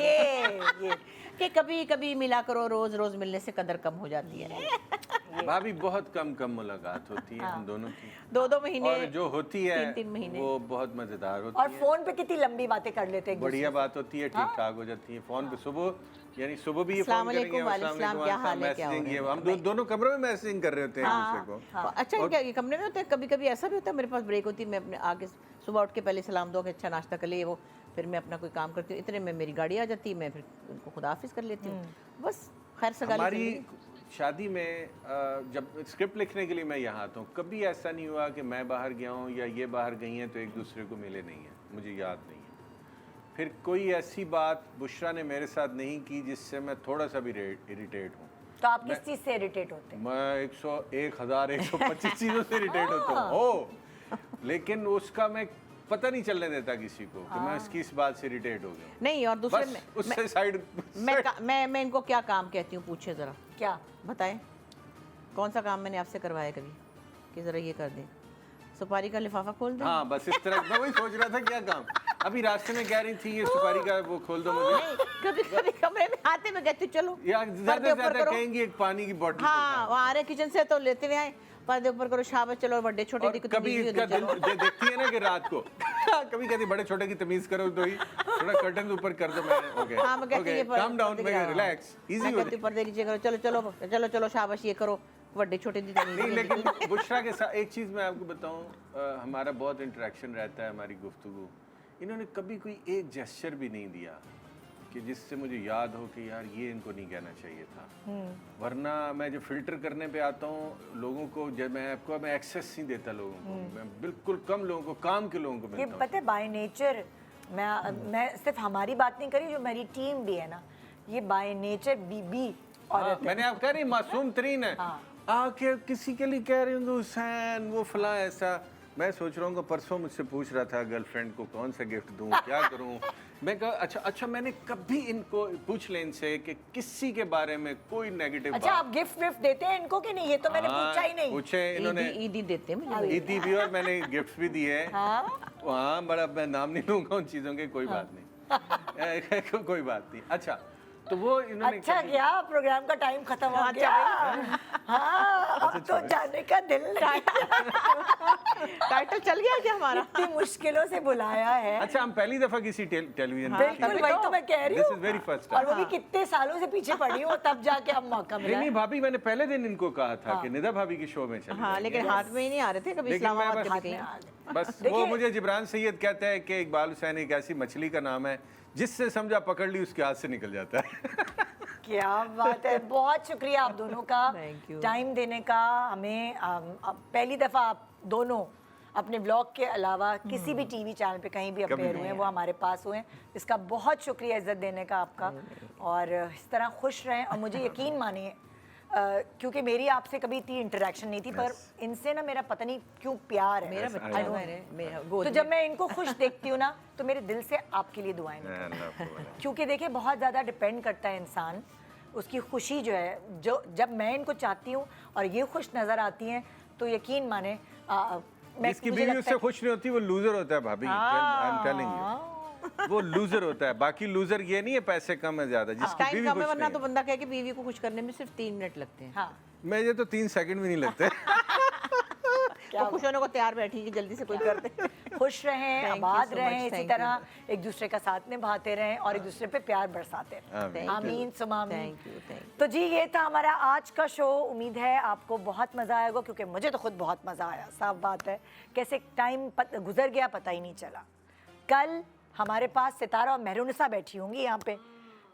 ये कि कभी कभी मिला करो, रोज रोज मिलने से कदर कम हो जाती है। भाभी बहुत कम मुलाकात होती है हम दोनों की, 2-2 महीने, और जो होती है 3-3 महीने। वो बहुत मजेदार होती और है, फोन पे कितनी लंबी बातें कर लेते हैं एक बढ़िया बात होती है, ठीक ठाक हो जाती है। फोन पे सुबह यानी सुबह भी ये अस्सलाम फोन करेंगे, वालेकुम, वालेकुम सलाम, क्या हाल है, क्या हो मैसेजिंग, ये रहा है? हम दोनों कमरों में मैसेजिंग कर रहे होते हैं एक दूसरे को। अच्छा क्या ये कमरे में होते हैं, कभी कभी ऐसा भी होता है, मेरे पास ब्रेक होती है, मैं अपने आगे सुबह उठ के पहले सलाम दो कि अच्छा नाश्ता कर लिए, वो फिर मैं अपना कोई काम करती हूँ, इतने में मेरी गाड़ी आ जाती है, मैं फिर उनको खुदा हाफिज़ कर लेती हूँ। बस खैर सगाली हमारी शादी में जब स्क्रिप्ट लिखने के लिए मैं यहाँ आता हूँ, कभी ऐसा नहीं हुआ कि मैं बाहर गया हूँ या ये बाहर गई हैं तो एक दूसरे को मिले नहीं हैं, मुझे याद नहीं है। फिर कोई ऐसी बात बुशरा ने मेरे साथ नहीं की जिससे मैं थोड़ा सा भी इरिटेट हूँ। तो आप किस चीज़ से इरिटेट होते हैं? मैं 1,125 चीज़ों से इरिटेट होता हूँ, लेकिन उसका मैं पता नहीं चलने देता किसी को कि मैं इसकी इस बात से इरिटेट हो गया। नहीं, और दूसरे बस उससे साइड मैं इनको क्या काम कहती हूँ, पूछे ज़रा, क्या बताएं कौन सा काम मैंने आपसे करवाया कभी कि ज़रा ये कर दें, सुपारी का लिफाफा खोल दें? हाँ, बस इस तरह। मैं वही सोच रहा था क्या काम। अभी रास्ते में कह रही थी ये सुपारी का वो खोल दो मुझे। कभी कभी कमरे में आते मैं कहती हूँ चलो या पर्दे ज़्यादा ऊपर करो। कहेंगी एक पानी की बोतल। हाँ, वहाँ आ रहे किचन से तो लेते हुए आए, पर्दे ऊपर करो, शाबाश, चलो बड़े छोटे और दी को कभी तमीज़ इसका दो, चलो। दिल देखती है ना कि रात को कभी कहती बड़े छोटे की तमीज करो तो ही थोड़ा कर्टन ऊपर कर दो। मैं ओके हाँ, मैं कहती हूँ ओके काम डाउन, मैं रिलैक्स इजी मैं हो कहती हूँ पर्दे नीचे करो, चलो चलो चलो चलो शाबाश ये करो, बड़े छोटे दी तमीज़ नहीं। दो। लेकिन बुशरा के साथ एक चीज़ मैं आपको बताऊं, हमारा बहुत इंटरेक्शन रहता है, हमारी गुफ्तगू। इन्होंने कभी कोई एक जेस्चर भी नहीं दिया कि जिससे मुझे याद हो कि यार ये इनको नहीं कहना चाहिए था। वरना मैं जो फिल्टर करने पे आता हूँ लोगों को, जब मैं एक्सेस नहीं देता लोगों को, मैं बिल्कुल कम लोगों को, काम के लोगों को ये मिलता हूँ। पता है बाय नेचर, मैं सिर्फ हमारी बात नहीं करी, जो मेरी टीम भी है ना, ये बाय नेचर बीबी हाँ, औरत है। मैंने आप कह रही मासूम तरीन है। हाँ। आके किसी के लिए कह रही हूँ हुसैन वो फला ऐसा। मैं सोच रहा हूँ कि परसों मुझसे पूछ रहा था गर्लफ्रेंड को कौन सा गिफ्ट दूँ, क्या करूँ। मैं कहा अच्छा मैंने कभी इनको पूछ लें इनसे कि किसी के बारे में कोई नेगेटिव अच्छा, आप गिफ्ट विफ्ट देते हैं इनको कि नहीं? ये तो मैंने पूछा ही नहीं। पूछे इन्होंने, ईदी देते हैं मुझे। ईदी भी और मैंने गिफ्ट भी दिए हैं। हाँ, बड़ा मैं नाम नहीं लूंगा उन चीज़ों के, कोई बात नहीं। कोई बात नहीं। अच्छा, तो वो इन्होंने अच्छा क्या प्रोग्राम का टाइम खत्म हो गया? हाँ, अब तो जाने का दिल नहीं। टाइटल चल गया क्या हमारा? इतनी मुश्किलों से बुलाया है। अच्छा, हम पहली दफा किसी टेलीविजन बिल्कुल, वही तो मैं कह रही दिस हूँ। इज वेरी फर्स्ट और वो भी कितने सालों से पीछे पड़ी हूँ, तब जाके अब मौका नहीं मिला। नहीं भाभी, मैंने पहले दिन इनको कहा था कि निदा भाभी के शो में चले हाँ, जाएंगे। लेकिन हाथ में ही नहीं आ रहे थे कभी, लेकिन मैं इस्लामाबाद बस- कभी कहीं। बस वो मुझे जिब्रान सैयद कहता है कि इकबाल हुसैन एक ऐसी मछली का नाम है जिससे समझा पकड़ ली उसके हाथ से निकल जाता है। क्या बात है, बहुत शुक्रिया आप दोनों का Thank you. टाइम देने का हमें। पहली दफ़ा आप दोनों अपने ब्लॉग के अलावा किसी भी टीवी चैनल पे कहीं भी अपेयर हुए हैं, वो हमारे पास हुए हैं। इसका बहुत शुक्रिया इज़्ज़त देने का आपका, और इस तरह खुश रहें। और मुझे यकीन मानिए, क्योंकि मेरी आपसे कभी इतनी इंटरेक्शन नहीं थी, पर इनसे ना मेरा पता नहीं क्यों प्यार है। मेरा Yes, बच्चा I know. है मेरा गोद तो जब मैं इनको खुश देखती हूँ ना, तो मेरे दिल से आपके लिए दुआएं निकलती हैं। अल्लाह आपको भला। क्योंकि देखिए बहुत ज़्यादा डिपेंड करता है इंसान, उसकी खुशी जो है, जो जब मैं इनको चाहती हूँ और ये खुश नज़र आती हैं, तो यकीन माने जिसकी बीवी उससे खुश नहीं होती वो लूजर होता है भाभी। आई एम टेलिंग यू, वो लूजर होता है। बाकी लूजर ये नहीं है पैसे कम है ज्यादा, जिसकी टाइम बीवी कम खुश है, वरना नहीं तो है। बंदा कहे कि बीवी को खुश करने में सिर्फ 3 मिनट लगते हैं। हाँ, मुझे तो 3 सेकंड भी नहीं लगते। वो खुश होने को तैयार बैठी कि जल्दी से कोई कर दे। खुश रहें, Thank you आबाद so रहें, much, इसी thank तरह एक दूसरे का साथ निभाते रहें और एक दूसरे पे प्यार बरसाते रहें। आमीन। Thank you. आमीन सुमा आमीन। Thank you, thank you. तो जी, ये था हमारा आज का शो। उम्मीद है आपको बहुत मज़ा आएगा, क्योंकि मुझे तो खुद बहुत मज़ा आया। साफ बात है, कैसे टाइम गुजर गया पता ही नहीं चला। कल हमारे पास सितारा और मेहरुनिसा बैठी होंगी यहाँ पे,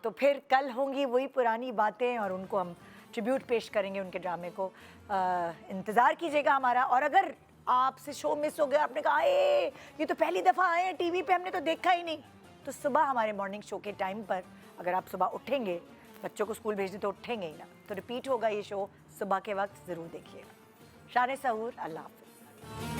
तो फिर कल होंगी वही पुरानी बातें और उनको हम ट्रिब्यूट पेश करेंगे उनके ड्रामे को। इंतज़ार कीजिएगा हमारा। और अगर आपसे शो मिस हो गया, आपने कहा ये तो पहली दफ़ा आए हैं टीवी पे, हमने तो देखा ही नहीं, तो सुबह हमारे मॉर्निंग शो के टाइम पर अगर आप सुबह उठेंगे, बच्चों को स्कूल भेज दें तो उठेंगे ही ना, तो रिपीट होगा ये शो, सुबह के वक्त ज़रूर देखिएगा। शान सहूर, अल्लाह हाफ़िज़।